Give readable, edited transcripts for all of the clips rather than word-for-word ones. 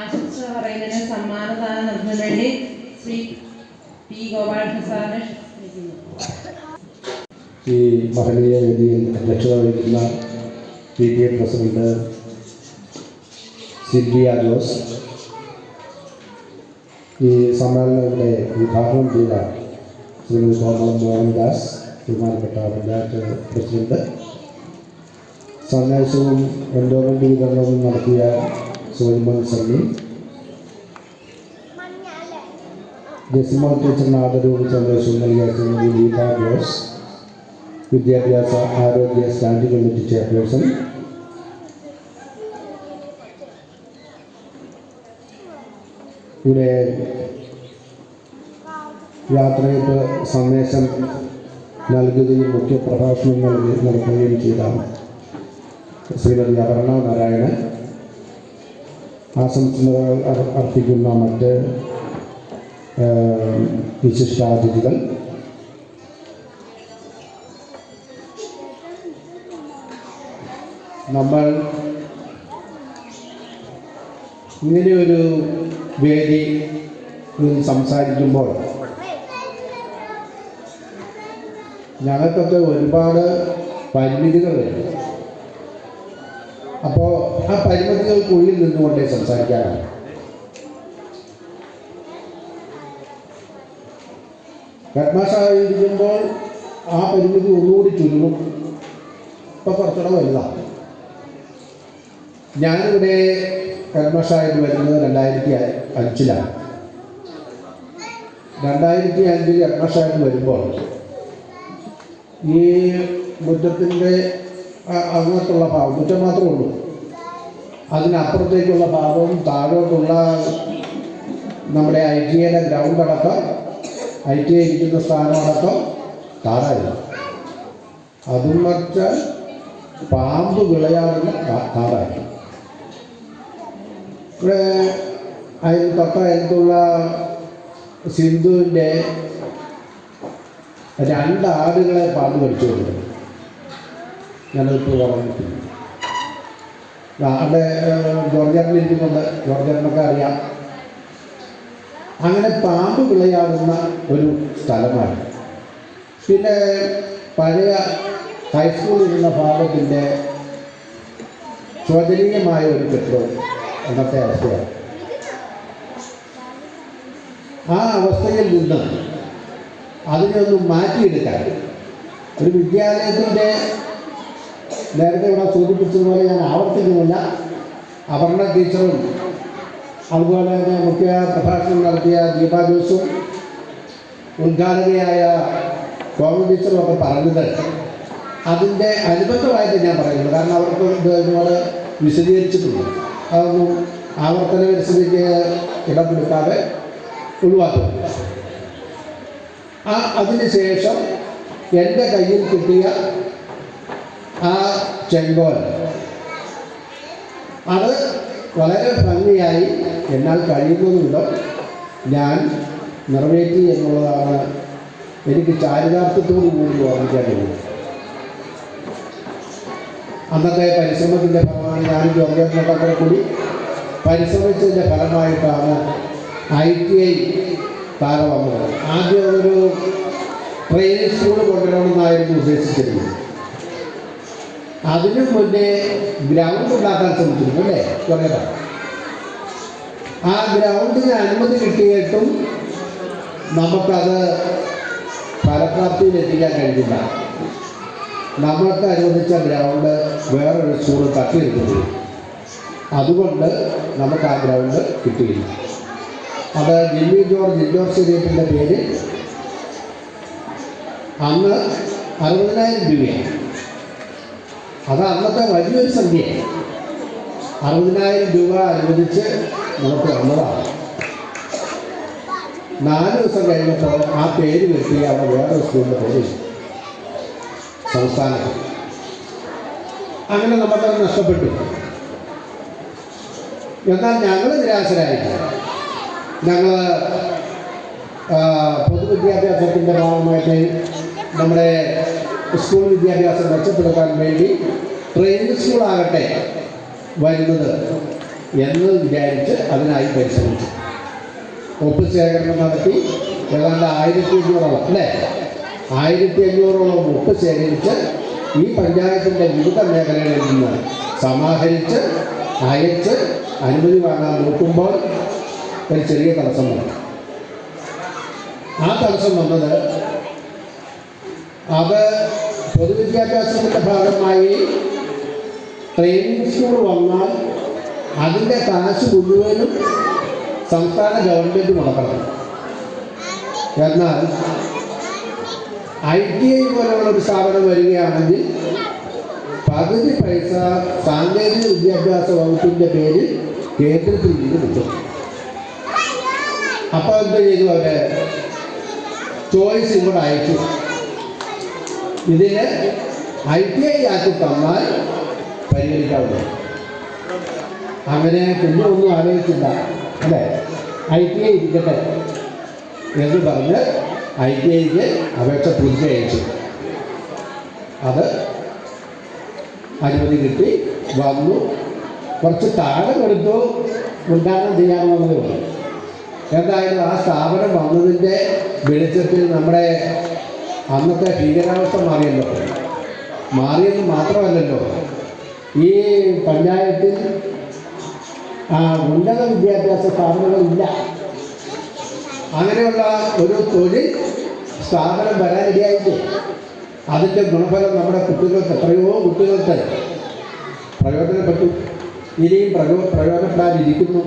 ആശംസ പറയുന്നതിന് സമ്മാനദാനം നൽകുന്നതിന് വേണ്ടി ശ്രീ പി ഗോപാലകൃഷ്ണൻ സാറിനെ ക്ഷണിക്കുന്നു. ഈ മഹനീയ വേദിയിൽ അധ്യക്ഷത വഹിക്കുന്ന PTA പ്രസിഡന്റ് സിൽവിയ ജോസ്, ഈ സമ്മേളനത്തിൻ്റെ ഉദ്ഘാടനം ചെയ്ത ശ്രീമതി കോമളം മോഹൻദാസ്, ബഹുമാനപ്പെട്ട പഞ്ചായത്ത് പ്രസിഡന്റ്, സന്ദേശവും എൻഡോമെൻ്റ് വിതരണവും നടത്തിയ സോജിമോൻ സണ്ണി, ജസിമോൾ ടീച്ചറിന് ആദരവും സന്ദേശവും നൽകിയ ശ്രീമതി ഗീത ജോസ്, വിദ്യാഭ്യാസ ആരോഗ്യ സ്റ്റാൻഡിംഗ് കമ്മിറ്റി ചെയർപേഴ്സൺ, ഇവിടെ യാത്രയ്ക്ക് സന്ദേശം നൽകുകയും മുഖ്യപ്രഭാഷണം നടത്തുകയും ചെയ്ത ശ്രീമതി അപർണ നാരായണൻ, ആശംസകൾ അർപ്പിക്കുന്ന മറ്റ് വിശിഷ്ടാതിഥികൾ, നമ്മൾ ഇങ്ങനെയൊരു വേദി സംസാരിക്കുമ്പോൾ ഞങ്ങൾക്കൊക്കെ ഒരുപാട് പരിമിതികളുണ്ട്. അപ്പോൾ ആ പരിമിതികൾക്കുള്ളിൽ നിന്നുകൊണ്ടേ സംസാരിക്കാനാണ്. ഹെഡ്മാസ്റ്ററായിരിക്കുമ്പോൾ ആ പരിമിതി ഒന്നുകൂടി ചുരുങ്ങും. ഇപ്പോൾ കുറച്ചുകൂടെ വലുതാണ്. ഞാനിവിടെ ഹെഡ്മാസ്റ്ററായിട്ട് വരുന്നത് 2005-ലാണ്. 2005 ഹെഡ്മാസ്റ്ററായിട്ട് വരുമ്പോൾ ഈ മുറ്റത്തിൻ്റെ അങ്ങോട്ടുള്ള ഭാഗം, മുറ്റം മാത്രമേ ഉള്ളൂ, അതിനപ്പുറത്തേക്കുള്ള ഭാഗവും താഴോട്ടുള്ള നമ്മുടെ ITA ഗ്രൗണ്ട് അടക്കം, ITA ഇരിക്കുന്ന സ്ഥാനം അടക്കം താറായിരുന്നു. അതും വെച്ചാൽ പാമ്പ് വിളയാടുന്ന താറായിരുന്നു. ഇവിടെ തൊട്ടടുത്തുള്ള സിന്ധുവിൻ്റെ 2 ആടുകളെ പാമ്പ് കടിച്ചുകൊണ്ട് ഞാനിപ്പോൾ പറഞ്ഞിട്ടുണ്ട്. അവിടെ ജോർജേട്ടനിരിക്കുന്നുണ്ട്, ജോർജേട്ടനൊക്കെ അറിയാം. അങ്ങനെ പാമ്പ് വിളയാടുന്ന ഒരു സ്ഥലമാണ്. പിന്നെ പഴയ ഹൈസ്കൂളിലുള്ള ഭാഗത്തിൻ്റെ ശോചനീയമായ ഒരു കെട്ടിടം അന്നത്തെ അവസ്ഥയാണ്. ആ അവസ്ഥയിൽ നിന്ന് അതിനൊന്ന് മാറ്റിയെടുക്കാൻ ഒരു വിദ്യാലയത്തിൻ്റെ, നേരത്തെ ഇവിടെ സൂചിപ്പിച്ചതുപോലെ ഞാൻ ആവർത്തിക്കുന്നില്ല, അപർണ ടീച്ചറും അതുപോലെ തന്നെ മുഖ്യ പ്രഭാഷണം നടത്തിയ ദീപ ജോസും ഉദ്ഘാടകയായ കോമൺ ടീച്ചറും ഒക്കെ പറഞ്ഞത് അതിൻ്റെ അനുബന്ധമായിട്ട് ഞാൻ പറയുന്നത്. കാരണം അവർക്ക് ഇതിനോട് വിശദീകരിച്ചിട്ടുണ്ട്. അതൊന്നും ആവർത്തന പരിസ്ഥിതിക്ക് ഇടപെടുത്താതെ ഒഴിവാക്കുന്നു. അതിനുശേഷം എൻ്റെ കയ്യിൽ കിട്ടിയ ആ ചെങ്കോൽ അത് വളരെ ഭംഗിയായി എന്നാൽ കഴിയുന്നതുകൊണ്ട് ഞാൻ നിറവേറ്റി എന്നുള്ളതാണ് എനിക്ക് ചാരിതാർത്ഥ്യത്തോടു കൂടി ഓർമ്മിക്കാൻ കഴിയുന്നത്. അന്നത്തെ പരിശ്രമത്തിൻ്റെ ഫലമാണ് ഞാനും ജോർജേട്ടനൊക്കെ കൂടി പരിശ്രമിച്ചതിൻ്റെ ഫലമായിട്ടാണ് ITA താര വന്നത്. ആദ്യം ഒരു ട്രെയിനിങ് സ്കൂൾ കൊണ്ടുവരണമെന്നായിരുന്നു ഉദ്ദേശിച്ചിരുന്നത്. അതിനു മുന്നേ ഗ്രൗണ്ട് ഉണ്ടാക്കാൻ ശ്രമിച്ചിരുന്നു അല്ലേ ജോർജേട്ട? ആ ഗ്രൗണ്ടിന് അനുമതി കിട്ടിയിട്ടും നമുക്കത് ഫലപ്രാപ്തിയിലെത്തിക്കാൻ കഴിഞ്ഞില്ല. നമ്മൾക്ക് അനുവദിച്ച ഗ്രൗണ്ട് വേറൊരു സ്കൂൾ തട്ടിയെടുക്കുന്നു. അതുകൊണ്ട് നമുക്ക് ആ ഗ്രൗണ്ട് കിട്ടിയില്ല. അത് ജിമ്മി ജോർജ് ഇൻഡോർ സ്റ്റേഡിയത്തിൻ്റെ പേര് അന്ന് 60,000 രൂപയാണ്. അത് അന്നത്തെ വലിയൊരു സംഖ്യയാണ്. 60,000 രൂപ അനുവദിച്ച് നമുക്ക് വന്നതാണ്. 4 ദിവസം കഴിഞ്ഞപ്പോൾ ആ പേര് വെട്ടി അവിടെ വേറൊരു സ്കൂളിൻ്റെ പേര് സംസ്ഥാനത്ത്. അങ്ങനെ നമുക്കത് നഷ്ടപ്പെട്ടു. എന്നാൽ ഞങ്ങൾ നിരാശരായില്ല. ഞങ്ങൾ പൊതുവിദ്യാഭ്യാസത്തിൻ്റെ ഭാഗമായിട്ട് നമ്മുടെ സ്കൂൾ വിദ്യാഭ്യാസം മെച്ചപ്പെടുത്താൻ വേണ്ടി ട്രെയിനിങ് സ്കൂളാകട്ടെ വരുന്നത് എന്ന് വിചാരിച്ച് അതിനായി പരിശ്രമിച്ചു. ഒപ്പ് ശേഖരണം നടത്തി ഏതാണ്ട് 1500 അല്ലേ 1500 ഒപ്പ് ശേഖരിച്ച് ഈ പഞ്ചായത്തിൻ്റെ വിവിധ മേഖലകളിൽ നിന്ന് സമാഹരിച്ച് അയച്ച് അനുമതി വാങ്ങാൻ നോക്കുമ്പോൾ ഒരു ചെറിയ തടസ്സം വന്നു. ആ തടസ്സം വന്നത് അത് പൊതുവിദ്യാഭ്യാസത്തിൻ്റെ ഭാഗമായി ട്രെയിനിങ് സ്കൂൾ വന്നാൽ അതിൻ്റെ കാശ് മുഴുവനും സംസ്ഥാന ഗവൺമെൻറ് മുടക്കണം. എന്നാൽ ITI പോലുള്ളൊരു സ്ഥാപനം വരികയാണെങ്കിൽ പകുതി പൈസ സാങ്കേതിക വിദ്യാഭ്യാസ വകുപ്പിൻ്റെ പേരിൽ കേന്ദ്രത്തിൽ നിന്ന് കിട്ടും. അപ്പോൾ എന്ത് ചെയ്തു? അവരെ ചോയ്സ് ഇവിടെ അയച്ചു. ഇതിന് ITI ആക്കി തന്നാൽ പരിഗണിക്കാവുന്നു. അങ്ങനെ കുഞ്ഞൊന്നും ആലോചിച്ചില്ല അല്ലേ, ITI ഇരിക്കട്ടെ എന്ന് പറഞ്ഞ് ITIക്ക് അപേക്ഷ പൂർത്തിയയച്ചു. അത് അനുമതി കിട്ടി വന്നു. കുറച്ച് കാലം എടുത്തു ഉദ്ഘാടനം ചെയ്യാമെന്നത് പറഞ്ഞു. എന്തായാലും ആ സ്ഥാപനം വന്നതിൻ്റെ വെളിച്ചത്തിൽ നമ്മുടെ അന്നത്തെ ഭീകരാവസ്ഥ മാറിയെന്ന് മാത്രമല്ലല്ലോ, ഈ പഞ്ചായത്തിൽ ഉന്നത വിദ്യാഭ്യാസ സ്ഥാപനങ്ങളില്ല. അങ്ങനെയുള്ള ഒരു തൊഴിൽ സ്ഥാപനം വരാനിടയായിട്ട് അതിൻ്റെ ഗുണഫലം നമ്മുടെ കുട്ടികൾക്ക് എത്രയോ കുട്ടികൾക്ക് പ്രയോജനപ്പെട്ടു. ഇനിയും പ്രയോജനപ്പെടാതിരിക്കുന്നു.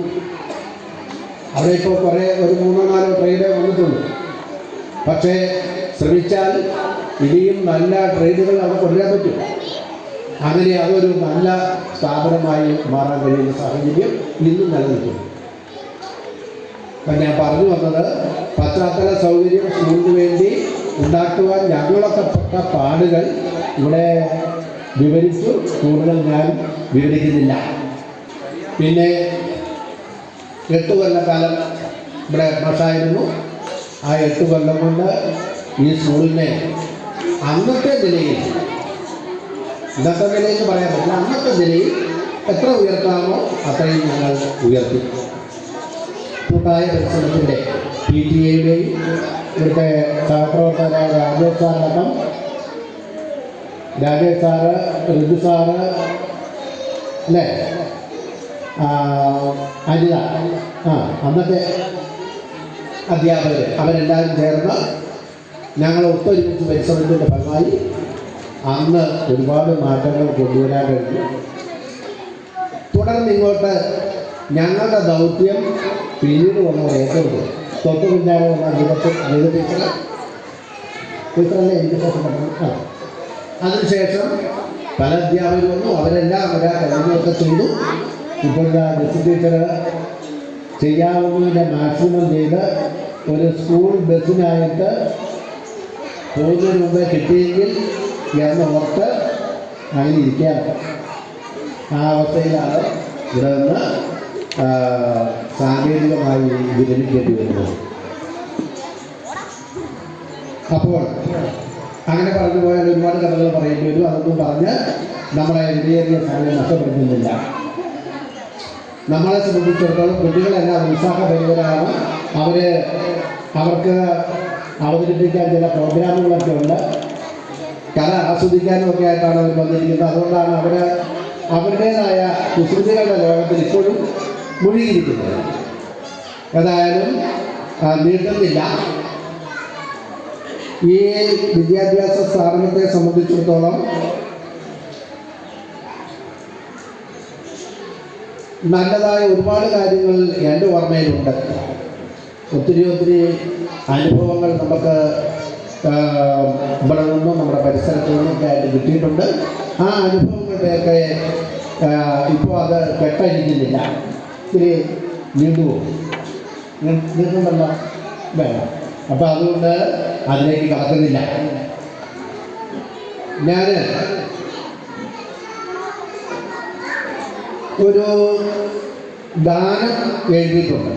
അവിടെ ഇപ്പോൾ കുറേ ഒരു 3-4 ട്രേഡ് വന്നിട്ടുണ്ട്. പക്ഷേ ശ്രമിച്ചാൽ ഇനിയും നല്ല ട്രേഡുകൾ അവിടെ കൊണ്ടുവരാൻ പറ്റും. അങ്ങനെ അതൊരു നല്ല സ്ഥാപനമായി മാറാൻ കഴിയുന്ന സാഹചര്യം ഇന്നും നിലനിൽക്കുന്നു. അപ്പം ഞാൻ പറഞ്ഞു വന്നത്, പശ്ചാത്തല സൗകര്യം സ്കൂളിന് വേണ്ടി ഉണ്ടാക്കുവാൻ ഞങ്ങളൊക്കെ പെട്ട പാടുകൾ ഇവിടെ വിവരിച്ചു. കൂടുതൽ ഞാൻ വിവരിക്കുന്നില്ല. പിന്നെ 8 കൊല്ലക്കാലം ഇവിടെ മാഷായിരുന്നു. ആ 8 കൊല്ലം കൊണ്ട് ഈ സ്കൂളിനെ അന്നത്തെ നിലയിൽ, ഇന്നത്തെ നിലയിൽ പറയാൻ പറ്റില്ല, അന്നത്തെ നിലയിൽ എത്ര ഉയർത്താമോ അത്രയും ഞങ്ങൾ ഉയർത്തി. കൂട്ടായ പരിശ്രമത്തിൻ്റെ PTA-യുടെയും ഇവിടുത്തെ സഹപ്രവർത്തകരായ രാജേഷ് സാറടക്കം, രാജേഷ് സാറ്, ഋതു സാറ് അല്ലേ, അനിത, അന്നത്തെ അധ്യാപകർ, അവരെല്ലാവരും ചേർന്ന് ഞങ്ങൾ ഒത്തൊരുമിച്ച് പരിശ്രമത്തിൻ്റെ ഫലമായി അന്ന് ഒരുപാട് മാറ്റങ്ങൾ കൊണ്ടുവരാൻ കഴിഞ്ഞു. തുടർന്ന് ഇങ്ങോട്ട് ഞങ്ങളുടെ ദൗത്യം പിന്നീട് വന്നവർ ഏറ്റവും തൊട്ട് പിന്നാലെ വന്ന ടീച്ചറല്ലേ എഡ്യൂക്കേഷൻ പഠനം. അതിനുശേഷം പല അധ്യാപകർ വന്നു. അവരെല്ലാം കഴിഞ്ഞൊക്കെ ചെയ്തു. ഇപ്പോൾ ടീച്ചർ ചെയ്യാവുന്നതിൻ്റെ മാക്സിമം ചെയ്ത് ഒരു സ്കൂൾ ബസ്സിനായിട്ട് പോകുന്നതിന് മുമ്പേ കിട്ടിയെങ്കിൽ എന്ന് ഓർത്ത് അങ്ങനെ ഇരിക്കുകയാണ്. ആ അവസ്ഥയിലാണ് ഇവിടെ നിന്ന് സാങ്കേതികമായി വിരമിക്കേണ്ടി വരുന്നത്. അപ്പോൾ അങ്ങനെ പറഞ്ഞു പോയാൽ ഒരുപാട് കഥകൾ പറയേണ്ടി വരും. അതൊന്നും പറഞ്ഞ് നമ്മളെ വിലയേറിയ സമയം നഷ്ടപ്പെടുത്തുന്നില്ല. നമ്മളെ സംബന്ധിച്ചിടത്തോളം കുട്ടികളെല്ലാം ഉത്സാഹഭരിതരാണ്. അവർക്ക് അവതരിപ്പിക്കാൻ ചില പ്രോഗ്രാമുകളൊക്കെ ഉണ്ട്. കല ആസ്വദിക്കാനും ഒക്കെ ആയിട്ടാണ് അവർ വന്നിരിക്കുന്നത്. അതുകൊണ്ടാണ് അവരുടേതായ കുസൃതികളുടെ ലോകത്തിൽ ഇപ്പോഴും മുഴുകിയിരിക്കുന്നത്. ഏതായാലും നീട്ടുന്നില്ല. ഈ വിദ്യാഭ്യാസ സ്ഥാപനത്തെ സംബന്ധിച്ചിടത്തോളം നല്ലതായ ഒരുപാട് കാര്യങ്ങൾ എൻ്റെ ഓർമ്മയിലുണ്ട്. ഒത്തിരി അനുഭവങ്ങൾ നമുക്ക് ഇവിടെ നിന്നും നമ്മുടെ പരിസരത്തു നിന്നൊക്കെ ആയിട്ട് കിട്ടിയിട്ടുണ്ട്. ആ അനുഭവങ്ങളുടെയൊക്കെ ഇപ്പോൾ അത് കെട്ടഴിക്കുന്നില്ല. ഇത്തിരി നീണ്ടുണ്ടല്ലോ വേണം. അപ്പം അതുകൊണ്ട് അതിലേക്ക് കടക്കുന്നില്ല. ഞാൻ ഒരു ഗാനം എഴുതിയിട്ടുണ്ട്.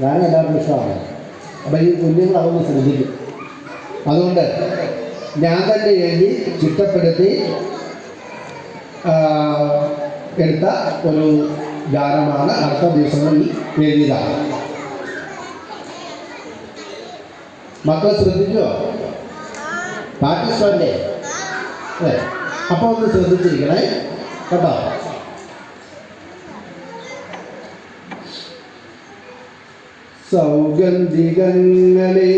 ഗാനം എല്ലാവർക്കും ഇഷ്ടമാണ്. അപ്പം ഈ കുഞ്ഞുങ്ങൾ അതൊന്ന് ശ്രദ്ധിക്കും. അതുകൊണ്ട് ഞാൻ തന്നെ എഴുതി ചിട്ടപ്പെടുത്തി എടുത്ത ഒരു ഗാനമാണ്. അടുത്ത ദിവസങ്ങളിൽ എഴുതിയതാണ്. മക്കൾ ശ്രദ്ധിച്ചോ? പാട്ടിഷ്ടമല്ലേ? അല്ലേ? അപ്പോൾ ഒന്ന് ശ്രദ്ധിച്ചിരിക്കണേ കേട്ടോ. സൗഗന്ധികങ്ങളെ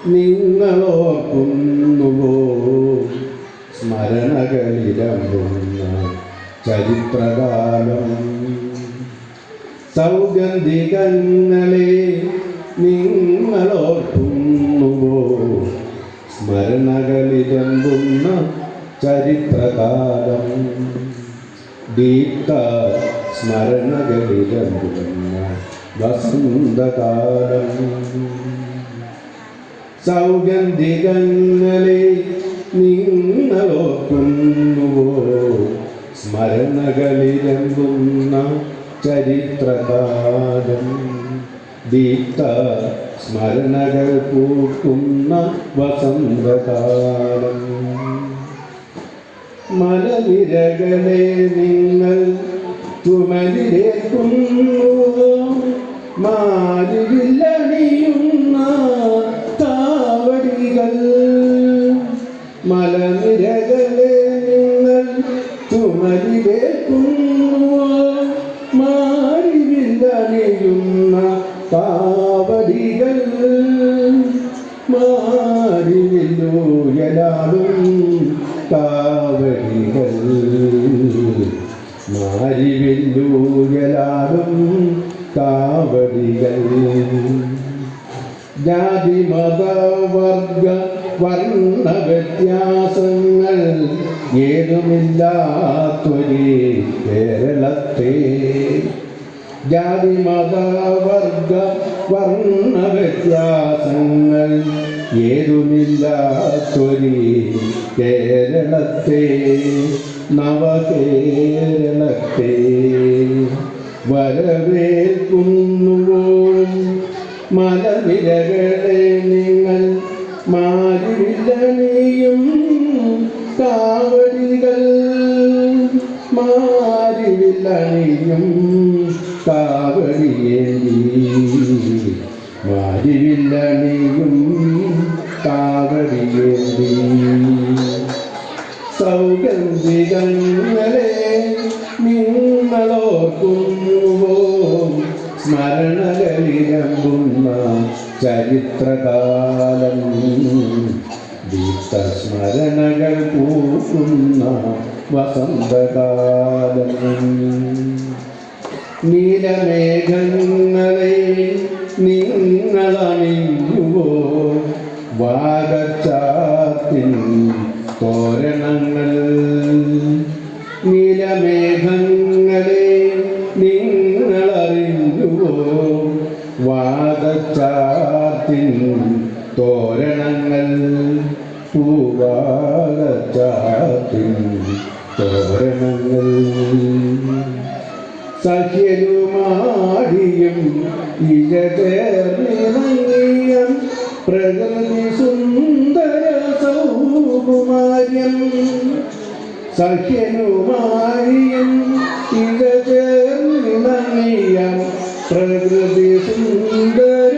നിങ്ങളോർക്കുന്നുവോ സ്മരണകളിലമ്പുന്ന ചരിത്രകാലം. സൗഗന്ധികങ്ങളെ നിങ്ങളോർക്കുന്നുവോ സ്മരണകളിലമ്പുന്ന ചരിത്രകാലം. ദീപ്ത സ്മരണകളിലമ്പുന്ന വസന്തകാലം. സൗഗന്ധികങ്ങളെ നിങ്ങളോർക്കുന്നുവോ സ്മരണകളിലമ്പുന്ന ചരിത്രകാലം. ദീപ്ത സ്മരണകൾ പൂക്കുന്ന വസന്തകാലം. മലനിരകളെ നിങ്ങൾ ചുമലിലേക്കുന്നുവോ മാരിവില്ലണിയുന്ന കാവടികൾ. മലനിരകളെ നിങ്ങൾ ചുമലിലേക്കുന്നുവോ മാരിവില്ലണിയുന്ന കാവടികൾ. മാരിവില്ലുയലാടും കാവടികൾ. മാരിവില്ലുയലാടും കാവടികൾ. ജാതി മത വർഗ വർണ്ണ വ്യത്യാസങ്ങൾ ഏതുമില്ലാത്തൊരു കേരളത്തെ. ജാതി മത വർഗ വർണ്ണ വ്യത്യാസങ്ങൾ ഏതുമില്ലാത്തൊരു കേരളത്തെ. നവകേരളത്തെ വരവേൽക്കുന്നുവോ മലനിരകളെ നിങ്ങൾ മാരിവില്ലണിയും കാവടികൾ. മാരിവില്ലണിയും കാവടിയേന്തി. മാരിവില്ലണിയും കാവടിയേന്തി. സൗഗന്ധികങ്ങളെ നിങ്ങളോർക്കുന്നുവോ സ്മരണകളിലമ്പുന്ന ചരിത്രകാലം. ദീപ്ത സ്മരണകൾ പൂക്കുന്ന വസന്തകാലം. നീലമേഘങ്ങളെ നിങ്ങളണിഞ്ഞുവോ വാഗച്ചാത്തിൻ തോരണങ്ങൾ. നീലമേഘങ്ങളെ നിങ്ങളറിഞ്ഞുവോ വാഗച്ചാത്തിൻ തോരണങ്ങൾ. പൂവാഗച്ചാത്തിൻ തോരണങ്ങൾ. സഖ്യരുമാടിയും ഇഴകേർന്നിറങ്ങിയ പ്രകൃതി സുന്ദര സൗകുമാര്യം. സഖ്യനുമാരിയും ഇഴകേർന്നിറങ്ങിയ പ്രകൃതി സുന്ദര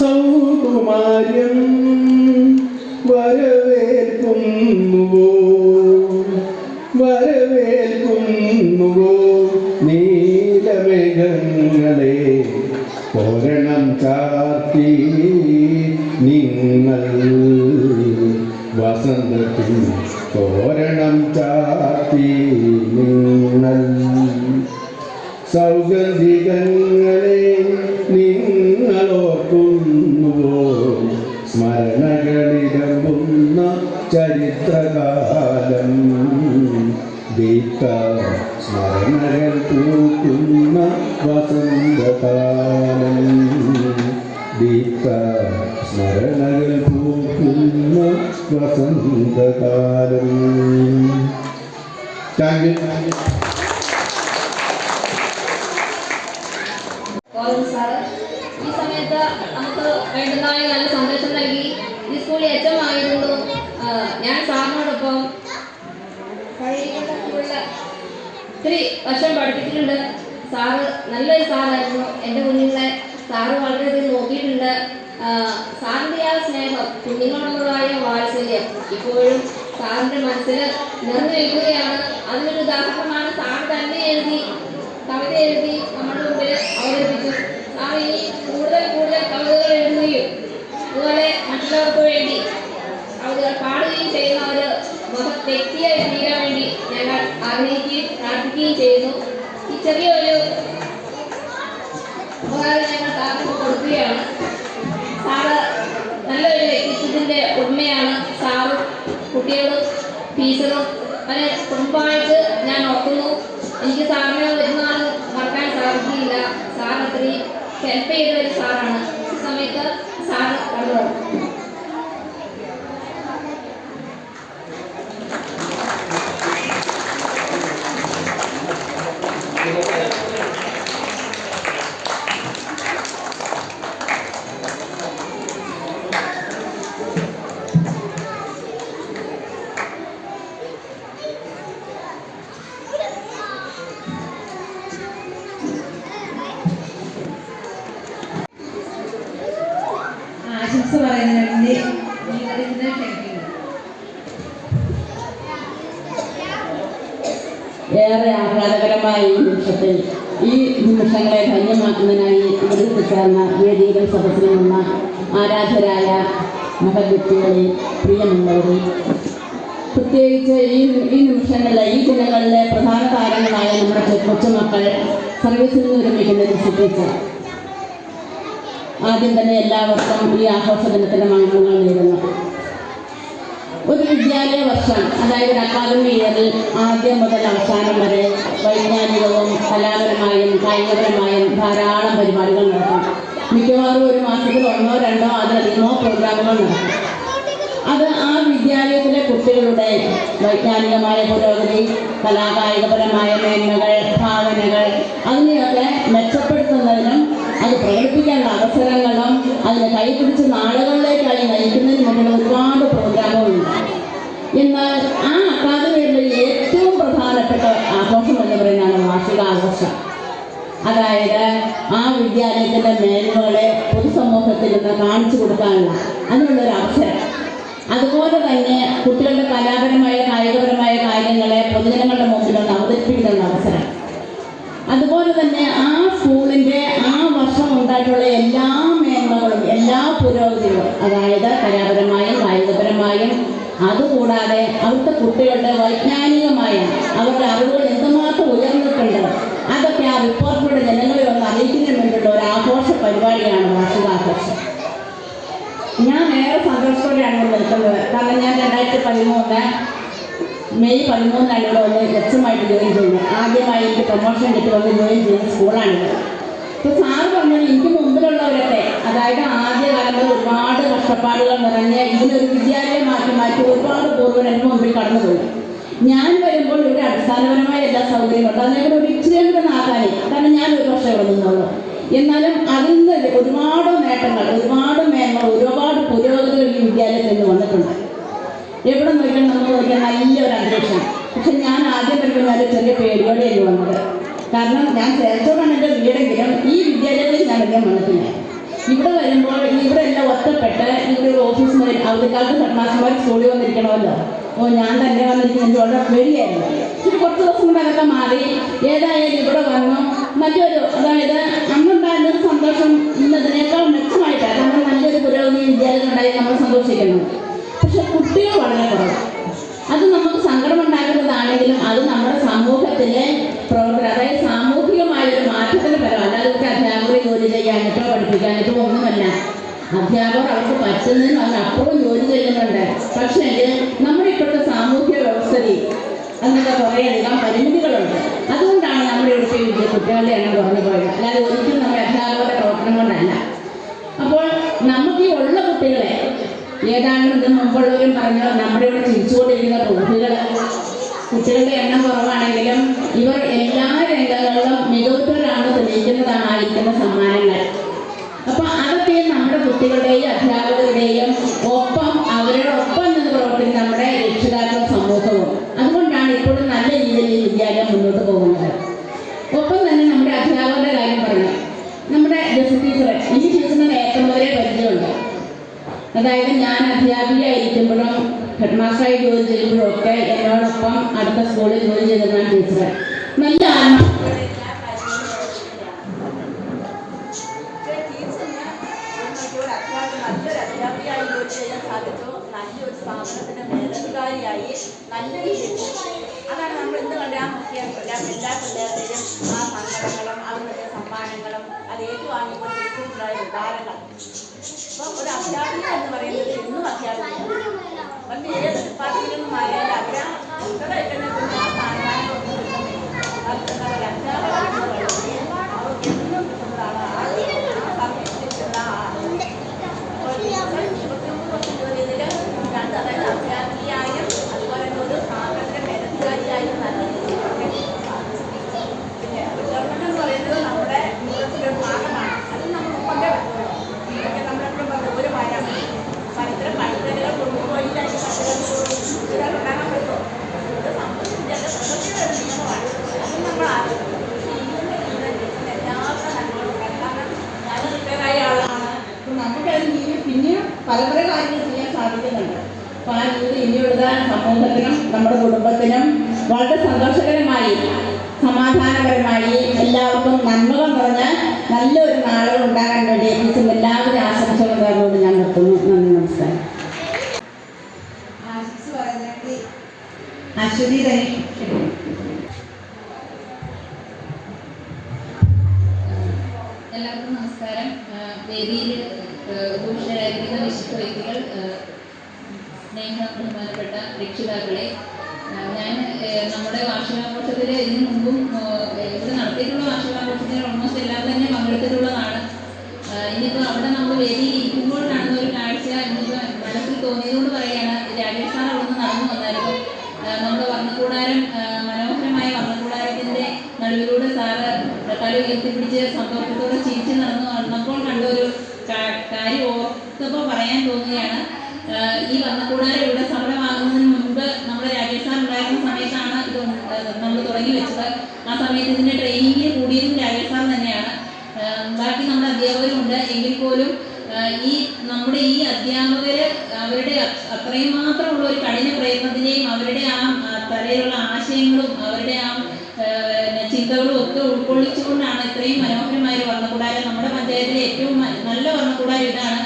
സൗകുമാര്യം. വരവേൽക്കുന്നുവോ വരവേൽക്കുന്നുവോ നീലമേഘങ്ങളെ തോരണം ചാർത്തി നിങ്ങൾ. വസന്തത്തിൽ തോരണം ചാർത്തി നിങ്ങൾ. സൗഗന്ധികങ്ങളെ നിങ്ങളോർക്കുന്നുവോ സ്മരണകളിലമ്പുന്ന ചരിത്രകാലം. ദീപ്ത സ്മരണകൾ പൂക്കുന്ന വസന്തകാലം. ദീപ്ത സ്മരണകൾ പൂക്കുന്ന വസന്തകാലം. Thank you. ഈ സമയത്ത് നമുക്ക് വേണ്ടുന്നതായ നല്ല സന്ദേശം നൽകി ഈ സ്കൂളിൽ എച്ചമായിരുന്നു. ഞാൻ സാറിനോടൊപ്പം കഴിവുള്ള ഒത്തിരി വർഷം പഠിപ്പിച്ചിട്ടുണ്ട്. സാറ് നല്ലൊരു സാറായിരുന്നു. എൻ്റെ കുഞ്ഞുങ്ങളെ സാറ് വളരെയധികം നോക്കിയിട്ടുണ്ട്. സാറിൻ്റെ ആ സ്നേഹം, കുഞ്ഞുങ്ങളോടുള്ളതായ വാത്സല്യം ഇപ്പോഴും സാറിൻ്റെ മനസ്സിൽ നിറഞ്ഞു നിൽക്കുകയാണ്. അതിനൊരു ഉദാഹരണമാണ് സാറ് തന്നെ കവിത എഴുതി നമ്മുടെ മുമ്പിൽ അവതരിപ്പിച്ചു. സാർ ഇനി കൂടുതൽ കവിതകൾ എഴുതുകയും അതുപോലെ മറ്റുള്ളവർക്ക് വേണ്ടി കവിതകൾ പാടുകയും ചെയ്യുന്ന ഒരു വ്യക്തിയായി തീരാൻ വേണ്ടി ഞങ്ങൾ ആഗ്രഹിക്കുകയും പ്രാർത്ഥിക്കുകയും ചെയ്യുന്നു. ഈ ചെറിയൊരു ഉപകാരം ഞങ്ങൾ സാറിന് കൊടുക്കുകയാണ്. സാറ് നല്ലൊരു വ്യക്തിത്വത്തിൻ്റെ ഉണ്മയാണ്. സാറും കുട്ടികളും ടീച്ചറും അങ്ങനെ കുടുംബമായിട്ട് ഞാൻ ഓർക്കുന്നു. എനിക്ക് സാറിനെ ഒരുനാൾ മറക്കാൻ സാധിക്കില്ല. സാർ അത്രയും ഹെൽപ്പ് ചെയ്ത ഒരു സാറാണ്. ഈ സമയത്ത് സാറ് കണ്ടു. ആശംസ പറയുന്നതിന് ക്ഷണിക്കുന്നു. ഏറെ ആഹ്ലാദകരമായ ഈ നിമിഷത്തിൽ ഈ നിമിഷങ്ങളെ ധന്യമാക്കുന്നതിനായി ഇവിടെ ചേർന്ന വേദിയിലും സദസ്സിലുമുള്ള ആരാധരായ മഹവ്യക്തികളെ, പ്രിയമുള്ളവരെ, പ്രത്യേകിച്ച് ഈ നിമിഷങ്ങളിൽ ഈ ദിനങ്ങളിലെ പ്രധാന താരങ്ങളായ നമ്മുടെ കൊച്ചുമക്കൾ സർവീസിൽ നിന്ന് വിരമിക്കുന്ന ഡിസിപ്ലിൻസ്, ആദ്യം തന്നെ എല്ലാവർക്കും ഈ ആഘോഷ ദിനത്തിൻ്റെ മംഗളങ്ങൾ നേരുന്നു. ഒരു വിദ്യാലയ വർഷം, അതായത് ഒരു അക്കാദമി ഇയറിൽ ആദ്യം മുതൽ അവസാനം വരെ വൈജ്ഞാനികവും കലാപരമായും കായികപരമായും ധാരാളം പരിപാടികൾ നടക്കും. മിക്കവാറും ഒരു മാസത്തിൽ 1 2 അതിലധികമോ പ്രോഗ്രാമുകൾ നടക്കും. അത് ആ വിദ്യാലയത്തിലെ കുട്ടികളുടെ വൈജ്ഞാനികമായ പുരോഗതി, കലാകായികപരമായ മേന്മകൾ, ഭാവനകൾ അതിനെയൊക്കെ മെച്ചപ്പെടുത്തുന്നതിനും അത് പ്രകടിപ്പിക്കാനുള്ള അവസരങ്ങളും അതിനെ കൈപിടിച്ച് നാളുകളിലേക്കായി നയിക്കുന്നതിന് വേണ്ടിയുള്ള ഒരുപാട് പ്രോഗ്രാമുകളുണ്ട്. എന്നാൽ ആ അക്കാദമിയുടെ ഏറ്റവും പ്രധാനപ്പെട്ട ആഘോഷം എന്ന് പറയുന്നതാണ് വാർഷികാഘോഷം. അതായത് ആ വിദ്യാലയത്തിൻ്റെ മേന്മകളെ പൊതുസമൂഹത്തിൽ നിന്ന് കാണിച്ചു കൊടുക്കാനുള്ള അതിനുള്ളൊരു അവസരം. അതുപോലെ തന്നെ കുട്ടികളുടെ കലാപരമായ കായികപരമായ കാര്യങ്ങളെ പൊതുജനങ്ങളുടെ മുമ്പിൽ ഒന്ന് അവതരിപ്പിക്കുന്ന അവസരം. അതുപോലെ തന്നെ ആ സ്കൂളിൻ്റെ ആ വർഷം ഉണ്ടായിട്ടുള്ള എല്ലാ മേന്മകളും എല്ലാ പുരോഗതികളും, അതായത് കലാപരമായും കായികപരമായും, അതുകൂടാതെ അവിടുത്തെ കുട്ടികളുടെ വൈജ്ഞാനികമായ അവരുടെ അറിവുകൾ എന്തുമാത്രം ഉയർന്നിട്ടുണ്ട് അതൊക്കെ ആ റിപ്പോർട്ടിലൂടെ ജനങ്ങളെ ഒന്ന് അറിയിക്കുന്നതിന് വേണ്ടിയുള്ള ഒരു ആഘോഷ പരിപാടിയാണ് വാർഷികാഘോഷം. ഞാൻ ഏറെ സന്തോഷത്തോടെയാണ് ഇവിടെ നിൽക്കുന്നത്. കാരണം ഞാൻ 2013 മെയ് 13 ഇവിടെ വന്ന് ലക്ഷ്യമായിട്ട് ജോയിൻ ചെയ്യുന്നു. ആദ്യമായി എനിക്ക് പ്രൊമോഷൻ കിട്ടി വന്ന് ജോയിൻ ചെയ്യുന്ന സ്കൂളാണിത്. ഇപ്പോൾ സാറ് പറഞ്ഞാൽ എനിക്ക് മുമ്പിലുള്ളവരൊക്കെ, അതായത് ആദ്യകാലത്ത് ഒരുപാട് കഷ്ടപ്പാടുകൾ നിറഞ്ഞ് ഇതിനൊരു വിദ്യാലയമാക്കി മാറ്റി ഒരുപാട് പൂർവ്വം എൻ്റെ മുമ്പിൽ കടന്നുപോയി. ഞാൻ വരുമ്പോൾ ഇവിടെ അടിസ്ഥാനപരമായ എല്ലാ സൗകര്യങ്ങളുണ്ട്. അതിനെക്കൂടെ ഒരു ഇച്ചിരി കൂടെ നാക്കാനേ, കാരണം ഞാൻ ഒരു വർഷം ഇവിടെ നിന്നുള്ളൂ. എന്നാലും അതിൽ നിന്ന് ഒരുപാട് നേട്ടങ്ങൾ, ഒരുപാട് മേന്മകൾ, ഒരുപാട് പുരോഗതികൾ ഈ വിദ്യാലയത്തിൽ നിന്ന് വന്നിട്ടുണ്ട്. എവിടെ നോക്കിയാൽ നമുക്ക് നോക്കിയാൽ നല്ലൊരു അന്തരീക്ഷം. പക്ഷെ ഞാൻ ആദ്യം വരുമ്പോൾ ഞാൻ ചെറിയ പേടിയോടെയാണ് വന്നത്. കാരണം ഞാൻ ചേർത്തോടാണ് എൻ്റെ വീടെങ്കിലും ഈ വിദ്യാലയത്തിൽ ഞാൻ അധികം വന്നിട്ടില്ല. ഇവിടെ വരുമ്പോൾ ഇവിടെ എല്ലാം ഒറ്റപ്പെട്ട് ഇവിടെ ഒരു ഓഫീസ് മുതൽ അവധിക്കാലത്ത് ഹെഡ്മാസ്റ്റർമാർ സ്കൂളിൽ വന്നിരിക്കണമല്ലോ. ഞാൻ തന്നെ വന്നിരിക്കുന്ന എനിക്ക് വളരെ പേടിയായിരുന്നു. പിന്നെ കുറച്ച് ദിവസം കൊണ്ട് അതൊക്കെ മാറി. ഏതായാലും ഇവിടെ വന്നു മറ്റൊരു, അതായത് അന്നുണ്ടായിരുന്നൊരു സന്തോഷം ഇന്നതിനേക്കാൾ മെച്ചമായിട്ടാണ്. നമ്മൾ നല്ലൊരു പുരോഗതി വിദ്യാലയത്തിലുണ്ടായി നമ്മൾ സന്തോഷിക്കുന്നു. പക്ഷെ കുട്ടികൾ വളരെ കുറവ്. അത് നമുക്ക് സങ്കടമുണ്ടാക്കുന്നതാണെങ്കിലും അത് നമ്മുടെ സമൂഹത്തിലെ പ്രവർത്തനം, അതായത് സാമൂഹികമായൊരു മാറ്റത്തിന് പരം. അല്ലാതെ അധ്യാപകരെ ജോലി ചെയ്യാനിട്ടോ പഠിപ്പിക്കാനിട്ടോ ഒന്നുമല്ല. അധ്യാപകർ അവർക്ക് പറ്റുന്നതിനും അതിനപ്പുറം ജോലി ചെയ്യുന്നുണ്ട്. പക്ഷേ നമ്മുടെ ഇപ്പോഴത്തെ സാമൂഹ്യ വ്യവസ്ഥയിൽ അതിനൊക്കെ കുറേയധികം പരിമിതികളുണ്ട്. അതുകൊണ്ടാണ് നമ്മുടെ ഇവിടുത്തെ കുട്ടികളുടെ എണ്ണം കുറഞ്ഞു പോയത്. അല്ലാതെ ഒരിക്കലും നമ്മുടെ അധ്യാപകരുടെ പ്രവർത്തനം കൊണ്ടല്ല. അപ്പോൾ നമുക്ക് ഈ ഉള്ള കുട്ടികളെ, ഏതാണ്ട് ഇതിന് മുമ്പുള്ളവരും പറഞ്ഞു, നമ്മുടെ ഇവിടെ ചിരിച്ചുകൊണ്ടിരിക്കുന്ന കുട്ടികളുടെ എണ്ണം കുറവാണെങ്കിലും ഇവർ എല്ലാ രംഗങ്ങളിലും മികവുറ്റവരാണ് തെളിയിക്കുന്നതാണ് ആയിരിക്കുന്ന സമ്മാനങ്ങൾ. അപ്പോൾ അതൊക്കെ നമ്മുടെ കുട്ടികളുടെയും അധ്യാപകരുടെയും ഒപ്പം അവരോടൊപ്പം നിന്ന് പ്രവർത്തിക്കുന്ന നമ്മുടെ രക്ഷിതാക്കളും സമൂഹവും. അതുകൊണ്ടാണ് ഇപ്പോഴും നല്ല രീതിയിൽ ഈ വിദ്യാലയം മുന്നോട്ട് പോകുന്നത്. അതായത് ഞാൻ അധ്യാപികയായിരിക്കുമ്പോഴും ഹെഡ് മാസ്റ്ററായി ജോലി ചെയ്യുമ്പോഴും ഒക്കെ എന്നോടൊപ്പം അടുത്ത സ്കൂളിൽ ജോലി ചെയ്തിരുന്ന ടീച്ചർ നല്ല നല്ലൊരു അധ്യാപികയായി ജോലി ചെയ്യാൻ സാധിച്ചു. നല്ലൊരു സ്ഥാപനത്തിന്റെ മേലധികാരിയായി നല്ലൊരു ശിക്ഷ. അതാണ് നമ്മൾ ഇന്ന് കണ്ട ആ എല്ലാ പിള്ളേരുടെയും ആ സങ്കടങ്ങളും അവരുടെ സമ്മാനങ്ങളും അത് ഏറ്റുവാങ്ങിക്കൊണ്ട് തിരിച്ചുണ്ടായ ഉദാഹരണങ്ങൾ. അപ്പോൾ ഒരു അധ്യാപിക എന്ന് പറയുന്നത് എന്നും അധ്യാപികയാണ്. മറ്റ് ഏത് ഡിപ്പാർട്ട്മെന്റിലും മാറിയാലും അവരെ കുട്ടികളെ കൊണ്ട് ആ സ്ഥാനമാനങ്ങളൊന്നും കിട്ടുന്നില്ല. ഒരു അധ്യാപകർ എന്ന് പറയുന്നത് അവർക്ക് എന്നും കിട്ടുന്നതാണ് ആ സർവീസ് കിട്ടുന്ന അതായത് അധ്യാപികയായും അതുപോലെ തന്നെ ഒരു സ്ഥാപനത്തിന്റെ മേലധികാരിയായും നല്ലത്. പിന്നെ ഗവൺമെന്റ് എന്ന് പറയുന്നത് നമ്മുടെ ജീവിതത്തിലൊരു ഭാഗമാണ്. അത് നമ്മൾ ഉൾക്കൊണ്ടേ പറ്റുള്ളൂ. ഇതൊക്കെ നമ്മളെപ്പോഴും പറഞ്ഞു ഒരു മരം മരത്തിലെ പഴുതലുകൾ കൊണ്ടുപോയി ഉണ്ടാകാൻ പറ്റുമോ? ഇത് സംബന്ധിച്ച് പ്രകൃതിയുടെ ഒരു നിയമമാണ്. അത് നമ്മൾ എല്ലാവരുടെ നന്മകളും കാരണം ഞാൻ റിട്ടയറായ ആളാണ്. അപ്പം നമുക്കത് പിന്നെയും പല പല കാര്യങ്ങൾ ചെയ്യാൻ സാധിക്കുന്നുണ്ട്. അപ്പോൾ ആ രീതി ഇനിയുള്ള സമൂഹത്തിനും നമ്മുടെ കുടുംബത്തിനും വളരെ സന്തോഷകരമായി സമാധാനപരമായി എല്ലാവർക്കും നന്മകൾ നിറഞ്ഞ നല്ലൊരു നാളുകൾ ഉണ്ടാകാൻ വേണ്ടി ടീച്ചർ എല്ലാവരും ആശംസകൾ നേർന്നുകൊണ്ട് ഞാൻ നിർത്തുന്നു. നന്ദി, നമസ്കാരം. ആശംസ പറയുന്നത് അശ്വതി ധനീഷ്. എല്ലാവർക്കും നമസ്കാരം. വേദിയിൽ ഭൂഷണരായിരിക്കുന്ന വിശിഷ്ട വ്യക്തികൾ, സ്നേഹ ബഹുമാനപ്പെട്ട രക്ഷിതാക്കളെ, ഞാൻ നമ്മുടെ വാർഷികാഘോഷത്തിൽ ഇതിനു മുമ്പും ഇവിടെ നടത്തിയിട്ടുള്ള വാർഷികാഘോഷത്തിൽ ഓൾമോസ്റ്റ് എല്ലാം തന്നെ പങ്കെടുത്തിട്ടുള്ളതാണ്. ഇനിയിപ്പോൾ അവിടെ നമ്മൾ വേദിയിൽ ഇരിക്കുമ്പോൾ കാണുന്ന ഒരു കാഴ്ച ഇന്നിപ്പോൾ മനസ്സിൽ തോന്നിയതുകൊണ്ട് പറയുകയാണ്. രാജേഷ് സാർ അവിടെ നിന്ന് നടന്നു വന്നായിരുന്നു. നമ്മുടെ വർണ്ണക്കൂടാരം, മനോഹരമായ വർണ്ണക്കൂടാരത്തിൻ്റെ നടുവിലൂടെ സാറ് തല ഉയർത്തിപ്പിടിച്ച് സന്തോഷത്തോടെ ചിരിച്ച് നടന്നു വന്നപ്പോൾ കണ്ടൊരു കാര്യം ഓർത്തപ്പോൾ പറയാൻ തോന്നുകയാണ്. ഈ വർണ്ണക്കൂടാരം ഇവിടെ സമരമാകുന്നതിന് മുൻപ് നമ്മുടെ രാജേഷ് സാർ ഉണ്ടായിരുന്ന സമയത്താണ് ഇത് നമ്മൾ തുടങ്ങി വെച്ചത്. ആ സമയത്ത് ഇതിൻ്റെ ട്രെയിനിങ്ങിന് കൂടിയതും രാജേഷ് സാർ തന്നെയാണ്. ബാക്കി നമ്മുടെ അധ്യാപകരുണ്ട്. എങ്കിൽ പോലും നമ്മുടെ ഈ അധ്യാപകർ അവരുടെ അത്രയും മാത്രമുള്ള ഒരു കഠിന പ്രയത്നത്തിൻ്റെയും അവരുടെ ആ തലയിലുള്ള ആശയങ്ങളും അവരുടെ ആ ചിന്തകളും ഒക്കെ ഉൾക്കൊള്ളിച്ചുകൊണ്ടാണ് ഇത്രയും മനോഹരമായ ഒരു വർണ്ണക്കൂടാരം. നമ്മുടെ പഞ്ചായത്തിലെ ഏറ്റവും നല്ല വർണ്ണക്കൂടാരം ഇതാണ്.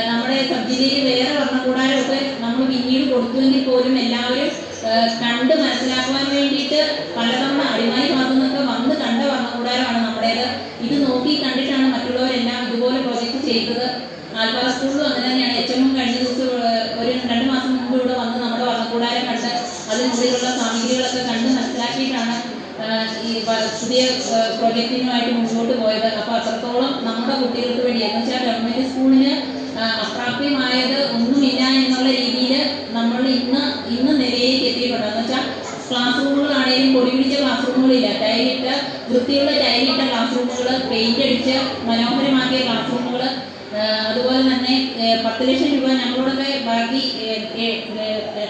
നമ്മുടെ സബ് ജില്ലയിൽ വേറെ വർണ്ണക്കൂടാരമൊക്കെ നമ്മൾ പിന്നീട് കൊടുത്തുവെങ്കിൽ പോലും എല്ലാവരും കണ്ട് മനസ്സിലാക്കുവാൻ വേണ്ടിയിട്ട് പലതവണ അടിമാലി ഭാഗത്തു നിന്നൊക്കെ വന്ന് കണ്ട വർണ്ണക്കൂടാരമാണ് നമ്മുടേത്. ഇത് നോക്കി കണ്ടിട്ടാണ് മറ്റുള്ളവരെല്ലാം ഇതുപോലെ പ്രോജക്റ്റ് ചെയ്തത്. ആൽപ്പാറ സ്കൂളിലും അങ്ങനെ തന്നെയാണ്. HM കഴിഞ്ഞ ദിവസം ഒരു 2 മാസം മുമ്പ് ഇവിടെ വന്ന് നമ്മുടെ വർണ്ണക്കൂടാരം കണ്ട് അതിനുള്ളിലുള്ള സാമഗ്രികളൊക്കെ കണ്ട് മനസ്സിലാക്കിയിട്ടാണ് ഈ പുതിയ പ്രോജക്റ്റിനുമായിട്ട് മുന്നോട്ട് പോയത്. അപ്പോൾ അത്രത്തോളം നമ്മുടെ കുട്ടികൾക്ക് വേണ്ടി എന്ന് വെച്ചാൽ ഗവൺമെൻറ് സ്കൂളിന് അപ്രാപ്യമായത് ഒന്നുമില്ല എന്നുള്ള രീതിയിൽ നമ്മൾ ഇന്ന് നിലയിലേക്ക് എത്തിയിട്ടുണ്ട്. എന്ന് വെച്ചാൽ ക്ലാസ് റൂമുകളാണെങ്കിലും പൊടി പിടിച്ച ക്ലാസ് റൂമുകളില്ല, ടൈലിട്ട് വൃത്തിയുള്ള ടൈലിട്ട ക്ലാസ് റൂമുകൾ, പെയിന്റ് അടിച്ച് മനോഹരമാക്കിയ ക്ലാസ് റൂമുകൾ, അതുപോലെ തന്നെ 10 ലക്ഷം രൂപ ഞങ്ങളോടൊക്കെ ബാക്കി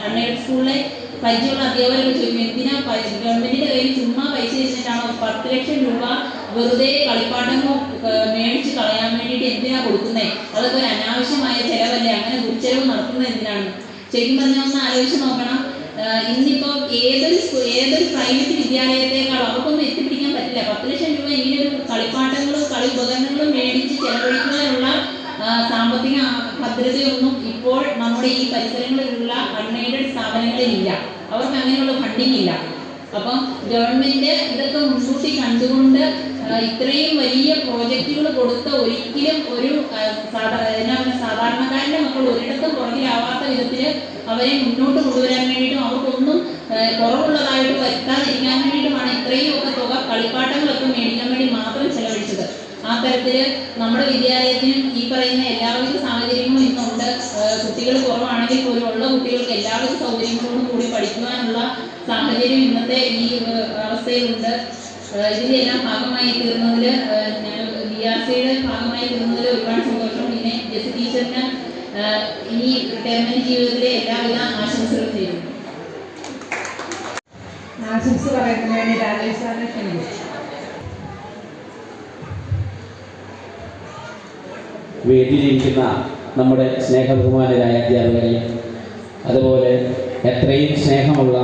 അൺഎയ്ഡഡ് സ്കൂളിലെ പരിചയമുള്ള അധ്യാപകരൊക്കെ ചോദിക്കും, എന്തിനാ ഗവൺമെന്റിന്റെ കയ്യിൽ ചുമ്മാ പൈസ വെച്ചിട്ടാണോ 10 ലക്ഷം രൂപ വെറുതെ കളിപ്പാട്ടങ്ങൾ മേടിച്ച് കളയാൻ വേണ്ടിയിട്ട് എന്തിനാ കൊടുക്കുന്നത്? അതൊക്കെ ഒരു അനാവശ്യമായ ചെലവല്ലേ? അങ്ങനെ ദുർച്ചെലവ് നടത്തുന്നത് എന്തിനാണ്? ശരിക്കും പറഞ്ഞാൽ ഒന്ന് ആലോചിച്ച് നോക്കണം. ഇന്നിപ്പോൾ ഏതൊരു പ്രൈവറ്റ് വിദ്യാലയത്തെക്കാളും അവർക്കൊന്നും എത്തിപ്പിടിക്കാൻ പറ്റില്ല. 10 ലക്ഷം രൂപ ഇങ്ങനെ ഒരു കളിപ്പാട്ടങ്ങളും കളി ഉപകരണങ്ങളും മേടിച്ച് ചെലവഴിക്കുന്നതിനുള്ള സാമ്പത്തിക ഭദ്രതയൊന്നും ഇപ്പോൾ നമ്മുടെ ഈ പരിസരങ്ങളിലുള്ള അൺഎയ്ഡഡ് സ്ഥാപനങ്ങളിലില്ല. അവർക്ക് അങ്ങനെയുള്ള ഫണ്ടിങ് ഇല്ല. അപ്പം ഗവൺമെന്റ് ഇതൊക്കെ മുൻകൂട്ടി കണ്ടുകൊണ്ട് ഇത്രയും വലിയ പ്രോജക്റ്റുകൾ കൊടുത്ത ഒരിക്കലും ഒരു സാധാരണക്കാരൻ്റെ മക്കൾ ഒരിടത്തും പുറകിലാവാത്ത വിധത്തിൽ അവരെ മുന്നോട്ട് കൊണ്ടുവരാൻ വേണ്ടിയിട്ടും അവർക്കൊന്നും കുറവുള്ളതായിട്ട് വരുത്താതിരിക്കാൻ വേണ്ടിയിട്ടുമാണ് ഇത്രയും ഒക്കെ തുക കളിപ്പാട്ടങ്ങളൊക്കെ മേടിക്കാൻ വേണ്ടി മാത്രം ചെലവഴിച്ചത്. ആ തരത്തിൽ നമ്മുടെ വിദ്യാലയത്തിനും ഈ പറയുന്ന എല്ലാവിധ സാഹചര്യങ്ങളും ഇന്നുണ്ട്. കുട്ടികൾ കുറവാണെങ്കിൽ പോലും ഉള്ള കുട്ടികൾക്ക് എല്ലാവിധ സൗകര്യങ്ങളോടും കൂടി പഠിക്കുവാനുള്ള സാഹചര്യം ഇന്നത്തെ ഈ അവസ്ഥയിലുണ്ട്. ഇതിൻ്റെയെല്ലാം ഭാഗമായി തീർന്നതിൽ BRCയുടെ ഭാഗമായി തീർന്നതിൽ ഒരുപാട് സന്തോഷം. പിന്നെ ജെസി ടീച്ചറിന് ഇനി റിട്ടയർമെന്റ് ജീവിതത്തിലെ എല്ലാവിധ ആശംസകളും നേരുന്നു. ആശംസ പറയുന്നതിന് വേണ്ടി രാജേഷ് സാറിനെ ക്ഷണിക്കുന്നു. വേദിയിലിരിക്കുന്ന നമ്മുടെ സ്നേഹബഹുമാനരായ അധ്യാപകരെ, അതുപോലെ എത്രയും സ്നേഹമുള്ള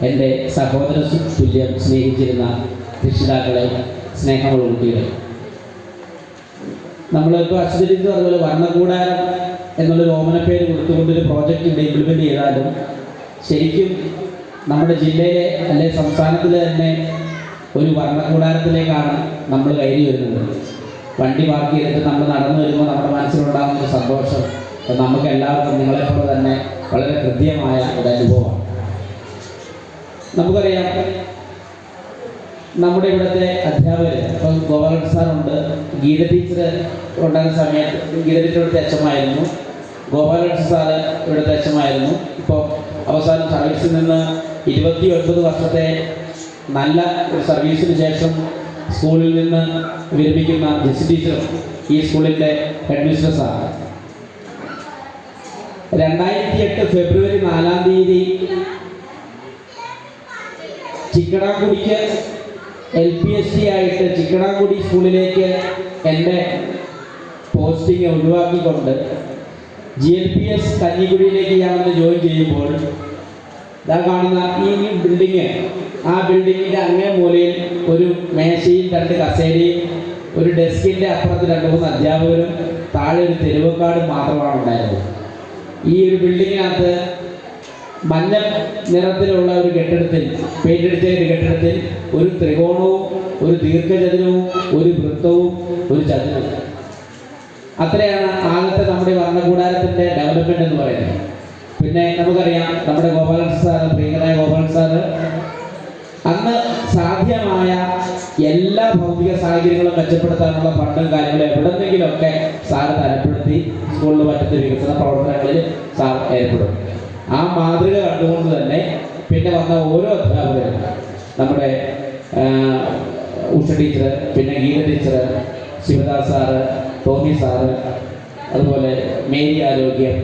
എൻ്റെ സഹോദര തുല്യം സ്നേഹിച്ചിരുന്ന രക്ഷിതാക്കളെ, സ്നേഹമുള്ള കുട്ടികളെ, നമ്മളിപ്പോൾ അശ്വതിരിച്ച് പറഞ്ഞപോലെ വർണ്ണകൂടാരം എന്നുള്ളൊരു ഓമനപ്പേര് കൊടുത്തുകൊണ്ടൊരു പ്രോജക്റ്റ് ഇംപ്ലിമെൻ്റ് ചെയ്താലും ശരിക്കും നമ്മുടെ ജില്ലയിലെ അല്ലെങ്കിൽ സംസ്ഥാനത്തിലെ തന്നെ ഒരു വർണ്ണകൂടാരത്തിലേക്കാണ് നമ്മൾ കയറി വരുന്നത്. വണ്ടി പാർക്ക് ചെയ്തിട്ട് നമ്മൾ നടന്നു വരുമ്പോൾ നമ്മുടെ മനസ്സിലുണ്ടാകുന്ന ഒരു സന്തോഷം നമുക്ക് എല്ലാവർക്കും നിങ്ങളെപ്പോലെ തന്നെ വളരെ ഹൃദ്യമായ ഒരു അനുഭവമാണ്. നമുക്കറിയാം, നമ്മുടെ ഇവിടുത്തെ അധ്യാപകർ, ഇപ്പം ഗോപാലൻ സാറുണ്ട്, ഗീത ടീച്ചർ ഉണ്ടാകുന്ന സമയത്ത് ഗീത ടീച്ചർ ഇവിടുത്തെ അച്ഛമായിരുന്നു, ഗോപാലൻ സാറ് ഇവിടുത്തെ അച്ഛമായിരുന്നു. ഇപ്പോൾ അവസാനം സർവീസിൽ നിന്ന് 29 വർഷത്തെ നല്ല ഒരു സർവീസിന് ശേഷം സ്കൂളിൽ നിന്ന് വിരമിക്കുന്ന ജെസ്സി ടീച്ചറും ഈ സ്കൂളിൻ്റെ ഹെഡ് മിസ്ട്രസ്സാണ്. 2008 ഫെബ്രുവരി 4 ചിക്കടാങ്കുടിക്ക് LPST ആയിട്ട് ചിക്കടാങ്കുടി സ്കൂളിലേക്ക് എൻ്റെ പോസ്റ്റിംഗ് ഒഴിവാക്കിക്കൊണ്ട് GLPS കഞ്ഞിക്കുടിയിലേക്ക് ഞാനൊന്ന് ജോയിൻ ചെയ്യുമ്പോൾ ഇതാ കാണുന്ന ഈ ബിൽഡിങ്, ആ ബിൽഡിങ്ങിൻ്റെ അങ്ങേ മൂലയിൽ ഒരു മേശയും 2 കസേരയും ഒരു ഡെസ്കിൻ്റെ അപ്പുറത്ത് 2-3 അധ്യാപകരും താഴെ ഒരു തെരുവക്കാടും മാത്രമാണ് ഉണ്ടായിരുന്നത്. ഈ ഒരു ബിൽഡിങ്ങിനകത്ത് മഞ്ഞ നിറത്തിലുള്ള ഒരു കെട്ടിടത്തിൽ, പെയിൻ്റ് അടിച്ച ഒരു കെട്ടിടത്തിൽ ഒരു ത്രികോണവും ഒരു ദീർഘചതുരവും ഒരു വൃത്തവും ഒരു ചതുരവും, അത്രയാണ് ആദ്യത്തെ നമ്മുടെ വർണ്ണകൂടാരത്തിൻ്റെ ഡെവലപ്മെൻറ്റ് എന്ന് പറയുന്നത്. പിന്നെ നമുക്കറിയാം, നമ്മുടെ ഗോപാലൻ സാറ്, പ്രിയങ്കരായ ഗോപാലൻ സാറ് അന്ന് സാധ്യമായ എല്ലാ ഭൗതിക സാഹചര്യങ്ങളും മെച്ചപ്പെടുത്താനുള്ള ഫണ്ടും കാര്യങ്ങളും എവിടെന്നെങ്കിലുമൊക്കെ സാറ് തരപ്പെടുത്തി സ്കൂളിൽ പറ്റുന്ന വികസന പ്രവർത്തനങ്ങളിൽ സാർ ഏർപ്പെടും. ആ മാതൃക കണ്ടുകൊണ്ട് തന്നെ പിന്നെ വന്ന ഓരോ അധ്യാപകരും, നമ്മുടെ ഉഷ ടീച്ചർ, പിന്നെ Geetha teacher, Sivadas sir, Tommy sir, അതുപോലെ മേരി ആരോഗ്യം,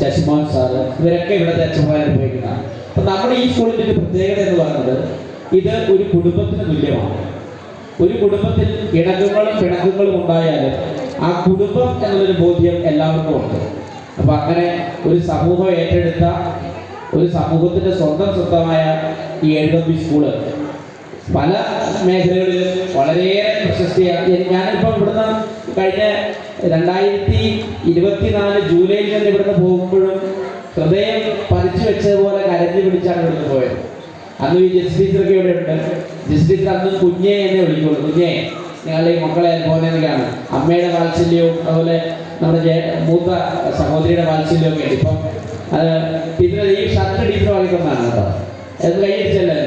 ശശിമോഹൻ സാറ്, ഇവരൊക്കെ ഇവിടുത്തെ അച്ഛന്മാരെ ഉപയോഗിക്കുന്നതാണ്. അപ്പം നമ്മുടെ ഈ സ്കൂളിൻ്റെ ഒരു പ്രത്യേകത എന്ന് പറയുന്നത്, ഇത് ഒരു കുടുംബത്തിന് തുല്യമാണ്. ഒരു കുടുംബത്തിൽ ഇണക്കങ്ങളും പിണക്കങ്ങളും ഉണ്ടായാലും ആ കുടുംബം എന്നുള്ളൊരു ബോധ്യം എല്ലാവർക്കും ഉണ്ട്. അപ്പം അങ്ങനെ ഒരു സമൂഹം ഏറ്റെടുത്ത, ഒരു സമൂഹത്തിൻ്റെ സ്വന്തമായ ഈ എഴുതമ്പി സ്കൂള് പല മേഖലകളിലും വളരെയേറെ പ്രശസ്തിയാണ്. ഞാനിപ്പോൾ ഇവിടുന്ന് കഴിഞ്ഞ 2024 ജൂലൈയിൽ നിന്ന് ഇവിടുന്ന് പോകുമ്പോഴും ഹൃദയം പതിച്ചു വെച്ചതുപോലെ കരഞ്ഞു പിടിച്ചാണ് ഇവിടുന്ന് പോയത്. അന്ന് ഈ ജെസ്സി ടീച്ചറൊക്കെ ഇവിടെ ഉണ്ട്. ജെസ്സി ടീച്ചർ അന്നും കുഞ്ഞേ എന്നെ വിളിക്കുള്ളൂ, കുഞ്ഞേ ഞങ്ങളുടെ ഈ മക്കളെ പോകുന്നതൊക്കെയാണ്. അമ്മയുടെ വാത്സല്യവും അതുപോലെ നമ്മുടെ മൂത്ത സഹോദരിയുടെ വാത്സല്യവും ഒക്കെ ഉണ്ട്. ഇപ്പം അത് ടീച്ചർ ഈ ഷർട്ട് ടീച്ചർ വാങ്ങിക്കൊണ്ടാണ് കേട്ടോ, അത് കൈയടിച്ചല്ലേ.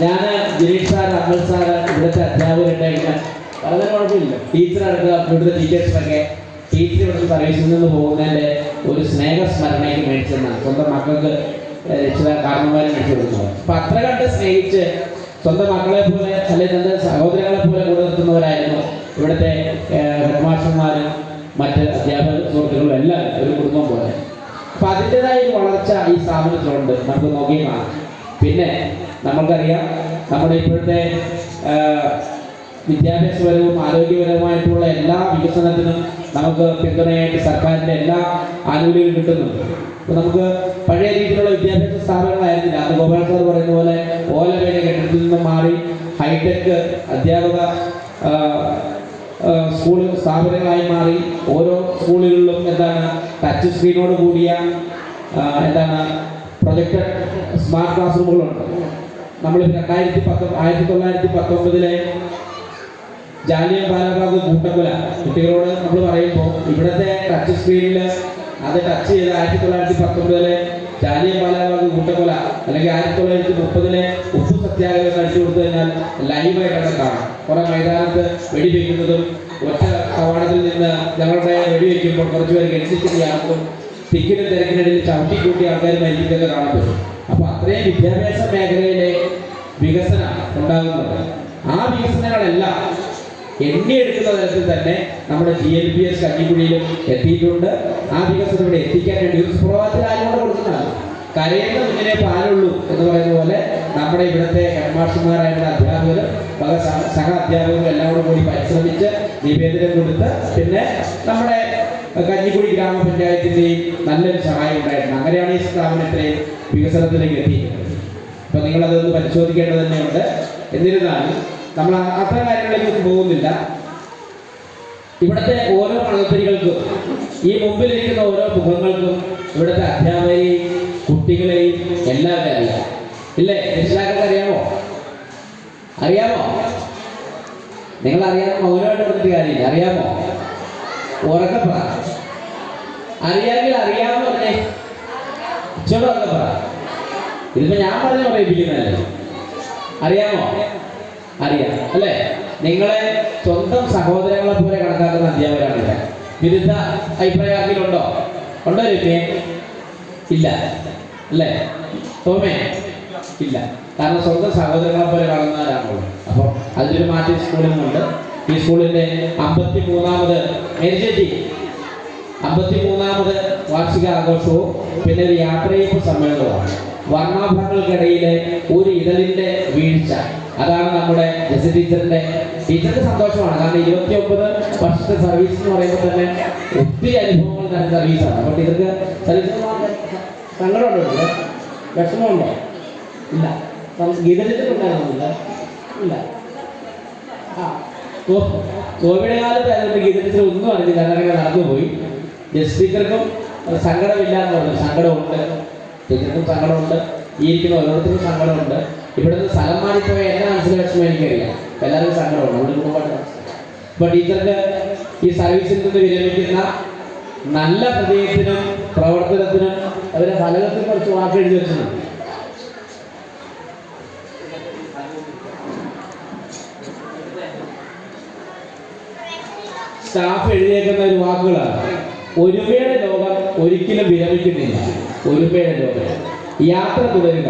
ഞാൻ ജിനീഷ് സാർ, അമൽ സാറ്, ഇവിടുത്തെ അധ്യാപകരുണ്ടായിരുന്ന വളരെ കുഴപ്പമില്ല. ടീച്ചറടക്കം ഇവിടുത്തെ ടീച്ചേഴ്സിനൊക്കെ ടീച്ചർ ഇവിടുത്തെ സർവീസിൽ നിന്ന് പോകുന്നതിൻ്റെ ഒരു സ്നേഹസ്മരണയ്ക്ക് മേടിച്ചെന്നാണ് സ്വന്തം മക്കൾക്ക് കാരണന്മാരെ മേടിച്ചു കൊടുക്കുന്നത്. അപ്പം അത്ര കണ്ട് സ്നേഹിച്ച് സ്വന്തം മക്കളെ പോലെ അല്ലെങ്കിൽ തൻ്റെ സഹോദരങ്ങളെ പോലെ കൂടെ നിർത്തുന്നവരായിരുന്നു ഇവിടുത്തെ ഹെഡ്മാസ്റ്റർമാരും മറ്റ് അധ്യാപക സുഹൃത്തുക്കളും എല്ലാം ഒരു കുടുംബം പോലെ. അപ്പം അതിൻ്റെതായ ഒരു വളർച്ച ഈ സ്ഥാപനത്തിലുണ്ട്, നമുക്ക് നോക്കി കാണാം. പിന്നെ നമ്മൾക്കറിയാം, നമ്മുടെ ഇപ്പോഴത്തെ വിദ്യാഭ്യാസപരവും ആരോഗ്യപരവുമായിട്ടുള്ള എല്ലാ വികസനത്തിനും നമുക്ക് പിന്തുണയായിട്ട് സർക്കാരിൻ്റെ എല്ലാ ആനുകൂല്യങ്ങളും കിട്ടുന്നുണ്ട്. അപ്പോൾ നമുക്ക് പഴയ രീതിയിലുള്ള വിദ്യാഭ്യാസ സ്ഥാപനങ്ങളായിരുന്നില്ല. അന്ന് ഗോപാൽ സാർ പറയുന്ന പോലെ ഓലവേല കെട്ടിടത്തിൽ നിന്നും മാറി ഹൈടെക് അധ്യാപക സ്കൂൾ സ്ഥാപനങ്ങളായി മാറി. ഓരോ സ്കൂളുകളിലും ടച്ച് സ്ക്രീനോട് കൂടിയ പ്രൊജക്ടഡ് സ്മാർട്ട് ക്ലാസ് റൂമുകളുണ്ട്. നമ്മൾ 1919 ജാലിയൻ വാലാബാഗ് കൂട്ടക്കൊല കുട്ടികളോട് നമ്മൾ പറയുമ്പോൾ ഇവിടുത്തെ ടച്ച് സ്ക്രീനിൽ അത് ടച്ച് ചെയ്ത് 1919 ജാലിയൻ വാലാബാഗ് കൂട്ടക്കൊല അല്ലെങ്കിൽ 1930 ഉപ്പു സത്യാഗ്രഹം കഴിച്ചു കൊടുത്തു കഴിഞ്ഞാൽ ലൈവായിട്ടൊക്കെ കാണാം. കുറെ മൈതാനത്ത് വെടിവെക്കുന്നതും ഒറ്റ കവാടത്തിൽ നിന്ന് ഞങ്ങളുടെ വെടിവെക്കുമ്പോൾ കുറച്ച് പേര് ഗണിച്ചിരിക്കുകയാണെന്നും തിക്കിനും തിരക്കിനിടയിൽ ചവിട്ടിക്കൂട്ടി ആൾക്കാർ മരിക്കുന്നതൊക്കെ കാണാൻ പറ്റും. അപ്പോൾ അത്രയും വിദ്യാഭ്യാസ മേഖലയിലെ വികസനം ഉണ്ടാകുന്നുണ്ട്. ആ വികസനങ്ങളെല്ലാം എണ്ണിയെടുക്കുന്ന തരത്തിൽ തന്നെ നമ്മുടെ GLPS കഞ്ഞിക്കുഴിയിലും എത്തിയിട്ടുണ്ട്. ആ വികസനം ഇവിടെ എത്തിക്കാൻ വേണ്ടി ഒരു സുപ്രഭാതത്തിൽ ആരോട് കൊടുക്കുന്നതാണ്. കരയുന്ന മുന്നിലെ പാലുള്ളൂ എന്ന് പറയുന്ന പോലെ നമ്മുടെ ഇവിടുത്തെ ഹെഡ്മാസ്റ്റർമാരായിട്ടുള്ള അധ്യാപകരും സഹ അധ്യാപകരും എല്ലാം കൂടി പരിശ്രമിച്ച് നിവേദനം കൊടുത്ത് പിന്നെ നമ്മുടെ കഞ്ഞിക്കുഴി ഗ്രാമപഞ്ചായത്തിൻ്റെയും നല്ലൊരു സഹായം ഉണ്ടായിട്ടുണ്ട്. അങ്ങനെയാണ് ഈ സ്ഥാപനത്തിലെ വികസനത്തിലേക്ക് എത്തിയത്. അപ്പോൾ നിങ്ങളതൊന്ന് പരിശോധിക്കേണ്ടത് തന്നെയുണ്ട്. എന്നിരുന്നാലും നമ്മൾ അത്തരം കാര്യങ്ങളിലേക്ക് പോകുന്നില്ല. ഇവിടുത്തെ ഓരോ മണൽത്തരികൾക്കും ഈ മുമ്പിലിരിക്കുന്ന ഓരോ മുഖങ്ങൾക്കും ഇവിടുത്തെ അധ്യാപകരെയും കുട്ടികളെയും എല്ലാവരും അറിയാം. ഇല്ലേ? രക്ഷിതാക്കൾക്ക് അറിയാമോ? അറിയാമോ? നിങ്ങൾ അറിയാമോ? മൗനമായിട്ട് പറഞ്ഞിട്ട് കാര്യമില്ല. അറിയാമോ? ഉറക്കെ പറ. അറിയാമെങ്കിൽ അറിയാമെന്ന് പറഞ്ഞേ. ഇച്ചോട് ഉറക്കെ പറ. ഇതിപ്പോ ഞാൻ പറഞ്ഞ് പറയിപ്പിക്കുന്നതല്ലേ. അറിയാമോ? അറിയാം അല്ലേ? നിങ്ങളെ സ്വന്തം സഹോദരങ്ങളെ പോലെ കണക്കാക്കുന്ന അധ്യാപകരാണില്ല. വിരുദ്ധ അഭിപ്രായം ആർക്കിലുണ്ടോ? ഉണ്ടോ രമ്യേ? ഇല്ല അല്ലേ? തോമേ? ഇല്ല. കാരണം സ്വന്തം സഹോദരങ്ങളെ പോലെ കാണുന്നവരാണുള്ളൂ. അപ്പോൾ അതിലൊരു മാറ്റം സ്കൂളിൽ നിന്നുണ്ട്. ഈ സ്കൂളിൻ്റെ 53ാമത് മേരിച്ചേച്ചി 53ാമത് വാർഷിക ആഘോഷവും പിന്നെ ഒരു യാത്രയപ്പ് സമ്മേളനവുമാണ്. വർണ്ണാഭങ്ങൾക്കിടയിലെ ഒരു ഇടലിൻ്റെ വീഴ്ച, അതാണ് നമ്മുടെ ജെസി ടീച്ചർക്ക് സന്തോഷമാണ്. കാരണം 29 വർഷത്തെ സർവീസ് എന്ന് പറയുമ്പോൾ തന്നെ ഒത്തിരി അനുഭവങ്ങൾ തന്നെ സർവീസാണ്. അപ്പോൾ ടീച്ചർക്ക് സർവീസ് സങ്കടമുണ്ടോ? വിഷമമുണ്ടോ? ഇല്ല. ഗീതത്തിലുണ്ടായിരുന്നില്ല. ഇല്ല. കോവിഡ് കാലത്ത് ആയതുകൊണ്ട് ഗീതത്തിൽ ഒന്നും അറിഞ്ഞില്ല. അങ്ങനെ നടന്നുപോയി. ജെസ് ടീച്ചർക്കും സങ്കടമില്ല എന്ന് പറഞ്ഞു. സങ്കടമുണ്ട്. ടീച്ചർക്കും സങ്കടമുണ്ട്. ഈ ഇരിക്കുന്ന ഓരോരുത്തർക്കും സങ്കടമുണ്ട്. ഇവിടുന്ന് സ്ഥലം മാറിപ്പോയ എൻ്റെ മനസ്സിലെ വിഷമം എനിക്കറിയാം. എല്ലാവർക്കും സങ്കടമുണ്ട്. നമ്മുടെ കുടുംബമായിട്ട്. അപ്പോൾ ടീച്ചർക്ക് ഈ സർവീസിൽ നിന്ന് വിരമിക്കുന്ന നല്ല ഹൃദയത്തിനും പ്രവർത്തനത്തിനും അവരെ ഫലത്തിൽ കുറച്ച് വാക്ക് എഴുതി വെച്ചിട്ടുണ്ട്. സ്റ്റാഫ് എഴുതിയേക്കുന്ന ഒരു വാക്കുകളാണ്. ഒരുമയുടെ ലോകം ഒരിക്കലും വിരമിക്കുന്നില്ല. ഒരുമയുടെ ലോകം. യാത്ര തുടരുക.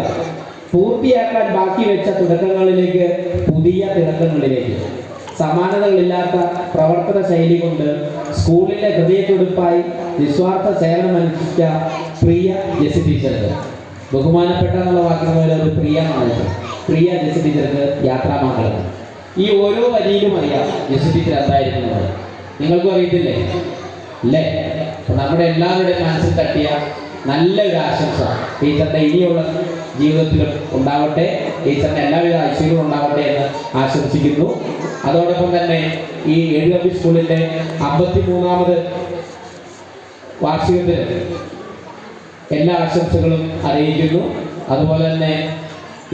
പൂർത്തിയാക്കാൻ ബാക്കി വെച്ച തുടക്കങ്ങളിലേക്ക് പുതിയ തിളക്കങ്ങളിലേക്ക്. സമാനതകളില്ലാത്ത പ്രവർത്തന ശൈലി കൊണ്ട് സ്കൂളിലെ ഹൃദയത്തുടിപ്പായി നിസ്വാർത്ഥ സേവനമനുഷ്ഠിച്ച പ്രിയ ജെസി ടീച്ചർക്ക്, ബഹുമാനപ്പെട്ട എന്നുള്ള വാക്കിന് പോലെ ഒരു പ്രിയമാണ്. പ്രിയ ജെസി ടീച്ചർക്ക് യാത്രാമംഗളം. ഈ ഓരോ വരിയിലും അറിയാം ജെസി ടീച്ചർ എന്തായിരിക്കുന്നത്. നിങ്ങൾക്കും അറിയത്തില്ലേ? അല്ലേ? അപ്പോൾ നമ്മുടെ എല്ലാവരുടെയും മനസ്സിൽ തട്ടിയ നല്ലൊരു ആശംസ ടീച്ചറിൻ്റെ ഇനിയുള്ള ജീവിതത്തിലും ഉണ്ടാവട്ടെ. ടീച്ചറിൻ്റെ എല്ലാവിധ ഐശ്വര്യവും ഉണ്ടാവട്ടെ എന്ന് ആശംസിക്കുന്നു. അതോടൊപ്പം തന്നെ ഈ എഴുകമ്പി സ്കൂളിൻ്റെ 53ാമത് വാർഷികത്തിന് എല്ലാ ആശംസകളും അറിയിക്കുന്നു. അതുപോലെ തന്നെ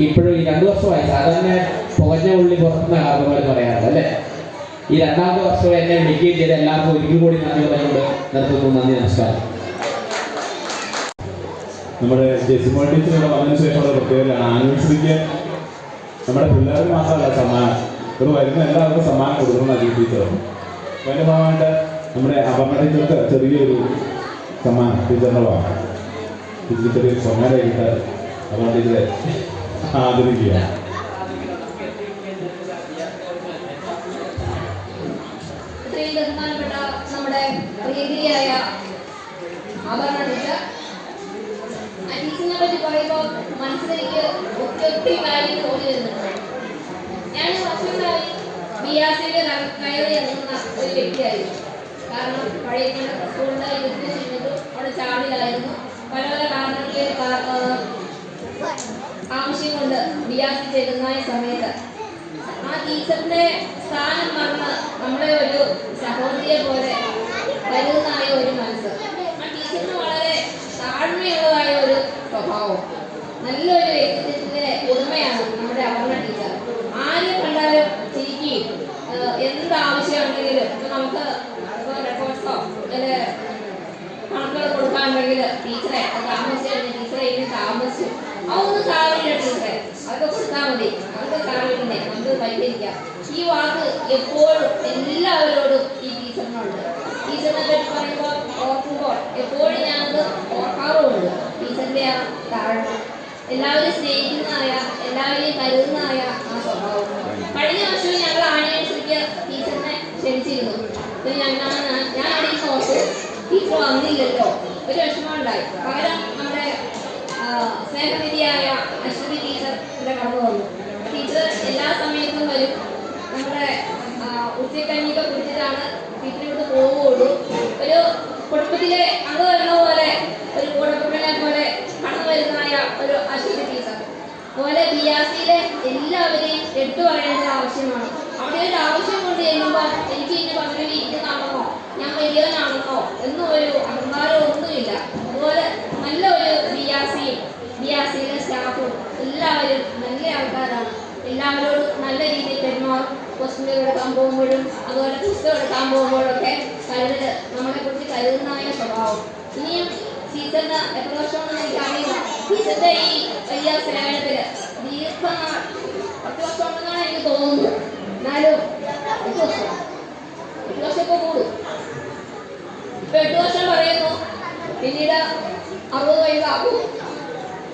ഇപ്പോഴും ഈ 2 വർഷമായി സാധാരണ പുകഞ്ഞ ഉള്ളി പുറത്തുനിന്ന് ആർക്കുമാർ പറയാറുണ്ട് അല്ലേ? ഈ 2ാമത്തെ വർഷം എന്നെ വിളിക്കുകയും ചെയ്ത് എല്ലാവർക്കും ഒരിക്കൽ കൂടി നന്ദി പറഞ്ഞുകൊണ്ട് നിർത്തുന്നു. നന്ദി, നമസ്കാരം. നമ്മുടെ ജെസിമോൾ ടീച്ചർ വന്നതിന് ശേഷമുള്ള പ്രത്യേകതയാണ് ആനിവേഴ്സറിക്ക് നമ്മുടെ പിള്ളേർക്ക് മാത്രമല്ല സമ്മാനം, ഒരു വരുന്ന എല്ലാവർക്കും സമ്മാനം കൊടുക്കുന്ന അജി ടീച്ചറും. അതിൻ്റെ ഭാഗമായിട്ട് നമ്മുടെ അപർണ ടീച്ചർക്ക് ചെറിയൊരു സമ്മാനം ടീച്ചറിൻ്റെ ഭാഗം. ടീച്ചർ ചെറിയൊരു സ്വർണ്ണയിലിട്ട് അപർണ ടീച്ചറെ ആദരിക്കുക. ബഹുമാനപ്പെട്ട നമ്മുടെ പ്രീതിയായ അപർണ ടീച്ചർ, ടീച്ചറിനെ പറ്റി പറയുമ്പോൾ മനസ്സിലേക്ക് ഒത്തിരി കാര്യം തോന്നി വരുന്നുണ്ട്. ഞാൻ വർഷങ്ങളായി BRCയിൽ കയറി ഇറങ്ങുന്ന ഒരു വ്യക്തിയായിരുന്നു. കാരണം പഴയ സ്കൂളിൻ്റെ യുദ്ധം ചെയ്യുന്നത് അവിടെ ചാടിലായിരുന്നു. പല പല കാരണങ്ങളിൽ ആവശ്യം കൊണ്ട് BRC ചെയ്യുന്ന സമയത്ത് ആ ടീച്ചറിന്റെ സ്ഥാനം മറന്ന് നമ്മളെ ഒരു സഹോദരിയെ പോലെ കരുതുന്നതായ ഒരു മനസ്സ്, ആ ടീച്ചറിന് വളരെ താഴ്മയുള്ളതായ ഒരു സ്വഭാവം, നല്ലൊരു വ്യക്തിത്വത്തിന്റെ ഉടമയാണ് നമ്മുടെ അപർണ ടീച്ചർ. ആരെ കണ്ടാലും ചിരിക്കുകയും എന്താവശ്യമുണ്ടെങ്കിലും നമുക്ക് റെക്കോർഡ്സോ അല്ലെ കണക്കുകൾ കൊടുക്കാനുണ്ടെങ്കിൽ ടീച്ചറെ താമസിച്ചു കഴിഞ്ഞാൽ ടീച്ചറെ ഇനി താമസിച്ചു അതൊന്നും സാരമില്ല ടീച്ചറെ, അതൊക്കെ കൊടുത്താൽ മതി, അതൊക്കെ സാരമില്ലേ, നമുക്ക് പരിഹരിക്കാം. ഈ വാക്ക് എപ്പോഴും എല്ലാവരോടും ഈ ടീച്ചറിനുണ്ട്. ടീച്ചറിനെ പറ്റി പറയുമ്പോൾ ഓർക്കുമ്പോൾ എപ്പോഴും ഞാനത് ഓർക്കാറുമുണ്ട്. ടീച്ചറിന്റെ ആ താഴ്മ, എല്ലാവരും സ്നേഹിക്കുന്നതായ, എല്ലാവരെയും കരുതുന്നതായ ആ സ്വഭാവം. കഴിഞ്ഞ വർഷവും ഞങ്ങൾ ആനിവേഴ്സറിക്ക് ടീച്ചറിനെ ക്ഷണിച്ചിരുന്നു. ഞാൻ അടിയിൽ ഓർത്തു ടീച്ചർ വന്നില്ലല്ലോ, ഒരു വിഷമം ഉണ്ടായി. പകരം നമ്മുടെ സ്നേഹനിധിയായ അശ്വതി ടീച്ചർ ഇവിടെ കടന്നു വന്നു. ടീച്ചർ എല്ലാ സമയത്തും വരും. നമ്മുടെ ഉച്ചക്കഞ്ഞിയൊക്കെ കുടിച്ചിട്ടാണ് ടീച്ചർ ഇവിടുന്ന് പോവുകയുള്ളൂ. ഒരു കുടുംബത്തിലെ അംഗം വരുന്ന പോലെ ഒരു കൂടപ്പുറനെ പോലെ കടന്നു വരുന്നതായ ഒരു അശ്വതി ടീച്ചർ അതുപോലെ BRCയിലെ എല്ലാവരെയും എടുത്തു പറയേണ്ടത് ആവശ്യമാണ്. അവിടെ ഒരു ആവശ്യം കൊണ്ട് ചെയ്യുമ്പോൾ എനിക്ക് ഇന്ന് പദവി ഇരിക്കുന്നതാണെന്നോ ഞാൻ വലിയവനാണെന്നോ എന്നും ഒരു അഹങ്കാരം ഒന്നുമില്ല. അതുപോലെ നല്ല ഒരു BRCയിലെ സ്റ്റാഫും എല്ലാവരും നല്ല ആൾക്കാരാണ്. എല്ലാവരോടും നല്ല രീതിയിൽ പെരുമാറും. ക്വസ്റ്റ്യൻ എടുക്കാൻ പോകുമ്പോഴും അതുപോലെ പുസ്തകം എടുക്കാൻ പോകുമ്പോഴൊക്കെ നമ്മളെ കുറിച്ച് കരുതുന്നതായ സ്വഭാവം. ഇനിയും ടീച്ചറിന് എത്ര വർഷമാണെന്ന് എനിക്കറിയില്ല. ടീച്ചറിന്റെ ഈ വലിയ സേവനത്തിൽ ദീർഘനാൾ 10 വർഷം ഉണ്ടെന്നാണ് എനിക്ക് തോന്നുന്നത്. എന്നാലും 8 വർഷം ഇപ്പോൾ കൂടും. ഇപ്പൊ 8 വർഷം പറയുന്നു, പിന്നീട് 60 വയസ്സാകും.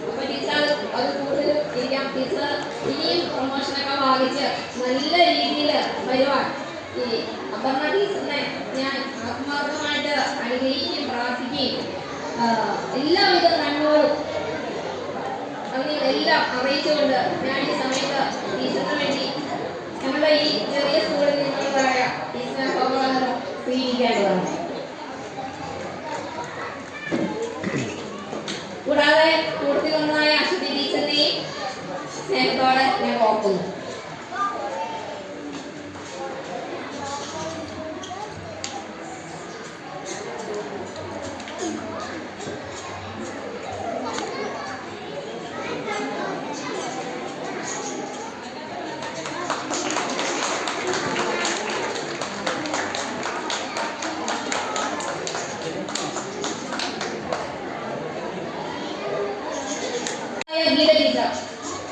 അപ്പൊ ടീച്ചർ അത് കൂടുതലും ഇരിക്കാം. ടീച്ചർ ഇനിയും പ്രൊമോഷനൊക്കെ വാങ്ങിച്ച് നല്ല രീതിയിൽ വരുവാൻ ഈ അപർണ ടീച്ചറിനെ ഞാൻ ആത്മാർത്ഥമായിട്ട് അനുഗ്രഹിക്കുകയും പ്രാർത്ഥിക്കുകയും എല്ലാവിധ നന്മകളും എല്ലാം അറിയിച്ചുകൊണ്ട് ഞാൻ ഈ സമയത്ത് ടീച്ചറിന് വേണ്ടി ഞങ്ങളുടെ ഈ ചെറിയ സ്കൂളിൽ നിന്നുള്ളതായ ടീച്ചറെ ബഹുമാനം സ്വീകരിക്കേണ്ടതാണ്. കൂടാതെ കൂടുതൽ ഒന്നായ അശ്വതി ടീച്ചറിനെയും സ്നേഹത്തോടെ ഞാൻ ഓർക്കുന്നു.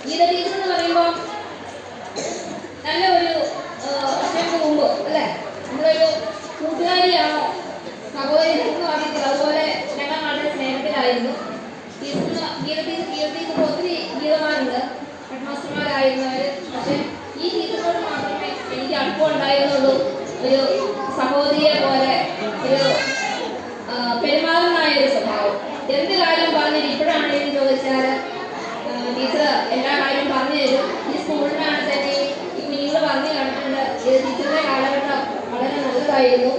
ഗീത ടീച്ചർ എന്ന് പറയുമ്പോൾ നല്ല ഒരു വർഷങ്ങൾക്ക് മുമ്പ് അല്ലേ നമ്മളൊരു കൂട്ടുകാരിയാണോ സഹോദരിയാണെന്നോ അറിയത്തില്ല. അതുപോലെ ഞങ്ങൾ വളരെ സ്നേഹത്തിലായിരുന്നു. ഗീത ടീച്ചർ ഒത്തിരി ഗീതമാരുണ്ട്, ഹെഡ്മാസ്റ്റർമാരായിരുന്നവർ. പക്ഷെ ഈ ടീച്ചറിനോട് മാത്രമേ എനിക്ക് അടുപ്പം ഉണ്ടായിരുന്നുള്ളൂ. ഒരു സഹോദരിയെ പോലെ ഒരു പെരുമാറുന്നതായ ഒരു സ്വഭാവം. എന്ത് കാര്യം പറഞ്ഞിട്ട് ഇപ്പോഴാണെങ്കിലും ചോദിച്ചാൽ ടീച്ചർ എല്ലാ കാര്യവും പറഞ്ഞു തരും. ഈ സ്കൂളിനാണ് തന്നെ ഈ കുഞ്ഞുങ്ങൾ പറഞ്ഞു കണ്ടിട്ടുണ്ട്. ടീച്ചറുടെ കാലഘട്ടം വളരെ നല്ലതായിരുന്നു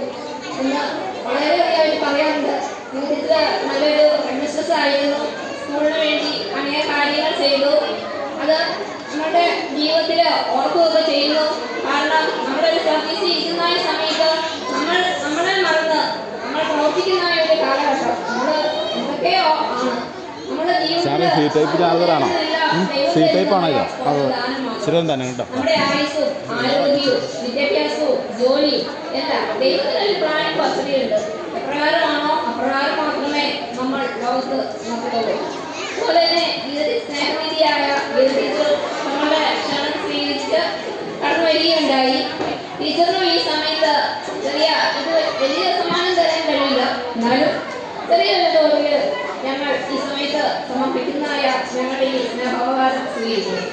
എന്ന് വളരെയധികം പറയാറുണ്ട്. ടീച്ചർ നല്ലൊരു ഹെഡ്മിസ്ട്രസ് ആയിരുന്നു. സ്കൂളിന് വേണ്ടി അനേക കാര്യങ്ങൾ ചെയ്തു. അത് നമ്മുടെ ജീവിതത്തിൽ ഓർക്കുകയൊക്കെ ചെയ്യുന്നു. കാരണം നമ്മുടെ ഒരു സർവീസിൽ ഇരിക്കുന്ന സമയത്ത് നമ്മളെ മറന്ന് നമ്മൾ പ്രവർത്തിക്കുന്ന ഒരു കാലഘട്ടം നമ്മൾ എന്തൊക്കെയോ ആണ് നമ്മുടെ ജീവിതത്തിൽ ശരിയും തന്നെ കേട്ടോ. നമ്മുടെ ആയുസ്സും ആരോഗ്യവും വിദ്യാഭ്യാസവും ജോലിയും എല്ലാം ദൈവത്തിനൊരു പ്ലാനിങ് പദ്ധതിയുണ്ട്. എപ്രകാരമാണോ അപ്രകാരം മാത്രമേ നമ്മൾ ലോകത്ത് നോക്കത്തുള്ളൂ. അതുപോലെ തന്നെ സ്നേഹനിധിയായ ടീച്ചർ നമ്മളുടെ ക്ഷണം സ്വീകരിച്ച് കടന്നു വരികയുണ്ടായി. ടീച്ചറിനും ഈ സമയത്ത് വലിയ സമ്മാനം തരാൻ കഴിയില്ല. എന്നാലും ചെറിയൊരു തോതിൽ ഞങ്ങൾ ഈ സമയത്ത് സമർപ്പിക്കുന്നതായ ഞങ്ങളുടെ ഈ സ്നേഹോപകാരം സ്വീകരിക്കുന്നു.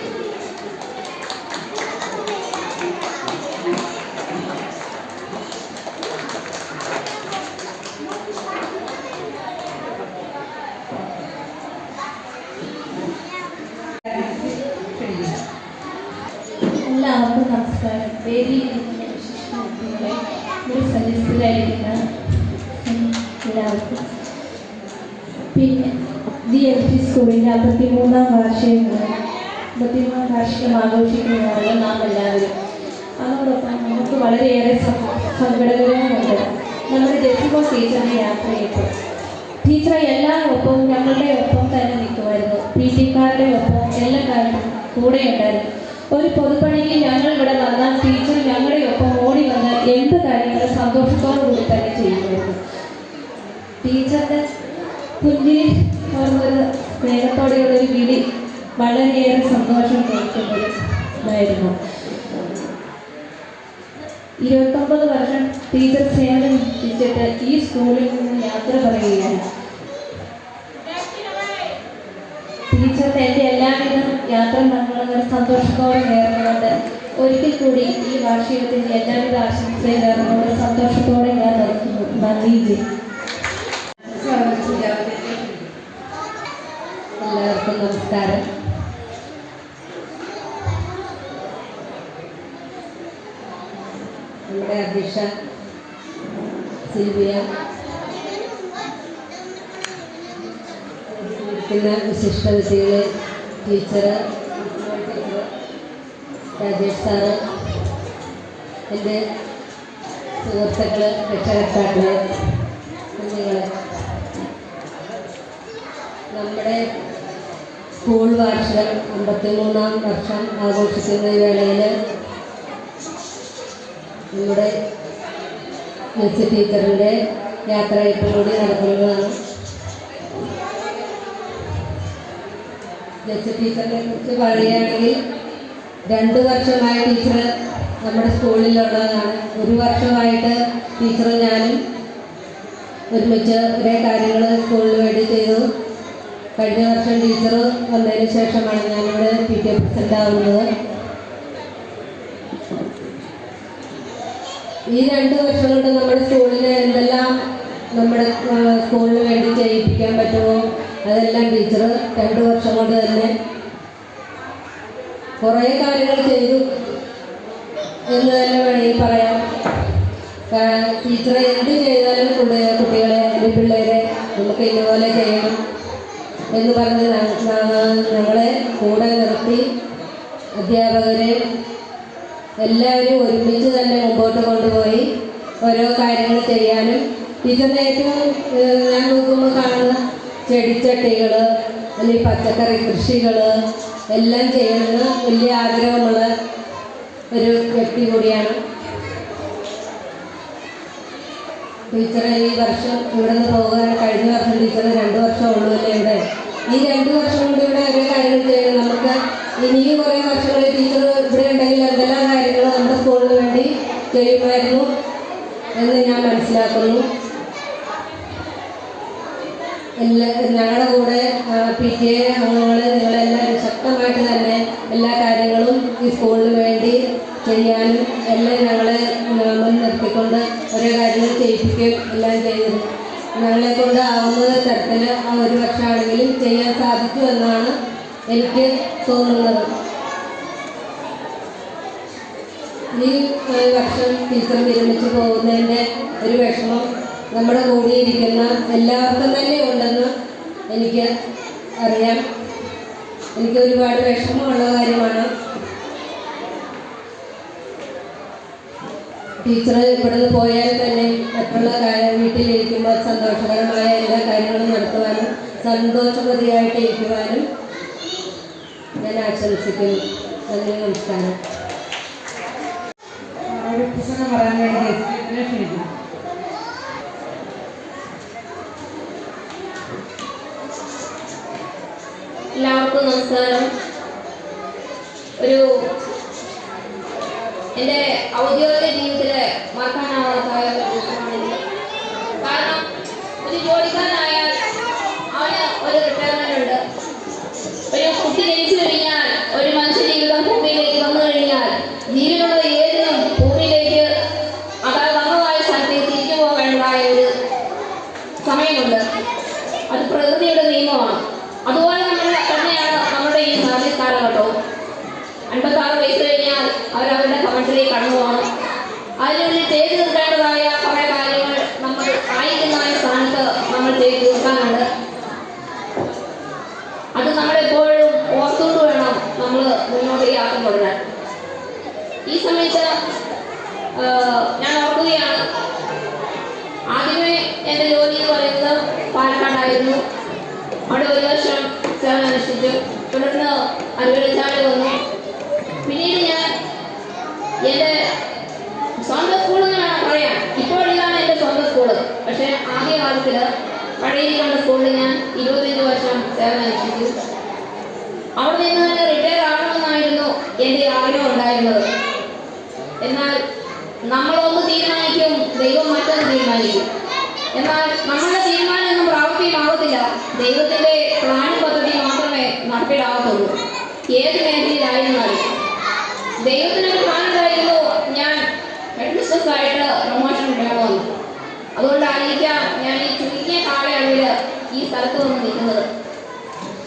എല്ലാവർക്കും നമസ്കാരം. വേദിയിലിരിക്കുന്ന ഒരു സദസ്സിലായിരിക്കുന്ന എല്ലാവർക്കും പിന്നെ DLP സ്കൂളിൻ്റെ 53-ാം വാർഷികം ആഘോഷിക്കുന്നതാണ് നാം എല്ലാവരും. അതോടൊപ്പം നമുക്ക് വളരെയേറെ സങ്കടകരമുണ്ട്. നമ്മുടെ ജെസിമോൾ ടീച്ചറിൻ്റെ യാത്രയേറ്റു. ടീച്ചർ എല്ലാവർക്കും ഞങ്ങളുടെ ഒപ്പം തന്നെ നിൽക്കുമായിരുന്നു. PT കാരുടെ ഒപ്പം എല്ലാ കാര്യവും കൂടെ ഉണ്ടായിരുന്നു. ഒരു പൊതുപ്പണിക്ക് ഞങ്ങൾ ഇവിടെ വന്നാൽ ടീച്ചർ ഞങ്ങളുടെ ഒപ്പം ഓടി വന്ന് എന്ത് കാര്യങ്ങളും സന്തോഷത്തോടു കൂടി തന്നെ ചെയ്യുമായിരുന്നു. ടീച്ചറിൻ്റെ കുഞ്ഞിൽ ഒരു സ്നേഹത്തോടെയുള്ളൊരു വിളി വളരെയേറെ സന്തോഷം കേൾക്കുന്നതായിരുന്നു. 29 വർഷം ടീച്ചർ സേവനം അനുഷ്ഠിച്ചിട്ട് ഈ സ്കൂളിൽ നിന്ന് യാത്ര പറയുകയാണ്. ടീച്ചറിൻ്റെ എൻ്റെ എല്ലാവിധ യാത്ര നമ്മൾ സന്തോഷത്തോടെ നേർന്നുകൊണ്ട് ഒരിക്കൽ കൂടി ഈ വാർഷികത്തിൻ്റെ എല്ലാവിധ ആശംസയും നേർന്നുകൊണ്ട് സന്തോഷത്തോടെ ഞാൻ നടത്തുന്നു. നന്ദി. എല്ലാവർക്കും നമസ്കാരം. നമ്മുടെ അധ്യക്ഷ സിൽവിയ, ഇരിക്കുന്ന വിശിഷ്ട വ്യക്തികൾ, ടീച്ചർ, രാജേഷ് സാറ്, എൻ്റെ സുഹൃത്തുക്കൾ, രക്ഷകർത്താക്കൾ, കുഞ്ഞുങ്ങൾ, നമ്മുടെ സ്കൂൾ വാർഷികം 53-ാം വർഷം ആഘോഷിക്കുന്ന ഈ വേളയിൽ നമ്മുടെ മെസ്സി ടീച്ചറിൻ്റെ യാത്രയപ്പം കൂടി നടക്കുന്നതാണ്. മെസ്സി ടീച്ചറിനെ കുറിച്ച് പറയുകയാണെങ്കിൽ 2 വർഷമായി ടീച്ചർ നമ്മുടെ സ്കൂളിലുള്ളതാണ്. 1 വർഷമായിട്ട് ടീച്ചറും ഞാനും ഒരുമിച്ച് ഒരേ കാര്യങ്ങൾ സ്കൂളിന് വേണ്ടി ചെയ്തു. കഴിഞ്ഞ വർഷം ടീച്ചർ വന്നതിന് ശേഷമാണ് ഞാനിവിടെ PTA പ്രസിഡന്റ് ആവുന്നത്. ഈ 2 വർഷം കൊണ്ട് നമ്മുടെ സ്കൂളിന് എന്തെല്ലാം നമ്മുടെ സ്കൂളിന് വേണ്ടി ചെയ്യിപ്പിക്കാൻ പറ്റുമോ അതെല്ലാം ടീച്ചർ 2 വർഷം കൊണ്ട് തന്നെ കുറേ കാര്യങ്ങൾ ചെയ്തു എന്ന് തന്നെ വേണമെങ്കിൽ പറയാം. ടീച്ചർ എന്ത് ചെയ്താലും കുട്ടികളെ, എൻ്റെ പിള്ളേരെ നമുക്ക് ഇതുപോലെ ചെയ്യണം എന്ന് പറഞ്ഞ് ഞങ്ങളെ കൂടെ നിർത്തി അധ്യാപകരെ എല്ലാവരും ഒരുമിച്ച് തന്നെ മുമ്പോട്ട് കൊണ്ടുപോയി ഓരോ കാര്യങ്ങൾ ചെയ്യാനും ടീച്ചറിൻ്റെ ഏറ്റവും ഞാൻ നോക്കുമ്പോൾ കാണുന്ന ചെടിച്ചട്ടികൾ അല്ലെങ്കിൽ പച്ചക്കറി കൃഷികൾ എല്ലാം ചെയ്യുന്നത് വലിയ ആഗ്രഹമുള്ള ഒരു വ്യക്തി കൂടിയാണ്. ടീച്ചറെ ഈ വർഷം ഇവിടെ നിന്ന് പോകാൻ കഴിഞ്ഞ വർഷം ടീച്ചർ 2 വർഷം ഉള്ളൂല്ലേ ഇവിടെ. ഈ 2 വർഷം കൊണ്ട് ഇവിടെ ഓരോ കാര്യങ്ങൾ ചെയ്യണം. നമുക്ക് ഇനിയും കുറേ വർഷങ്ങൾ ടീച്ചർ ഇവിടെ ഉണ്ടെങ്കിൽ എന്തെല്ലാം കാര്യങ്ങൾ നമ്മുടെ സ്കൂളിന് വേണ്ടി ചെയ്യുമായിരുന്നു എന്ന് ഞാൻ മനസ്സിലാക്കുന്നു. ഞങ്ങളുടെ കൂടെ PTA അംഗങ്ങൾ നിങ്ങളെല്ലാവരും ശക്തമായിട്ട് തന്നെ എല്ലാ കാര്യങ്ങളും ഈ സ്കൂളിന് വേണ്ടി ചെയ്യാനും എല്ലാം ഞങ്ങളെ മുൻനിർത്തിക്കൊണ്ട് ഓരോ കാര്യങ്ങൾ ചെയ്യിപ്പിക്കുകയും എല്ലാം ചെയ്തിരുന്നു. ഞങ്ങളെ കൊണ്ട് ആവുന്ന തരത്തിൽ ആ 1 വർഷമാണെങ്കിലും ചെയ്യാൻ സാധിച്ചു എന്നാണ് എനിക്ക് തോന്നുന്നത്. ഈ വർഷം ടീച്ചർ വിരമിച്ച് പോകുന്നതിൻ്റെ ഒരു വിഷമം നമ്മുടെ കൂടിയിരിക്കുന്ന എല്ലാവർക്കും തന്നെ ഉണ്ടെന്ന് എനിക്ക് അറിയാം. എനിക്ക് ഒരുപാട് വിഷമമുള്ള കാര്യമാണ്. ടീച്ചർ ഇവിടെ നിന്ന് പോയാൽ തന്നെ മറ്റുള്ള വീട്ടിലിരിക്കുമ്പോൾ സന്തോഷകരമായ എല്ലാ കാര്യങ്ങളും നടത്തുവാനും സന്തോഷവതിയായിട്ട് ഇരിക്കുവാനും ഞാൻ ആശംസിക്കുന്നു. നന്ദി, നമസ്കാരം. പറയാൻ വേണ്ടി ക്ഷണിക്കുന്നു. എല്ലാവർക്കും നമസ്കാരം. എൻ്റെ ഔദ്യോഗിക ജീവിതത്തിലെ മറക്കാനാവാത്ത ഒരു ദിവസമാണിത്. കാരണം ഒരു ജോലിക്കാരനായാൽ അവന് ഒരു റിട്ടയർമെൻ്റ് ഉണ്ട്. ഒരു കുട്ടി ജനിച്ചു കഴിഞ്ഞാൽ, ഒരു മനുഷ്യ ജീവിതം ഭൂമിയിലേക്ക് വന്നു കഴിഞ്ഞാൽ, ജീവനുള്ള ഏതിനും ഭൂമിയിലേക്ക് അതായത് വന്നതായ സ്ഥലത്തേക്ക് തിരിച്ചു പോകേണ്ടതായ ഒരു സമയമുണ്ട്. അത് പ്രകൃതിയുടെ നിയമമാണ്. അതുപോലെ തന്നെയാണ് നമ്മുടെ ഈ സർവീസ് കാലഘട്ടവും. 56 വയസ്സ് കഴിഞ്ഞാൽ അവരവരുടെ കമന്റിലേക്ക് കടന്നു പോകണം. അതിനുള്ളിൽ ചെയ്തു തീർക്കേണ്ടതായ കുറേ കാര്യങ്ങൾ നമ്മൾ ആയിരിക്കുന്നതായ സ്ഥാനത്ത് നമ്മൾ ചെയ്തു തീർക്കാനുണ്ട്. അത് നമ്മളെപ്പോഴും ഓർത്തുകൊണ്ട് വേണം നമ്മൾ മുന്നോട്ട് യാത്ര തുടരാൻ. ഈ സമയത്ത് ഞാൻ ഓർക്കുകയാണ്, ആദ്യമേ എൻ്റെ ജോലി എന്ന് പറയുന്നത് പാലക്കാടായിരുന്നു. അവിടെ 1 വർഷം സേവനം അനുഷ്ഠിച്ചു. തുടർന്ന് അരുവിലച്ചാല് വന്നു. പിന്നീട് ഞാൻ എൻ്റെ സ്വന്തം സ്കൂളെന്ന് വേണം പറയാൻ. ഇപ്പോൾ ഇതാണ് എൻ്റെ സ്വന്തം സ്കൂള്. പക്ഷേ ആദ്യകാലത്തിൽ പഴയിരിക്കേണ്ട സ്കൂളിൽ ഞാൻ 25 വർഷം സേവനം അനുഷ്ഠിച്ചു. അവിടെ നിന്ന് തന്നെ റിട്ടയർ ആകണമെന്നായിരുന്നു എൻ്റെ ആഗ്രഹം ഉണ്ടായിരുന്നത്. എന്നാൽ നമ്മളൊന്ന് തീരുമാനിക്കും, ദൈവം മറ്റൊന്ന് തീരുമാനിക്കും. എന്നാൽ നമ്മളുടെ തീരുമാനമൊന്നും പ്രാവർത്തികമാകത്തില്ല. ദൈവത്തിൻ്റെ പ്ലാനും പദ്ധതി മാത്രമേ നടപ്പിലാകത്തുള്ളൂ. ഏത് മേഖലയിലായിരുന്നാലും ദൈവത്തിനൊരു പ്ലാനുണ്ടായിരുന്നു ഞാൻ ഹെഡ് മിസ്റ്റേഴ്സായിട്ട് പ്രൊമോഷൻ വേണമെന്ന്. അതുകൊണ്ടായിരിക്കാം ഞാൻ ഈ ചുരുങ്ങിയ കാലയളവിൽ ഈ സ്ഥലത്ത് വന്ന് നിൽക്കുന്നത്.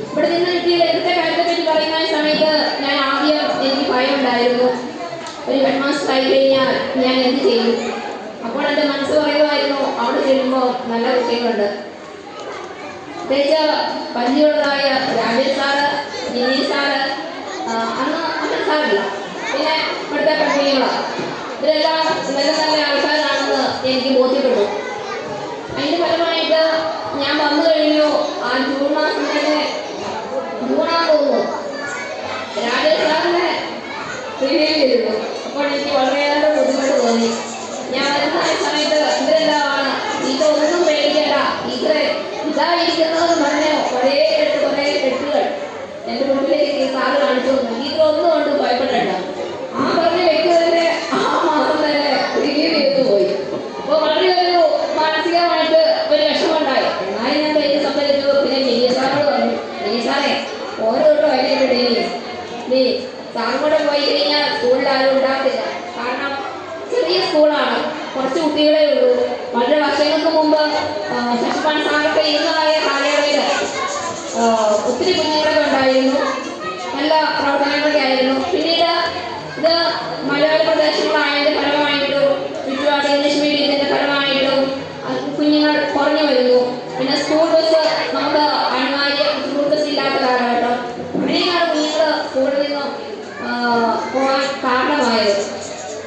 ഇവിടെ നിന്ന് കിട്ടിയ ഇന്നത്തെ കാര്യത്തെപ്പറ്റി പറയുന്ന സമയത്ത് ഞാൻ ആദ്യം എനിക്ക് ഭയം ഉണ്ടായിരുന്നു. ഒരു ഹെഡ് മാസ്റ്റർ ആയി കഴിഞ്ഞാൽ ഞാൻ എന്ത് ചെയ്യും? അപ്പോൾ എൻ്റെ മനസ്സ് പറയുമായിരുന്നു, അവിടെ ചെല്ലുമ്പോൾ നല്ല കുട്ടികളുണ്ട്, പ്രത്യേകിച്ച് പരിചയമുള്ളതായ രാജേഷ് സാറ്, ജിനി സാറ്, അന്ന് സാറില്ല, പിന്നെ ഇവിടുത്തെ കമ്പനികളാണ്, ഇവരെല്ലാം നല്ല നല്ല ആൾക്കാരാണെന്ന് എനിക്ക് ബോധ്യപ്പെട്ടു. അതിൻ്റെ ഫലമായിട്ട് ഞാൻ വന്നു കഴിഞ്ഞു. ആ ജൂൺ മാസം തന്നെ, ജൂണാന്ന് തോന്നുന്നു, രാജേഷ് സാറിനെ റിവ്യൂ ചെയ്തിരുന്നു. അപ്പോൾ എനിക്ക് വളരെയേറെ ബുദ്ധിമുട്ട് തോന്നി. ഞാൻ വരുന്ന സമയത്ത് ഇവരെല്ലാമാണ്, ഇതൊന്നും പേടിക്കേണ്ട, ഇതായിരിക്കുന്നതെന്ന് പറഞ്ഞ് കുറേ കെട്ടുകൾ എൻ്റെ മുമ്പിലേക്ക് സാറ് കാണിച്ചു തന്നു. ഇതൊന്നും കൊണ്ട് ഭയപ്പെടേണ്ട. ആ പറഞ്ഞ വ്യക്തി തന്നെ ആ മാസം തന്നെ റിവ്യൂ ചെയ്തു പോയി. അപ്പോൾ വളരെ ഒരു മാനസികമായിട്ട് ഒരു വിഷമമുണ്ടായി. എന്നാലും ഞാൻ വലിയ സംബന്ധിച്ചു. പിന്നെ ജിനി സാറോട് പറഞ്ഞു, ജിനി സാറേ ഓരോ തൊട്ടും അതിലേക്ക് നീ സാറും കൂടെ പോയി കഴിഞ്ഞാൽ സ്കൂളിൽ ആരും ഉണ്ടാകത്തില്ല. കാരണം ചെറിയ സ്കൂളാണ്, കുറച്ച് കുട്ടികളേ ഉള്ളൂ. വളരെ വർഷങ്ങൾക്ക് മുമ്പ് ശശിപാൻ സാറൊക്കെ ഇരുന്നതായ കാലയളവിൽ ഒത്തിരി കുഞ്ഞുങ്ങളൊക്കെ ഉണ്ടായിരുന്നു, നല്ല പ്രവർത്തനങ്ങളൊക്കെ ആയിരുന്നു. പിന്നീട് ഇത് മലയാള പ്രദേശങ്ങളായതിൻ്റെ ഫലമായിട്ടും ചുറ്റുപാട് ഇംഗ്ലീഷ് മീഡിയത്തിൻ്റെ ഫലമായിട്ടും കുഞ്ഞുങ്ങൾ കുറഞ്ഞു വരുന്നു. പിന്നെ സ്കൂൾ ബസ് നമുക്ക് അനിവാര്യ, സ്കൂൾ ബസ് ഇല്ലാത്ത കാലഘട്ടം, അങ്ങനെയാണ് കുഞ്ഞുങ്ങൾ സ്കൂളിൽ നിന്നും പോകാൻ കാരണമായത്.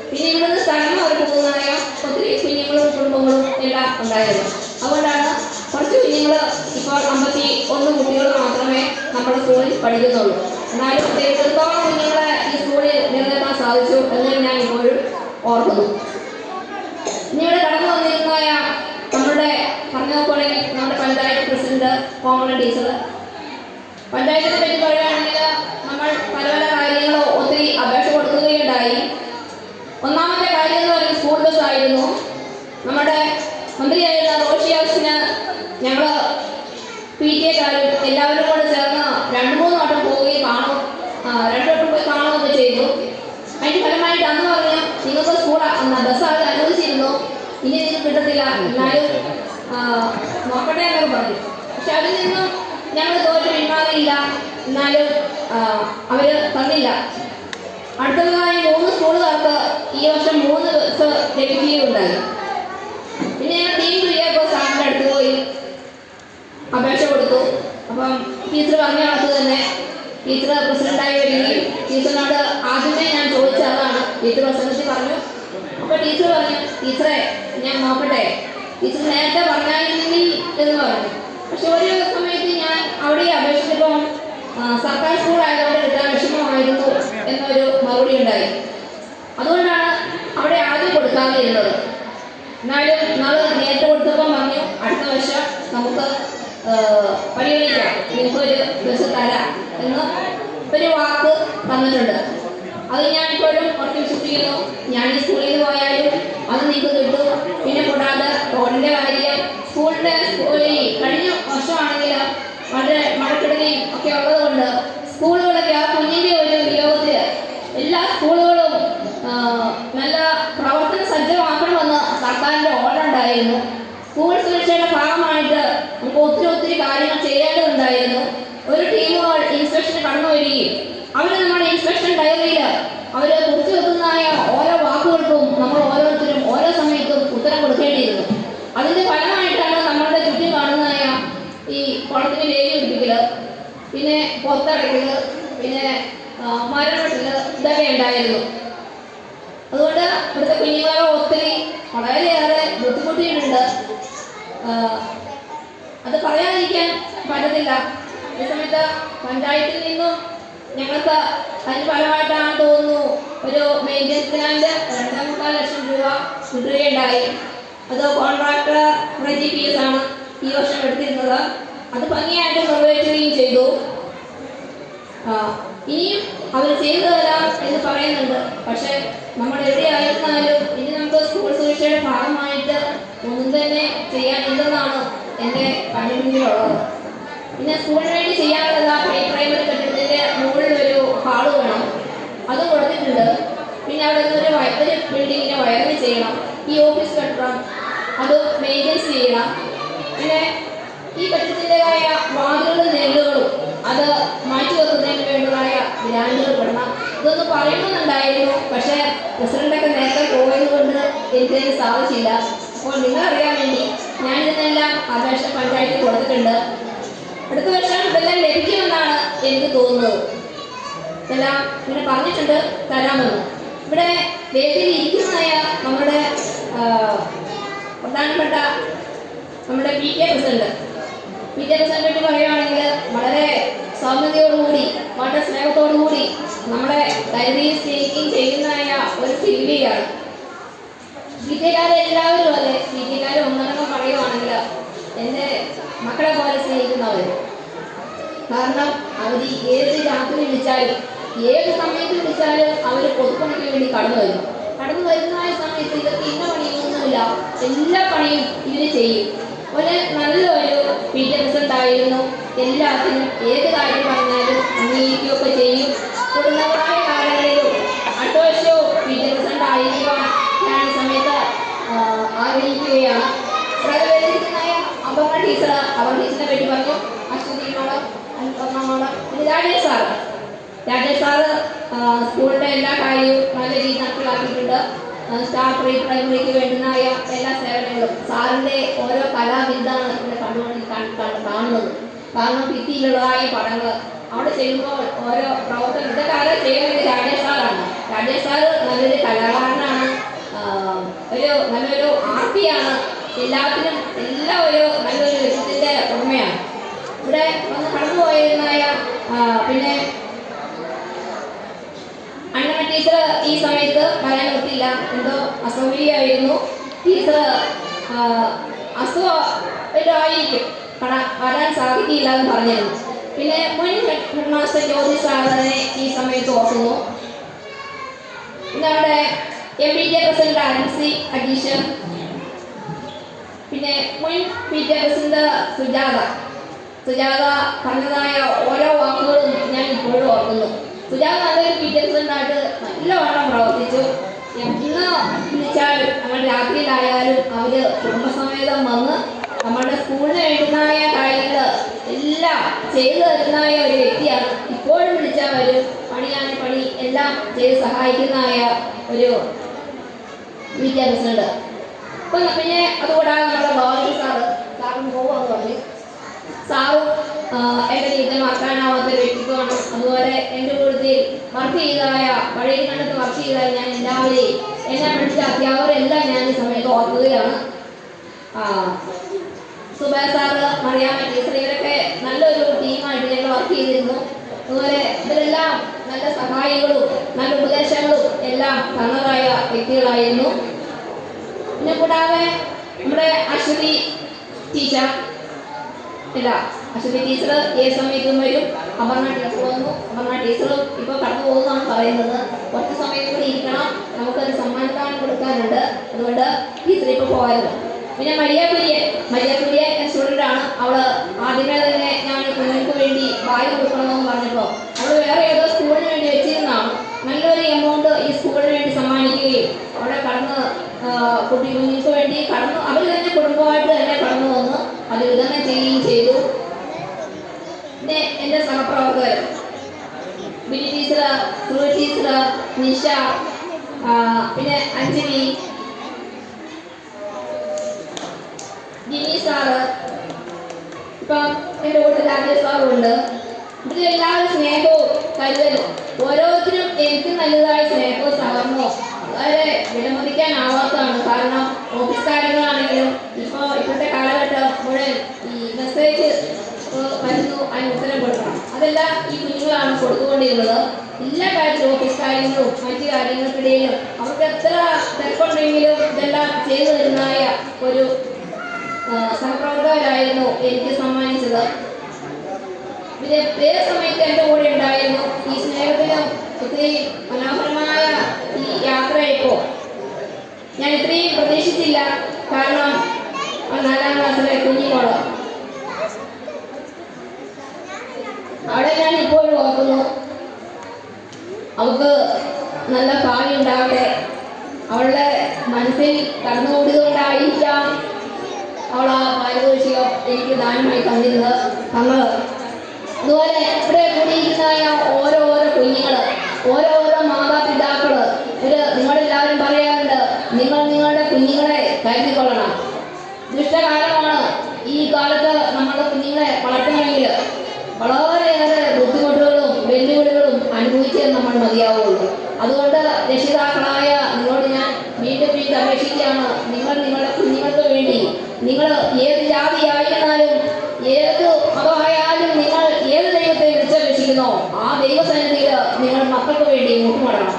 പിന്നെ ഇവിടുന്ന് സ്ഥലം അവർ പോകുന്നതായ ഒത്തിരി കുഞ്ഞുങ്ങളും കുടുംബങ്ങളും എല്ലാം ഉണ്ടായിരുന്നു. അതുകൊണ്ടാണ് കുറച്ച് കുഞ്ഞുങ്ങൾ ഇപ്പോൾ 51 കുട്ടികൾ മാത്രമേ നമ്മുടെ സ്കൂളിൽ പഠിക്കുന്നുള്ളൂ. എന്നാലും എത്രത്തോളം കുഞ്ഞുങ്ങളെ ഈ സ്കൂളിൽ നിലനിർത്താൻ സാധിച്ചു എന്ന് ഞാൻ ഇപ്പോഴും ഓർക്കുന്നു. ഇനി ഇവിടെ കടന്നു വന്നിരുന്നതായ നമ്മുടെ പറഞ്ഞു നോക്കുകയാണെങ്കിൽ നമ്മുടെ പഞ്ചായത്ത് പ്രസിഡന്റ്, കോമൺ ടീച്ചർ, പഞ്ചായത്തിനെ പറ്റി പറയുകയാണെങ്കിൽ നമ്മൾ പല പല കാര്യങ്ങളോ ഒത്തിരി അപേക്ഷ കൊടുക്കുകയുണ്ടായി. ഒന്നാമത്തെ കാര്യം എന്ന് പറയുന്നത് സ്കൂൾ ബസ് ആയിരുന്നു. നമ്മുടെ മന്ത്രിയായിരുന്ന റോഷി ഹൗസിന് ഞങ്ങൾ PTA-കാരും എല്ലാവരും കൂടെ ചേർന്ന് 2-3 വട്ടം പോയി കാണും, 2 വട്ടം പോയി കാണുകയൊക്കെ ചെയ്തു. അതിൻ്റെ ഫലമായിട്ട് അന്ന് പറഞ്ഞു, നിങ്ങൾക്ക് സ്കൂൾ ബസ് അത് അനുവദിച്ചിരുന്നു, ഇനി നിങ്ങൾക്ക് കിട്ടത്തില്ല, എന്നാലും നോക്കട്ടെ എന്നൊക്കെ പറഞ്ഞു. പക്ഷെ അതിൽ നിന്നും ഞങ്ങൾ തോറ്റ് പിന്മാറിയില്ല. എന്നാലും അവർ തന്നില്ല. അടുത്തതായി 3 സ്കൂളുകാർക്ക് ഈ വർഷം 3 ബസ് ലഭിക്കുകയുണ്ടായി. പിന്നെ ഞങ്ങൾ ടീം കുര്യാക്കോ സാറിൻ്റെ അടുത്ത് പോയി അപേക്ഷ കൊടുത്തു. അപ്പം ടീച്ചർ പറഞ്ഞ കണക്ക് തന്നെ ടീച്ചർ പ്രസിഡന്റായി വരികയും ടീച്ചറിനോട് ആദ്യമേ ഞാൻ ചോദിച്ചതാണ്. ടീച്ചർ പ്രസംഗത്തിൽ പറഞ്ഞു. അപ്പോൾ ടീച്ചർ പറഞ്ഞു, ടീച്ചറെ ഞാൻ നോക്കട്ടെ, ടീച്ചർ നേരത്തെ പറഞ്ഞായിരുന്നെങ്കിൽ എന്ന് പറഞ്ഞു. പക്ഷെ ഒരു സമയത്ത് ഞാൻ അവിടെ അപേക്ഷിച്ചപ്പോൾ സർക്കാർ സ്കൂളായതുകൊണ്ട് കിട്ടാൻ വിഷമമായിരുന്നു എന്നൊരു മറുപടി ഉണ്ടായി. അതുകൊണ്ടാണ് അവിടെ ആദ്യം കൊടുക്കാതെ ഇരുന്നത്. എന്നാലും നാളെ നേരത്തെ കൊടുത്തപ്പോൾ പറഞ്ഞു, അടുത്ത വർഷം നമുക്ക് പരിഗണിക്കാം, നിങ്ങൾക്കൊരു ബസ് തരാം എന്ന് ഒരു വാക്ക് തന്നിട്ടുണ്ട്. അത് ഞാനിപ്പോഴും കുറച്ച് വിശ്വസിക്കുന്നു. ഞാൻ ഈ സ്കൂളിൽ നിന്ന് പോയാലും അത് നിങ്ങൾക്ക് കിട്ടും. പിന്നെ കൂടാതെ റോഡിൻ്റെ കാര്യം, സ്കൂളിൻ്റെ കഴിഞ്ഞ വർഷമാണെങ്കിൽ വളരെ മഴക്കെടുതിയും ഒക്കെ ഉള്ളതുകൊണ്ട് സ്കൂളുകളൊക്കെ ആ കുഞ്ഞിൻ്റെ ഒരു വിയോഗത്തിൽ എല്ലാ സ്കൂളുകളും നല്ല പ്രവർത്തന സജ്ജമാക്കണമെന്ന് സർക്കാരിൻ്റെ ഓർഡർ ഉണ്ടായിരുന്നു. സ്കൂൾ സുരക്ഷയുടെ ഭാഗമായിട്ട് നമുക്ക് ഒത്തിരി കാര്യങ്ങൾ ചെയ്യേണ്ടതുണ്ടായിരുന്നു. ഒരു ടീമുകൾ ഇൻസ്പെക്ഷന് കടന്നു വരികയും അവർ നമ്മുടെ ഇൻസ്പെക്ഷൻ ഡയറിയിൽ അവർ കുറിച്ച് വെക്കുന്നതായ ഓരോ വാക്കുകൾക്കും നമ്മൾ ഓരോരുത്തരും ഓരോ സമയത്തും ഉത്തരം കൊടുക്കേണ്ടിയിരുന്നു. അതിൻ്റെ ഫലമായിട്ടാണ് നമ്മളുടെ ചുറ്റും കാണുന്നതായ ഈ കുളത്തിന് വേലി പിടിപ്പിക്കൽ, പിന്നെ പുറത്തടയ്ക്കൽ, പിന്നെ മരം വെട്ടൽ, ഇതൊക്കെ ഉണ്ടായിരുന്നു. അതുകൊണ്ട് ഇവിടുത്തെ കുഞ്ഞുങ്ങളെ ഒത്തിരി വളരെയേറെ ബുദ്ധിമുട്ടിയിട്ടുണ്ട്. അത് പറയാതിരിക്കാൻ പറ്റത്തില്ല. ഈ സമയത്ത് പഞ്ചായത്തിൽ നിന്നും ഞങ്ങൾക്ക് അതിന് ഫലമായിട്ടാണ് തോന്നുന്നു ഒരു മെയിൻ്റനൻസ് ഗ്രാൻഡ് 2.25 ലക്ഷം രൂപ കിട്ടുകയുണ്ടായി. അത് കോൺട്രാക്ടർ RGPS ആണ് ഈ വർഷം എടുത്തിരുന്നത്. അത് ഭംഗിയായിട്ട് നിർവഹിക്കുകയും ചെയ്തു. ഇനിയും അവർ ചെയ്തു തരാം എന്ന് പറയുന്നുണ്ട്. പക്ഷേ നമ്മൾ എവിടെയായിരുന്നാലും ഇനി നമുക്ക് സ്കൂൾ സുരക്ഷയുടെ ഭാഗമായിട്ട് ഒന്നും തന്നെ ചെയ്യാനില്ലെന്നാണ് എൻ്റെ കണ്ടുപിടിച്ചിട്ടുള്ളത്. പിന്നെ സ്കൂളിന് വേണ്ടി ചെയ്യാനുള്ളത് പ്രൈമറി കെട്ടിടത്തിൻ്റെ മുകളിൽ ഒരു ഹാള് വേണം, അതും കൊടുത്തിട്ടുണ്ട്. പിന്നെ അവിടെ നിന്ന് ഒരു ബിൽഡിങ്ങിന് വയറിങ് ചെയ്യണം. ഈ ഓഫീസ് കെട്ടിടം അത് മെയിൻ്റെനൻസ് ചെയ്യണം. പിന്നെ ഈ കെട്ടിടത്തിൻ്റെതായ വാതിലുകളും നെല്ലുകളും അത് മാറ്റി വെക്കുന്നതിന് വേണ്ടതായ ഗ്രാൻഡുകൾ പെടണം. ഇതൊന്നും പറയണമെന്നുണ്ടായിരുന്നു. പക്ഷേ പ്രസിഡൻ്റൊക്കെ നേരത്തെ പോയത് കൊണ്ട് എനിക്കതിന് സാധിച്ചില്ല. അപ്പോൾ നിങ്ങളറിയാൻ വേണ്ടി ഞാനിതിനെല്ലാം അപേക്ഷ പഞ്ചായത്തിൽ കൊടുത്തിട്ടുണ്ട്. അടുത്ത വർഷം ഇതെല്ലാം ലഭിക്കുമെന്നാണ് എനിക്ക് തോന്നുന്നത്. ഇതെല്ലാം ഇങ്ങനെ പറഞ്ഞിട്ടുണ്ട് തരാമെന്ന്. ഇവിടെ വേദിയിൽ ഇരിക്കുന്നതായ നമ്മുടെ പ്രധാനപ്പെട്ട നമ്മുടെ PTA പ്രസിഡന്റ് പറ്റി പറയുകയാണെങ്കിൽ വളരെ സൗമ്യതയോടുകൂടി വളരെ സ്നേഹത്തോടുകൂടി നമ്മളെ കരുതിയും സ്നേഹിക്കുകയും ചെയ്യുന്നതായ ഒരു ശില്പിയാണ്. PTA-കാരെ എല്ലാവരും അതെ, PTA-കാരെ ഒന്നടങ്കം പറയുവാണെങ്കിൽ എൻ്റെ മക്കളെ പോലെ സ്നേഹിക്കുന്നവർ. കാരണം അവർ ഏത് രാത്രി വിളിച്ചാലും ഏത് സമയത്ത് വിളിച്ചാലും അവർ പൊതുപ്പണിക്ക് വേണ്ടി കടന്നു വരുന്നതായ സമയത്ത് ഇവർക്ക് ഇന്ന പണിയൊന്നുമില്ല, എല്ലാ പണിയും ഇവർ ചെയ്യും. നല്ലൊരു PTA പ്രസിഡന്റ് ആയിരുന്നു. എല്ലാത്തിനും ഏത് കാര്യം പറഞ്ഞാലും അംഗീകരിക്കുകയൊക്കെ ചെയ്യും. കുടുംബപരമായ കാലങ്ങളിലും അടുത്ത വർഷവും PTA പ്രസിഡന്റ് ആയിരിക്കാൻ ഞാൻ ഈ സമയത്ത് ആഗ്രഹിക്കുകയാണ്. അപർണ ടീച്ചറെ പറ്റി പറഞ്ഞു. അശ്വതി മാഡം, അപർണ മാഡം, പിന്നെ രാജേഷ് സാറ് സ്കൂളിൻ്റെ എല്ലാ കാര്യവും നല്ല രീതിയിൽ നടപ്പിലാക്കിയിട്ടുണ്ട്. സ്റ്റാഫ് പ്രീ പ്രൈമറിക്ക് വേണ്ടുന്നതായ എല്ലാ സേവനങ്ങളും സാറിൻ്റെ ഓരോ കലാവിരുദ്ധാണ് ഇവിടെ കാണുന്നത്. കാരണം ഭിത്തിയിലുള്ളതായ പടങ്ങൾ അവിടെ ചെയ്യുമ്പോൾ ഓരോ പ്രവർത്തനം ഇതൊക്കെ ആരോ ചെയ്യുന്നത് രാജേഷ് സാറാണ്. രാജേഷ് സാറ് നല്ലൊരു കലാകാരനാണ്, നല്ലൊരു ആർട്ടിയാണ്. എല്ലാത്തിനും ഒരു നല്ലൊരു വ്യക്തിത്വത്തിൻ്റെ ഉടമയാണ്. ഇവിടെ വന്ന് കടന്നുപോയിരുന്നായ പിന്നെ അണ്ണമ്മ ടീച്ചർ ഈ സമയത്ത് വരാൻ പറ്റില്ല, എന്തോ അസൗകര്യമായിരുന്നു. ടീച്ചർ അസുഖമായിരിക്കും, വരാൻ സാധിക്കില്ല എന്ന് പറഞ്ഞിരുന്നു. പിന്നെ മുൻ ഹെഡ് മാസ്റ്റർ ജ്യോതി സാറിനെ ഈ സമയത്ത് ഓർക്കുന്നു. നമ്മുടെ MPTA പ്രസിഡന്റ് ആൻസി അഡീഷൻ, പിന്നെ മുൻ PTA പ്രസിഡന്റ് സുജാത പറഞ്ഞതായ ഓരോ വാക്കുകളും ഞാൻ ഇപ്പോഴും ഓർക്കുന്നു. സുജാത നല്ലൊരു PTA പ്രസിഡന്റായിട്ട് നല്ലവണ്ണം പ്രവർത്തിച്ചു. എന്ന് വിളിച്ചാൽ നമ്മൾ രാത്രിയിലായാലും അവർ കുടുംബസമേതം വന്ന് നമ്മുടെ സ്കൂളിന് വേണ്ടുന്നതായ കാര്യങ്ങൾ എല്ലാം ചെയ്തു തരുന്നതായ ഒരു വ്യക്തിയാണ്. ഇപ്പോഴും വിളിച്ചാൽ വരും, പണി എല്ലാം ചെയ്ത് സഹായിക്കുന്നതായ ഒരു PTA പ്രസിഡന്റ്. അപ്പം പിന്നെ അതുകൂടാതെ നമ്മുടെ ഗോവിന്ദ് സാറും പോവാന്ന് പറഞ്ഞു. സാറും എൻ്റെ ജീവിതത്തിൽ മറക്കാനാവാത്ത ഒരു വ്യക്തിത്വമാണ്. അതുപോലെ എൻ്റെ കൂടുതൽ വർക്ക് ചെയ്തതായ പഴയകണ്ടത്ത് വർക്ക് ചെയ്താൽ ഞാൻ എല്ലാവരെയും എന്നെ പഠിച്ച അധ്യാപകരെല്ലാം ഞാൻ ഈ സമയത്ത് ഓർക്കുകയാണ്. സുബൈർ സാറ്, മറിയാമ്മ ടീച്ചർ, ഇവരൊക്കെ നല്ലൊരു ടീമായിട്ട് ഞങ്ങൾ വർക്ക് ചെയ്തിരുന്നു. അതുപോലെ ഇവരെല്ലാം നല്ല സഹായികളും നല്ല ഉപദേശങ്ങളും എല്ലാം തന്നതായ വ്യക്തികളായിരുന്നു. പിന്നെ കൂടാതെ നമ്മുടെ അശ്വതി ടീച്ചർ ഏത് സമയത്തും വരും. അപർണ ടീച്ചർ വന്നു. അപർണ ടീച്ചറും ഇപ്പോൾ കടന്നു പോകുന്നതാണ് പറയുന്നത്. കുറച്ച് സമയം കൂടി ഇരിക്കണം, നമുക്കൊരു സമ്മാനദാനം കൊടുക്കാനുണ്ട്, അതുകൊണ്ട് ടീച്ചർ ഇപ്പോൾ പോകാറുണ്ട്. പിന്നെ മരിയ കുര്യൻ സ്റ്റുഡൻ്റ് ആണ്. അവൾ ആദ്യമേ തന്നെ ഞാൻ കുഞ്ഞുങ്ങൾക്ക് വേണ്ടി വായി കൊടുക്കണമെന്ന് പറഞ്ഞപ്പോൾ അവൾ വേറെ ഏതോ സ്കൂളിന് വേണ്ടി വെച്ചിരുന്നതാണ്. നല്ലൊരു എമൗണ്ട് ഈ സ്കൂളിന് വേണ്ടി സമ്മാനിക്കുകയും അവിടെ കുഞ്ഞുങ്ങൾക്ക് വേണ്ടി അവർ തന്നെ കുടുംബമായിട്ട് തന്നെ കടന്നു വന്ന് അത് വിതരണം ചെയ്യുകയും ചെയ്തു. പിന്നെ എൻ്റെ സഹപ്രവർത്തകർ ബിനി ടീച്ചർ, സുഹൃ ടീച്ചർ, നിഷ, പിന്നെ അഞ്ജലി, ജിനി സാറ്, ഇപ്പം എൻ്റെ കൂടെ രാജേഷ് സാറുണ്ട്. ഇതിലെല്ലാവരും സ്നേഹവും കരുതലും ഓരോരുത്തരും എനിക്ക് നല്ലതായ സ്നേഹവും സഹകരണവും വളരെ വിലമതിക്കാനാവാത്തതാണ്. കാരണം ഓഫീസ് കാര്യങ്ങളാണെങ്കിലും ഇപ്പോഴത്തെ കാലഘട്ടം മുഴുവൻ ഈ മെസ്സേജ് വരുന്നു, അതിന് ഉത്തരം കൊടുക്കണം. അതെല്ലാം ഈ കുഞ്ഞുങ്ങളാണ് കൊടുത്തുകൊണ്ടിരുന്നത്. എല്ലാ കാര്യത്തിലും ഓഫീസ് കാര്യങ്ങളും മറ്റു കാര്യങ്ങൾക്കിടയിലും അവർക്ക് എത്ര തിരക്കുണ്ടെങ്കിലും ഇതെല്ലാം ചെയ്തു തരുന്നതായ ഒരു സഹപ്രവർത്തകരായിരുന്നു എനിക്ക് സമ്മാനിച്ചത്. പിന്നെ ഏത് സമയത്ത് എൻ്റെ കൂടെ ഉണ്ടായിരുന്നു. ഈ സ്നേഹത്തിനും ഒത്തിരി മനോഹരമായ ഈ യാത്രയപ്പോൾ ഞാൻ ഇത്രയും പ്രതീക്ഷിച്ചില്ല. കാരണം 4ാം ക്ലാസ്സിലെ കുഞ്ഞിമോള് അവിടെ ഞാൻ ഇപ്പോഴും ഓർക്കുന്നു. അവൾക്ക് നല്ല ഭാവി ഉണ്ടാവട്ടെ. അവളുടെ മനസ്സിൽ കടന്നുകൂടിയതുകൊണ്ടായിരിക്കാം അവൾ ആ പാരിതോഷികം എനിക്ക് ദാനമായി തന്നത്. അതുപോലെ ഇവിടെ കൂടിയിരിക്കുന്നതായ ഓരോരോ കുഞ്ഞുങ്ങൾ, ഓരോരോ മാതാപിതാക്കൾ, നിങ്ങളെല്ലാവരും പറയാറുണ്ട്, നിങ്ങളുടെ കുഞ്ഞുങ്ങളെ കരുതിക്കൊള്ളണം. ദുഷ്ടകാലമാണ്. ഈ കാലത്ത് നമ്മുടെ കുഞ്ഞുങ്ങളെ വളർത്തണമെങ്കിൽ വളരെയേറെ ബുദ്ധിമുട്ടുകളും വെല്ലുവിളികളും അനുഭവിച്ചേ നമ്മൾ മതിയാവുള്ളൂ. അതുകൊണ്ട് രക്ഷിതാക്കളായ നിങ്ങളോട് ഞാൻ വീണ്ടും വീണ്ടും അപേക്ഷിക്കുകയാണ്, നിങ്ങൾ നിങ്ങളുടെ കുഞ്ഞുങ്ങൾക്ക് വേണ്ടി, നിങ്ങൾ ഏത് ജാതിയായിരുന്നാലും ഏത് മതമായാലും നിങ്ങൾ ഏത് ദൈവത്തെ വിളിച്ചപേക്ഷിക്കുന്നോ ആ ദൈവസന്നിധിയിൽ നിങ്ങൾ മക്കൾക്ക് വേണ്ടി മുട്ടുമടണം.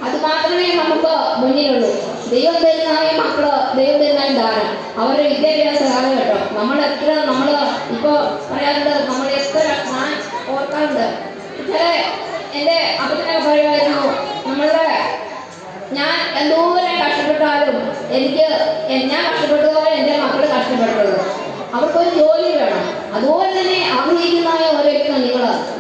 അത് മാത്രമേ നമുക്ക് മുന്നിലുള്ളൂ. ദൈവം തരുന്നതായ മക്കള്, ദൈവം തരുന്നതായ ദാനം, അവരുടെ വിദ്യാഭ്യാസ കാലഘട്ടം നമ്മൾ ഇപ്പോൾ പറയാറുണ്ട്, നമ്മൾ എത്ര ഞാൻ ഓർക്കാറുണ്ട്. ചില എൻ്റെ അപ്പച്ചനൊക്കെ പറയുമായിരുന്നു, ഞാൻ എന്തോരം കഷ്ടപ്പെട്ടാലും ഞാൻ കഷ്ടപ്പെട്ടതുപോലെ എൻ്റെ മക്കൾ കഷ്ടപ്പെട്ടത്. അവർക്കൊരു ജോലി വേണം. അതുപോലെ തന്നെ ആഗ്രഹിക്കുന്നതായ ഓരോരുത്തരും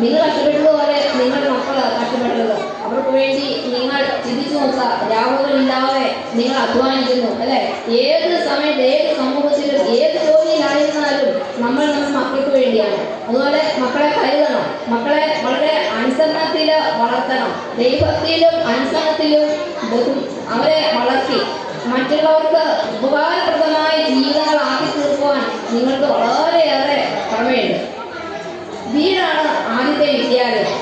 നിങ്ങൾ കഷ്ടപ്പെട്ടതുപോലെ നിങ്ങളുടെ മക്കൾ കഷ്ടപ്പെട്ടത്. അവർക്ക് വേണ്ടി നിങ്ങൾ ചിന്തിച്ചു നോക്കുക. രാവുകളില്ലാതെ നിങ്ങൾ അധ്വാനിക്കുന്നു അല്ലെ? ഏത് സമയത്ത് ഏത് സമൂഹത്തിലും ഏത് ജോലിയിലായിരുന്നാലും നമ്മൾ നമ്മുടെ മക്കൾക്ക് വേണ്ടിയാണ്. അതുപോലെ മക്കളെ കരുതണം. മക്കളെ വളരെ അനുസരണത്തിൽ വളർത്തണം. ദൈവത്തിലും അനുസരണത്തിലും അവരെ വളർത്തി മറ്റുള്ളവർക്ക് ഉപകാരപ്രദമായ ജീവിതങ്ങളാക്കി തീർക്കുവാൻ നിങ്ങൾക്ക് വളരെയേറെ കടമയുണ്ട്. വീടാണ് ആദ്യത്തെ വിദ്യാലയം,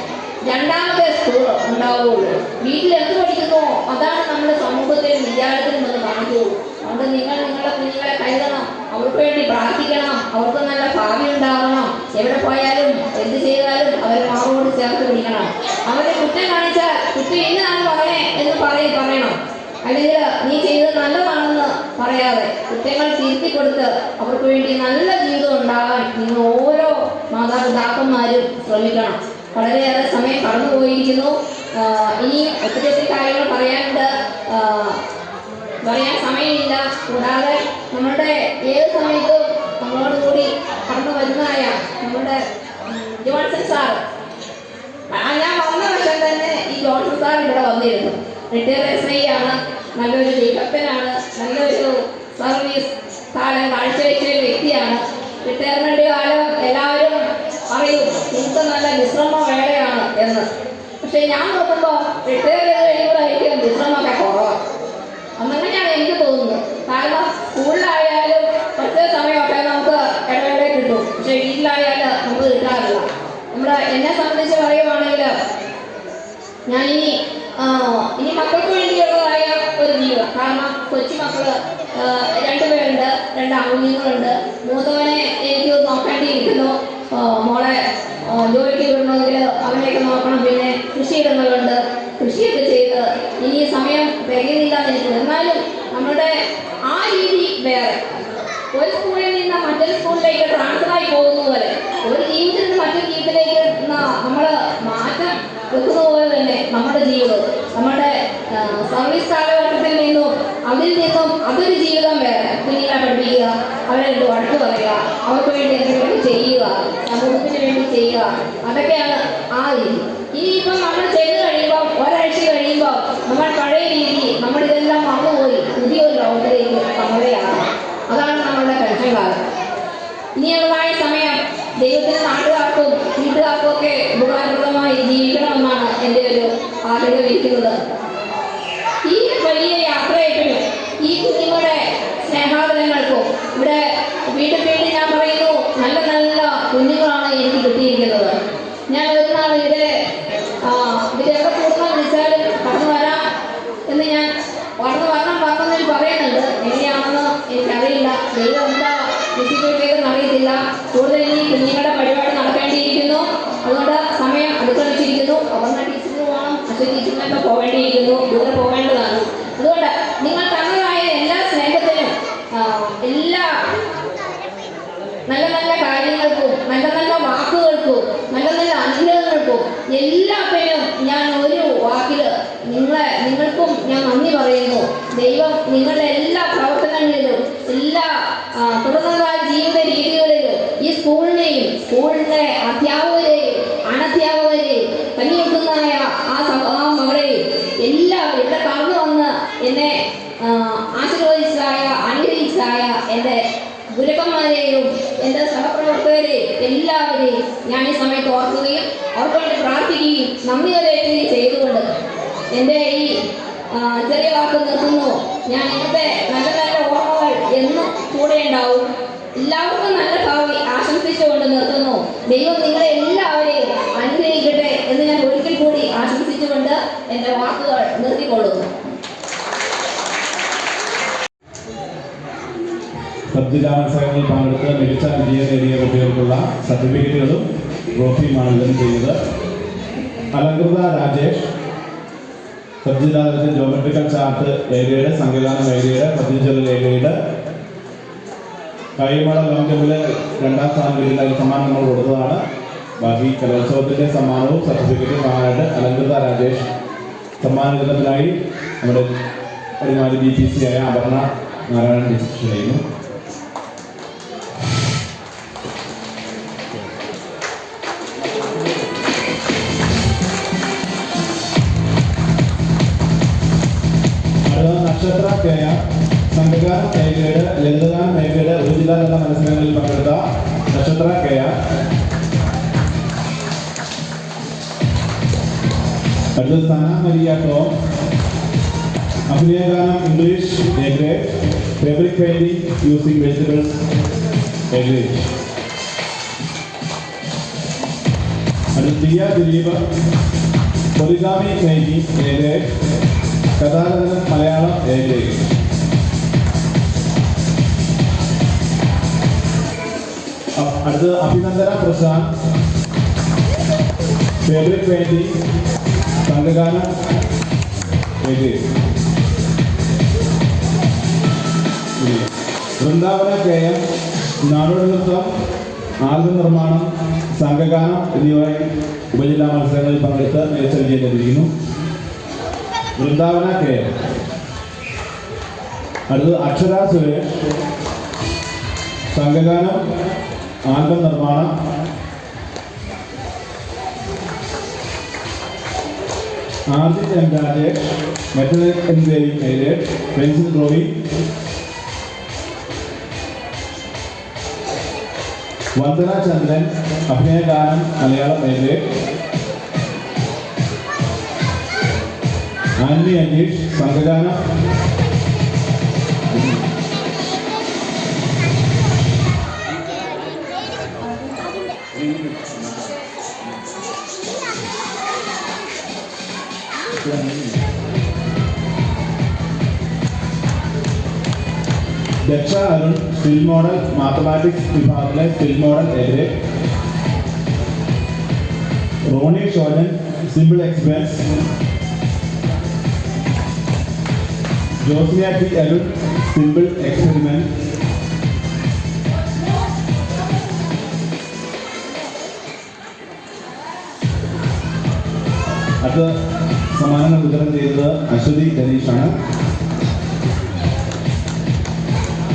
രണ്ടാമത്തെ സ്കൂൾ ഉണ്ടാവുകയുള്ളൂ. വീട്ടിൽ എന്ത് പഠിക്കുന്നോ അതാണ് നമ്മുടെ സമൂഹത്തിലും വിദ്യാലയത്തിലും നിന്ന് കാണിക്കുകയുള്ളൂ. അതുകൊണ്ട് നിങ്ങൾ നിങ്ങളുടെ കുഞ്ഞുങ്ങളെ കരുതണം, അവർക്ക് വേണ്ടി പ്രാർത്ഥിക്കണം, അവർക്ക് നല്ല ഭാവി ഉണ്ടാകണം. എവിടെ പോയാലും എന്ത് ചെയ്താലും അവരെ മാറോട് ചേർത്ത് പിടിക്കണം. അവരെ കുറ്റം കാണിച്ചാൽ കുറ്റം ഇന്നതാണ് പറയണേ എന്ന് പറയണം. അല്ലെങ്കിൽ നീ ചെയ്തത് നല്ലതാണെന്ന് പറയാതെ കുറ്റങ്ങൾ തിരുത്തി കൊടുത്ത് അവർക്ക് വേണ്ടി നല്ല ജീവിതം ഉണ്ടാകാൻ നിങ്ങൾ ഓരോ മാതാപിതാക്കന്മാരും ശ്രമിക്കണം. വളരെയേറെ സമയം കടന്നുപോയിരിക്കുന്നു. ഇനിയും ഒത്തിരി കാര്യങ്ങൾ പറയാനുണ്ട്. പറയാൻ സമയമില്ല. കൂടാതെ നമ്മളുടെ ഏത് സമയത്തും നമ്മളോടുകൂടി കടന്നു വരുന്നതായ നമ്മുടെ ജോൺസൺ സാർ, ഞാൻ വന്ന വർഷം തന്നെ ഈ ജോൺസൺ സാർ ഇവിടെ വന്നിരുന്നു. റിട്ടയർ SI ആണ്, നല്ലൊരു ദൈവത്തിനാണ്, നല്ലൊരു സർവീസ് കാലം കാഴ്ചവെച്ച ഒരു വ്യക്തിയാണ്. റിട്ടയർമെന്റ് കാലം എല്ലാവരും അറിയും നിങ്ങൾക്ക് നല്ല വിശ്രമ വേളയാണ് എന്ന്. പക്ഷെ ഞാൻ നോക്കുമ്പോൾ റിട്ടയർ ചെയ്ത് കഴിയുമ്പോഴായിരിക്കും വിശ്രമമൊക്കെ കുറവാണ്. അങ്ങനെയാണ് എനിക്ക് തോന്നുന്നത്. കാരണം സ്കൂളിലായാലും കുറച്ച് സമയമൊക്കെ നമുക്ക് ഇടവേള കിട്ടും, പക്ഷെ വീട്ടിലായാലും നമുക്ക് കിട്ടാറില്ല. എന്നെ സംബന്ധിച്ച് പറയുവാണെങ്കിൽ ഞാൻ ഇനി മക്കൾക്ക് വേണ്ടിയുള്ളതായ ഒരു ജീവിതം. കാരണം കൊച്ചു മക്കള് 2 പേരുണ്ട്, 2 ആൺകുഞ്ഞുങ്ങളുണ്ട്. മൂത്തവനെ എനിക്ക് നോക്കേണ്ടിയിരിക്കുന്നു. മോളെ ജോലിക്ക് വിടണമെങ്കിൽ അവനെയൊക്കെ നോക്കണം. പിന്നെ കൃഷിയിടങ്ങളുണ്ട്, കൃഷിയൊക്കെ ചെയ്ത് ഇനി സമയം തികയുന്നില്ല എന്ന്. എന്നാലും നമ്മുടെ ആ രീതി വേറെ. ഒരു സ്കൂളിൽ നിന്ന് മറ്റൊരു സ്കൂളിലേക്ക് ട്രാൻസ്ഫറായി പോകുന്ന പോലെ, ഒരു ജീവിതത്തിൽ നിന്ന് മറ്റൊരു ജീവിതത്തിലേക്ക് നമ്മൾ മാറ്റം വെക്കുന്ന പോലെ തന്നെ നമ്മുടെ ജീവിതം, നമ്മുടെ സർവീസ് കാലഘട്ടത്തിൽ നിന്നും അതൊരു ജീവിതം വേറെ. കുഞ്ഞുങ്ങളെ പഠിപ്പിക്കുക, അവരെ വഴക്ക് പറയുക, അവർക്ക് വേണ്ടി എന്തെങ്കിലും ചെയ്യുക, സമൂഹത്തിന് വേണ്ടി ചെയ്യുക, അതൊക്കെയാണ് ആ രീതി. ഇനിയിപ്പം നമ്മൾ ചെയ്ത് കഴിയുമ്പോൾ ഒരാഴ്ച കഴിയുമ്പോൾ നമ്മൾ പഴയ രീതി നമ്മളിതെല്ലാം മറന്നുപോയി പുതിയൊരു ലോകത്തിലേക്ക് നമ്മളെയാണ്. അതാണ് നമ്മളുടെ പെൻഷൻകാലം. ഇനിയുള്ളതായ സമയം ദൈവത്തിന് നാട്ടുകാർക്കും വീട്ടുകാർക്കും ഒക്കെ ഉപകാരപ്രദമായി ജീവിക്കണമെന്നാണ് എൻ്റെ ഒരു ആഗ്രഹം ഇരിക്കുന്നത്. ഈ വലിയ യാത്രയേറ്റവും ഈ കുഞ്ഞുങ്ങളുടെ സ്നേഹാദരങ്ങൾക്കും ഇവിടെ വീട്ടിൽ വേണ്ടി ഞാൻ പറയുന്നു, നല്ല നല്ല കുഞ്ഞുങ്ങളാണ് എനിക്ക് കിട്ടിയിരിക്കുന്നത്. ഞാൻ ഒരു നാൾ ഇവരെവിടെ കൂടുന്ന വിളിച്ചാലും കടന്നു വരാം എന്ന് ഞാൻ പറഞ്ഞതിൽ പറയുന്നുണ്ട്. എങ്ങനെയാണെന്ന് എനിക്കറിയില്ല, ദൈവം എന്താ വിധിച്ചിട്ടേക്കെന്ന് അറിയത്തില്ല. കൂടുതൽ ഇനി കുഞ്ഞുങ്ങളുടെ പരിപാടി നടക്കേണ്ടിയിരിക്കുന്നു. അതുകൊണ്ട് സമയം അടുക്കളിച്ചിരിക്കുന്നു. അപർണ ടീച്ചറിന് പോകണം, അശ്വതി ടീച്ചറിനൊക്കെ പോകേണ്ടിയിരിക്കുന്നു, ദൂരെ പോകേണ്ടതാണ്. അതുകൊണ്ട് നിങ്ങൾ തന്നതായ എല്ലാ സ്നേഹത്തിനും എല്ലാ നല്ല നല്ല കാര്യങ്ങൾക്കും നല്ല നല്ല വാക്കുകൾക്കും നല്ല നല്ല അനുഗ്രഹങ്ങൾക്കും എല്ലാത്തിനും ഞാൻ ഒരു വാക്കിൽ നിങ്ങൾക്കും ഞാൻ നന്ദി പറയുന്നു. ദൈവം നിങ്ങളുടെ എല്ലാ പ്രവർത്തനങ്ങളിലും എല്ലാ തുടർന്നതായ ജീവിത രീതികളിലും ഈ സ്കൂളിന്റെ അധ്യാപകരെയും അനധ്യാപകരെയും കഞ്ഞിവെക്കുന്നതായ ആ മകളെയും എല്ലാവരും ഇവിടെ കടന്നു വന്ന് എന്നെ ആശീർവദിച്ചതായ അനുഗ്രഹിച്ചതായ എൻ്റെ ഗുരുക്കന്മാരെയും എൻ്റെ സഹപ്രവർത്തകരെയും എല്ലാവരെയും ഞാൻ ഈ സമയത്ത് ഓർക്കുകയും അവർക്ക് വേണ്ടി പ്രാർത്ഥിക്കുകയും നന്ദി കരയുകയും ചെയ്തുകൊണ്ട് എൻ്റെ ഈ ചെറിയ വാക്ക് നിർത്തുന്നു. ഞാൻ ഇന്നത്തെ നല്ല നല്ല ഓർമ്മകൾ എന്നും കൂടെ ഉണ്ടാവും. എല്ലാവർക്കും നല്ല ഭാവി ആശംസിച്ചുകൊണ്ട് നിർത്തുന്നു. ദൈവം നിങ്ങളെ എല്ലാവരെയും അനുഗ്രഹിക്കട്ടെ എന്ന് ഞാൻ ഒരിക്കൽ കൂടി ആശംസിച്ചുകൊണ്ട് എൻ്റെ വാക്കുകൾ നിർത്തിക്കൊള്ളുന്നു. സബ്ജില്ലാ മത്സരങ്ങളിൽ പങ്കെടുത്ത് മികച്ച വിജയം നേടിയ കുട്ടികൾക്കുള്ള സർട്ടിഫിക്കറ്റുകളും ട്രോഫിയുമാണ് വിതരണം ചെയ്യുന്നത്. അലങ്കൃത രാജേഷ് സബ്ജില്ലാ തലത്തിൽ ജോമെട്രിക്കൽ ചാർട്ട് ഏരിയയുടെ സംവിധാനം ഏരിയയുടെ പതിഞ്ചൽ ഏരിയയുടെ കൈമള ലോങ് ജമ്പില് 2ാം സ്ഥാനം കിട്ടിയ സമ്മാനം നമ്മൾ കൊടുത്തതാണ്. ബാക്കി കലോത്സവത്തിൻ്റെ സമ്മാനവും സർട്ടിഫിക്കറ്റും വാങ്ങാനായിട്ട് അലങ്കൃത രാജേഷ് സമ്മാന വിതരണത്തിനായി നമ്മുടെ ഒരുമാതിരി BPC ആയ അപർണ നാരായണൻ ഡിസ്കഷൻ ചെയ്യുന്നു. നക്ഷത്ര കെയ സംഘഗാനം മേഖലയുടെ ലളിതഗാന മേഖലയുടെ ഉപജില്ലാതല മത്സരങ്ങളിൽ പങ്കെടുത്ത നക്ഷത്ര കെയ. അടുത്ത സന മരിയ ടോം അഭിനയഗാനം English A grade, fabric painting using vegetables A grade. അടുത്ത ദിയ ദിലീപ് പൊലിഗാമി മേക്കിംഗ് എ ഗ്രേഡ്, കഥാകഥനം മലയാളം എ ഗ്രേഡ്. അടുത്ത് അഭിനന്ദന പ്രശാന്ത് ഫാബ്രിക് പെയിന്റിംഗ് സംഘഗാനം എ ഗ്രേഡ്. വൃന്ദാവന KM നാടോടി നൃത്തം, ആൽബം നിർമ്മാണം, സംഘഗാനം എന്നിവയായി ഉപജില്ലാ മത്സരങ്ങളിൽ പങ്കെടുത്ത് മികച്ച വിജയം നേടിയിരിക്കുന്നു. വൃന്ദാവന KM. അടുത്തത് അക്ഷര സുരേഷ് സംഘഗാനം, ആൽബം നിർമ്മാണം. Arjith M Rajesh metal engraving ഏരിയഡ്, പെൻസിൽ ഡ്രോയിങ്. വന്ദന ചന്ദ്രൻ അഭിനയഗാനം മലയാളം ഏരിയഡ്. ആന്നി അനീഷ് സംഘഗാനം. Daksha Arun still model mathematics വിഭാഗത്തിലെ still model A grade. Rony Shojan simple expense. Josmiya T Arun simple experiment. അടുത്ത സമ്മാനങ്ങൾ വിതരണം ചെയ്തത് അശ്വതി ധനീഷാണ്.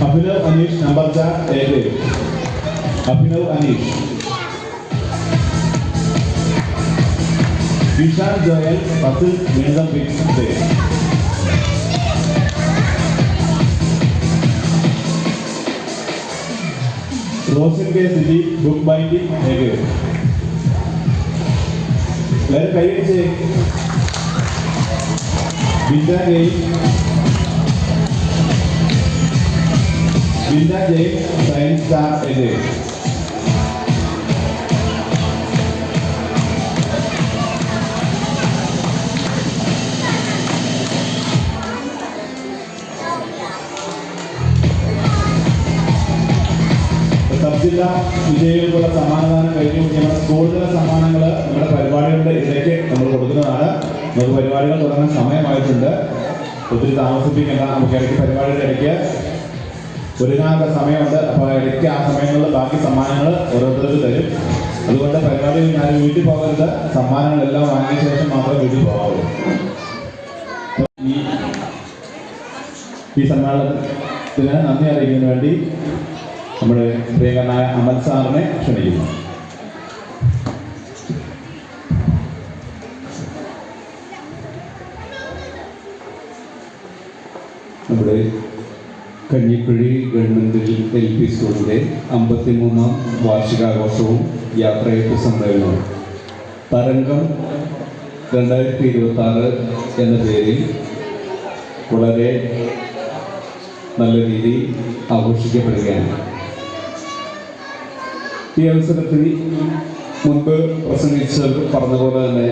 Abhinav Aneesh number 4 A grade. Abhinav Aneesh. Vishal Joel puzzle ഗണിതം ഫിക്സ്. റോസിൻ കെ സിറ്റി ബുക്ക് ബൈൻഡിംഗ് എ ഗ്രേഡ്. എല്ലാവരും കൈയടിച്ച്. Binda Jain science star A grade. സബ്ജില്ലാ വിജയികൾക്കുള്ള സമ്മാനദാനം കഴിഞ്ഞു. ഞങ്ങളുടെ സ്കൂളിലെ സമ്മാനങ്ങൾ നമ്മുടെ പരിപാടികളുടെ ഇടയ്ക്ക് നമ്മൾ കൊടുക്കുന്നതാണ്. നമുക്ക് പരിപാടികൾ തുടങ്ങാൻ സമയമായിട്ടുണ്ട്. ഒത്തിരി താമസിപ്പിക്കേണ്ട. നമുക്ക് ഇടയ്ക്ക് പരിപാടിയുടെ ഇടയ്ക്ക് ഒരുങ്ങാനുള്ള സമയമുണ്ട്. അപ്പോൾ ഇടയ്ക്ക് ആ സമയങ്ങളിൽ ബാക്കി സമ്മാനങ്ങൾ ഓരോരുത്തർക്ക് തരും. അതുകൊണ്ട് പരിപാടിയിൽ ഞാൻ വീട്ടിൽ പോകരുത്. സമ്മാനങ്ങളെല്ലാം വാങ്ങിയ ശേഷം മാത്രമേ വീട്ടിൽ പോകാവൂ. ഈ സമ്മേളനത്തിന് നന്ദി അറിയിക്കുന്നതിന് വേണ്ടി നമ്മുടെ പ്രിയങ്കരനായ അമൽ സാറിനെ ക്ഷണിക്കുന്നു. നമ്മുടെ കഞ്ഞിക്കുഴി ഗവൺമെൻറ് LP സ്കൂളിൻ്റെ 53ാം വാർഷികാഘോഷവും യാത്രയപ്പ് സമ്മേളനവും തരംഗം 2026 എന്ന പേരിൽ വളരെ നല്ല രീതിയിൽ ആഘോഷിക്കപ്പെടുകയാണ്. ഈ അവസരത്തിൽ മുൻപ് പ്രസംഗിച്ചത് പറഞ്ഞതുപോലെ തന്നെ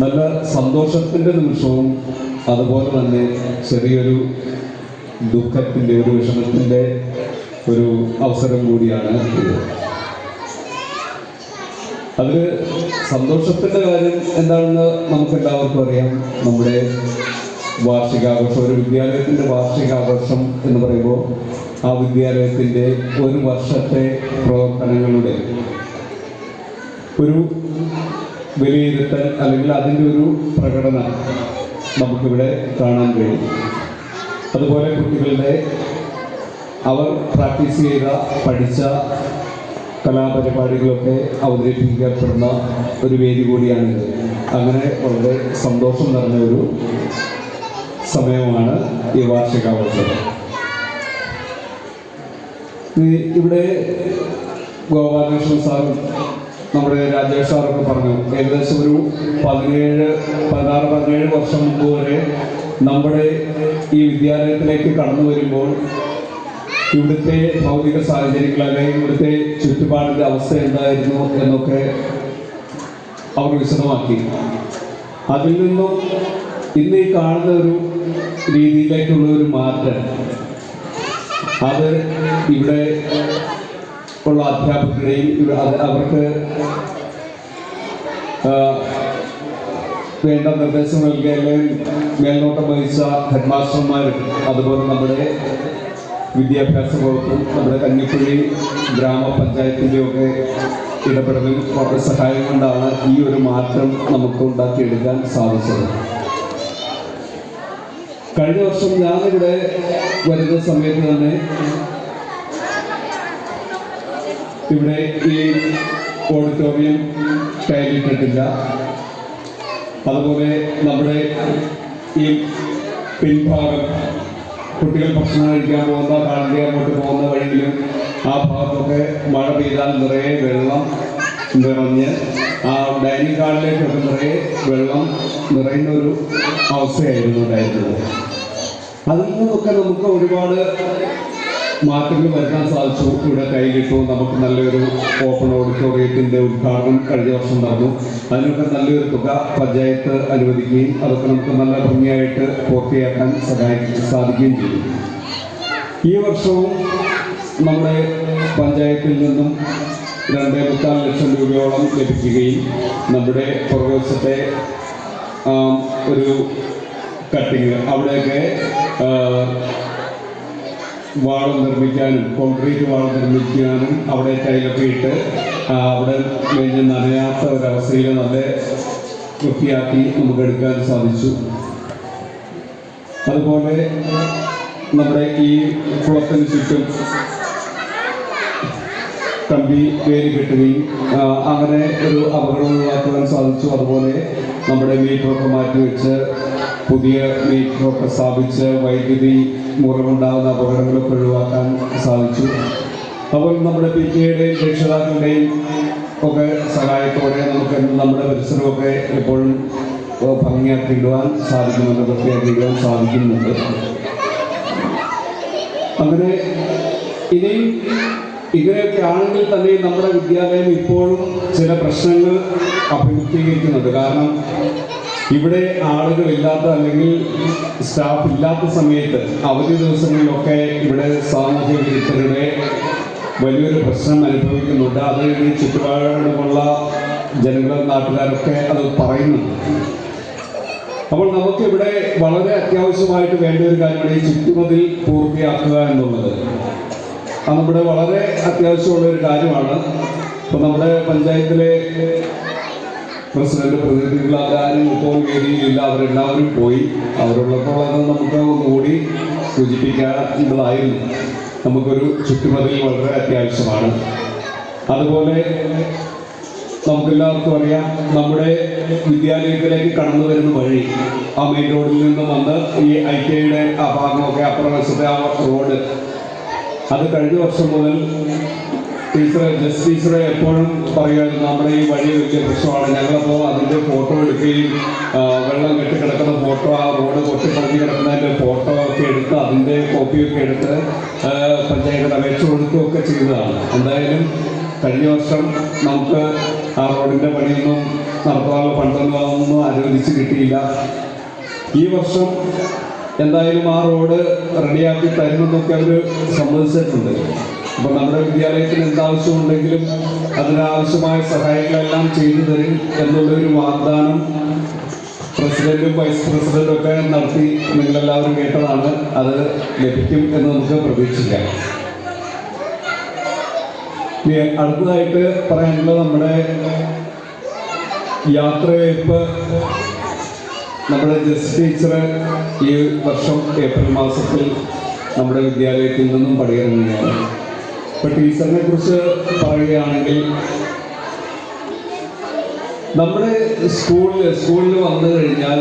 നല്ല സന്തോഷത്തിൻ്റെ നിമിഷവും അതുപോലെ തന്നെ ചെറിയൊരു ദുഃഖത്തിൻ്റെ ഒരു വിഷമത്തിൻ്റെ ഒരു അവസരം കൂടിയാണ് ഇത്. അതിൽ സന്തോഷത്തിൻ്റെ കാര്യം എന്താണെന്ന് നമുക്കെല്ലാവർക്കും അറിയാം. നമ്മുടെ വാർഷികാഘോഷം, ഒരു വിദ്യാലയത്തിൻ്റെ വാർഷികാഘോഷം എന്ന് പറയുമ്പോൾ ആ വിദ്യാലയത്തിൻ്റെ ഒരു വർഷത്തെ പ്രവർത്തനങ്ങളുടെ ഒരു വിലയിരുത്തൽ അല്ലെങ്കിൽ അതിൻ്റെ ഒരു പ്രകടനം നമുക്കിവിടെ കാണാൻ കഴിയും. അതുപോലെ കുട്ടികളുടെ അവർ പ്രാക്ടീസ് ചെയ്ത പഠിച്ച കലാപരിപാടികളൊക്കെ അവതരിപ്പിക്കപ്പെടുന്ന ഒരു വേദി കൂടിയാണിത്. അങ്ങനെ വളരെ സന്തോഷം നിറഞ്ഞ ഒരു സമയമാണ് ഈ വാർഷികാഘോഷം. ഇവിടെ ഗോപാലകൃഷ്ണൻ സാറും നമ്മുടെ രാജേഷ് സാറൊക്കെ പറഞ്ഞു, ഏകദേശം ഒരു 16-17 വർഷം മുമ്പ് വരെ നമ്മുടെ ഈ വിദ്യാലയത്തിലേക്ക് കടന്നു വരുമ്പോൾ ഇവിടുത്തെ ഭൗതിക സാഹചര്യങ്ങൾ അല്ലെങ്കിൽ ഇവിടുത്തെ ചുറ്റുപാടിൻ്റെ അവസ്ഥ എന്തായിരുന്നു എന്നൊക്കെ അവർ വിശദമാക്കി. അതിൽ നിന്നും ഇന്ന് ഈ കാണുന്ന ഒരു രീതിയിലേക്കുള്ള ഒരു മാറ്റം, അത് ഇവിടെ ഉള്ള അധ്യാപകരുടെയും അവർക്ക് വേണ്ട നിർദ്ദേശം നൽകിയ അല്ലെങ്കിൽ മേൽനോട്ടം വഹിച്ച ഹെഡ് മാസ്റ്റർമാരും അതുപോലെ നമ്മുടെ വിദ്യാഭ്യാസ വകുപ്പും നമ്മുടെ കഞ്ഞിക്കുഴി ഗ്രാമപഞ്ചായത്തിൻ്റെയൊക്കെ ഇടപെടലിൽ വളരെ സഹായം കൊണ്ടാണ് ഈ ഒരു മാറ്റം നമുക്ക് ഉണ്ടാക്കിയെടുക്കാൻ സാധിച്ചത്. കഴിഞ്ഞ വർഷം ഞാനിവിടെ വരുന്ന സമയത്ത് തന്നെ ഇവിടെ ഈ ഓഡിറ്റോറിയം ടൈലിട്ടിട്ടില്ല. അതുപോലെ നമ്മുടെ ഈ പിൻഭാഗം കുട്ടികൾ ഭക്ഷണം കഴിക്കാൻ പോകുന്ന കാളിൻ്റെ അങ്ങോട്ട് പോകുന്ന വഴിയിലും ആ ഭാഗത്തൊക്കെ മഴ പെയ്താൽ നിറയെ വെള്ളം നിറഞ്ഞ് ആ ഡൈനിങ് ഹാളിലേക്കൊക്കെ നിറയെ വെള്ളം നിറയുന്ന ഒരു അവസ്ഥയായിരുന്നു ഉണ്ടായിരുന്നത്. അതിൽ നിന്നൊക്കെ നമുക്ക് ഒരുപാട് മാറ്റങ്ങൾ വരുത്താൻ സാധിച്ചു. ഇവിടെ കൈകിട്ടു. നമുക്ക് നല്ലൊരു ഓപ്പൺ ഓഡിറ്റോറിയത്തിൻ്റെ ഉദ്ഘാടനം കഴിഞ്ഞ വർഷം നടന്നു. അതിനൊക്കെ നല്ലൊരു തുക പഞ്ചായത്ത് അനുവദിക്കുകയും അതൊക്കെ നമുക്ക് നല്ല ഭംഗിയായിട്ട് പൂർത്തിയാക്കാൻ സാധിക്കുകയും ചെയ്തു. ഈ വർഷവും നമ്മുടെ പഞ്ചായത്തിൽ നിന്നും 2.25 ലക്ഷം രൂപയോളം ലഭിക്കുകയും നമ്മുടെ പുറകുവശത്തെ ഒരു കട്ടിങ് അവിടെയൊക്കെ വാൾ നിർമ്മിക്കാനും കോൺക്രീറ്റ് വാൾ നിർമ്മിക്കാനും അവിടെ ടൈലൊക്കെ ഇട്ട് അവിടെ കഴിഞ്ഞ് നനയാത്ത ഒരവസ്ഥയിൽ നല്ല വൃത്തിയാക്കി നമുക്ക് എടുക്കാൻ സാധിച്ചു. അതുപോലെ നമ്മുടെ ഈ കുളത്തിന് ചുറ്റും കമ്പി വേലി കെട്ടുകയും അങ്ങനെ ഒരു അപകടം ഒഴിവാക്കുവാൻ സാധിച്ചു. അതുപോലെ നമ്മുടെ മീറ്ററൊക്കെ മാറ്റിവെച്ച് പുതിയ മീറ്ററൊക്കെ സ്ഥാപിച്ച് വൈദ്യുതി മൂലമുണ്ടാകുന്ന അപകടങ്ങളൊക്കെ ഒഴിവാക്കാൻ സാധിച്ചു. അപ്പോൾ നമ്മുടെ PTA-യുടെയും രക്ഷിതാക്കളുടെയും ഒക്കെ സഹായത്തോടെ നമുക്ക് നമ്മുടെ പരിസരമൊക്കെ എപ്പോഴും ഭംഗിയാക്കിയിടുവാൻ സാധിക്കുന്നുണ്ട്, വൃത്തിയാക്കിയിടുവാൻ സാധിക്കുന്നുണ്ട്. അങ്ങനെ ഇനിയും ഇങ്ങനെയൊക്കെ ആണെങ്കിൽ തന്നെ നമ്മുടെ വിദ്യാലയം ഇപ്പോഴും ചില പ്രശ്നങ്ങൾ അഭിമുഖീകരിക്കുന്നുണ്ട്. കാരണം ഇവിടെ ആളുകളില്ലാത്ത അല്ലെങ്കിൽ സ്റ്റാഫ് ഇല്ലാത്ത സമയത്ത് അവധി ദിവസങ്ങളിലൊക്കെ ഇവിടെ സാമൂഹ്യ വിരുദ്ധരുടെ വലിയൊരു പ്രശ്നം അനുഭവിക്കുന്നുണ്ട്. അത് ഈ ചുറ്റുപാടുമുള്ള ജനങ്ങളും നാട്ടുകാരൊക്കെ അത് പറയുന്നുണ്ട്. അപ്പോൾ നമുക്കിവിടെ വളരെ അത്യാവശ്യമായിട്ട് വേണ്ട ഒരു കാര്യമാണ് ഈ ചുറ്റുമതിൽ പൂർത്തിയാക്കുക എന്നുള്ളത്. അത് നമ്മുടെ വളരെ അത്യാവശ്യമുള്ള ഒരു കാര്യമാണ്. ഇപ്പോൾ നമ്മുടെ പഞ്ചായത്തിലെ പ്രസിഡന്റ് പ്രതിനിധികൾ ആരും ഇപ്പോൾ വേദിയിലില്ല, അവരെല്ലാവരും പോയി. അവരുള്ളപ്പോൾ അത് നമുക്ക് ഒന്നുകൂടി സൂചിപ്പിക്കേണ്ടതായിരുന്നു. നമുക്കൊരു ചുറ്റുമതിൽ വളരെ അത്യാവശ്യമാണ്. അതുപോലെ നമുക്കെല്ലാവർക്കും അറിയാം, നമ്മുടെ വിദ്യാലയത്തിലേക്ക് കടന്നു വരുന്ന വഴി ആ മെയിൻ റോഡിൽ നിന്ന് വന്ന് ഈ ITIയുടെ ആ ഭാഗമൊക്കെ അപ്പുറവശത്തെ ആ റോഡ് അത് കഴിഞ്ഞ വർഷം മുതൽ ടീച്ചറെ എപ്പോഴും പറയുമായിരുന്നു നമ്മുടെ ഈ വഴി വലിയ പ്രശ്നമാണ്. ഞങ്ങളപ്പോൾ അതിൻ്റെ ഫോട്ടോ എടുക്കുകയും വെള്ളം കെട്ടിക്കിടക്കുന്ന ഫോട്ടോ, ആ റോഡ് പൊട്ടിപ്പറഞ്ഞ് കിടക്കുന്നതിൻ്റെ ഫോട്ടോ ഒക്കെ എടുത്ത് അതിൻ്റെ കോപ്പിയൊക്കെ എടുത്ത് പഞ്ചായത്തിൽ അപേക്ഷ കൊടുക്കുകയൊക്കെ ചെയ്തതാണ്. എന്തായാലും കഴിഞ്ഞ വർഷം നമുക്ക് ആ റോഡിൻ്റെ പണിയൊന്നും നടത്താനുള്ള ഫണ്ടൊന്നും അനുവദിച്ച് കിട്ടിയില്ല. ഈ വർഷം എന്തായാലും ആ റോഡ് റെഡിയാക്കി തരുമെന്നൊക്കെ അവർ സമ്മതിച്ചിട്ടുണ്ട്. അപ്പോൾ നമ്മുടെ വിദ്യാലയത്തിന് എന്താവശ്യമുണ്ടെങ്കിലും അതിനാവശ്യമായ സഹായങ്ങളെല്ലാം ചെയ്തു തരും എന്നുള്ളൊരു വാഗ്ദാനം പ്രസിഡന്റും വൈസ് പ്രസിഡന്റും ഒക്കെ നടത്തി നിങ്ങളെല്ലാവരും കേട്ടതാണ്. അത് ലഭിക്കും എന്ന് നമുക്ക് പ്രതീക്ഷിക്കാം. അടുത്തതായിട്ട് പറയാനുള്ളത് നമ്മുടെ യാത്രയയപ്പ്. നമ്മുടെ ജസ്റ്റ് ടീച്ചർ ഈ വർഷം ഏപ്രിൽ മാസത്തിൽ നമ്മുടെ വിദ്യാലയത്തിൽ നിന്നും പടിയിറങ്ങുകയാണ്. ഇപ്പോൾ ടീച്ചറിനെ കുറിച്ച് പറയുകയാണെങ്കിൽ നമ്മുടെ സ്കൂളിൽ വന്നു കഴിഞ്ഞാൽ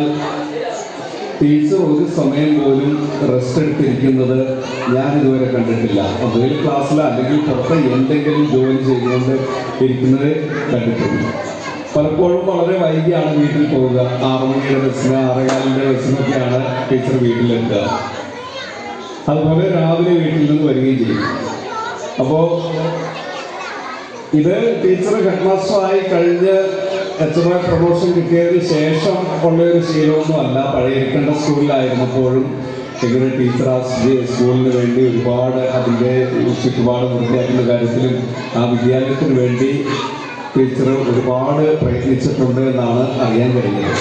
ടീച്ചർ ഒരു സമയം പോലും റെസ്റ്റ് എടുത്തിരിക്കുന്നത് ഞാൻ ഇതുവരെ കണ്ടിട്ടില്ല. ഒന്നുകിൽ ക്ലാസ്സിലോ അല്ലെങ്കിൽ പുറത്ത് എന്തെങ്കിലും ജോലി ചെയ്തുകൊണ്ട് ഇരിക്കുന്നത് കണ്ടിട്ടുണ്ട്. പലപ്പോഴും വളരെ വൈകിയാണ് വീട്ടിൽ പോവുക. 6 മണിയുടെ ബസ്സിന് 6:15 ബസ്സിനൊക്കെയാണ് ടീച്ചർ വീട്ടിലെത്തുക. അതുപോലെ രാവിലെ വീട്ടിൽ നിന്ന് വരികയും ചെയ്യും. അപ്പോൾ ഇത് ടീച്ചർ ഹെഡ് മാസ്റ്ററായി കഴിഞ്ഞ് HMI പ്രൊമോഷൻ കിട്ടിയതിന് ശേഷം ഉള്ളൊരു ശീലമൊന്നും അല്ല. പഴയിരിക്കേണ്ട സ്കൂളിലായിരുന്നപ്പോഴും ഇങ്ങനെ ടീച്ചർ ആ സ്കൂളിന് വേണ്ടി ഒരുപാട് അതിൻ്റെ ചുറ്റുപാട് വൃത്തിയാക്കുന്ന കാര്യത്തിലും ആ വിദ്യാലയത്തിന് വേണ്ടി ടീച്ചർ ഒരുപാട് പ്രയത്നിച്ചിട്ടുണ്ട് എന്നാണ് അറിയാൻ കഴിയുന്നത്.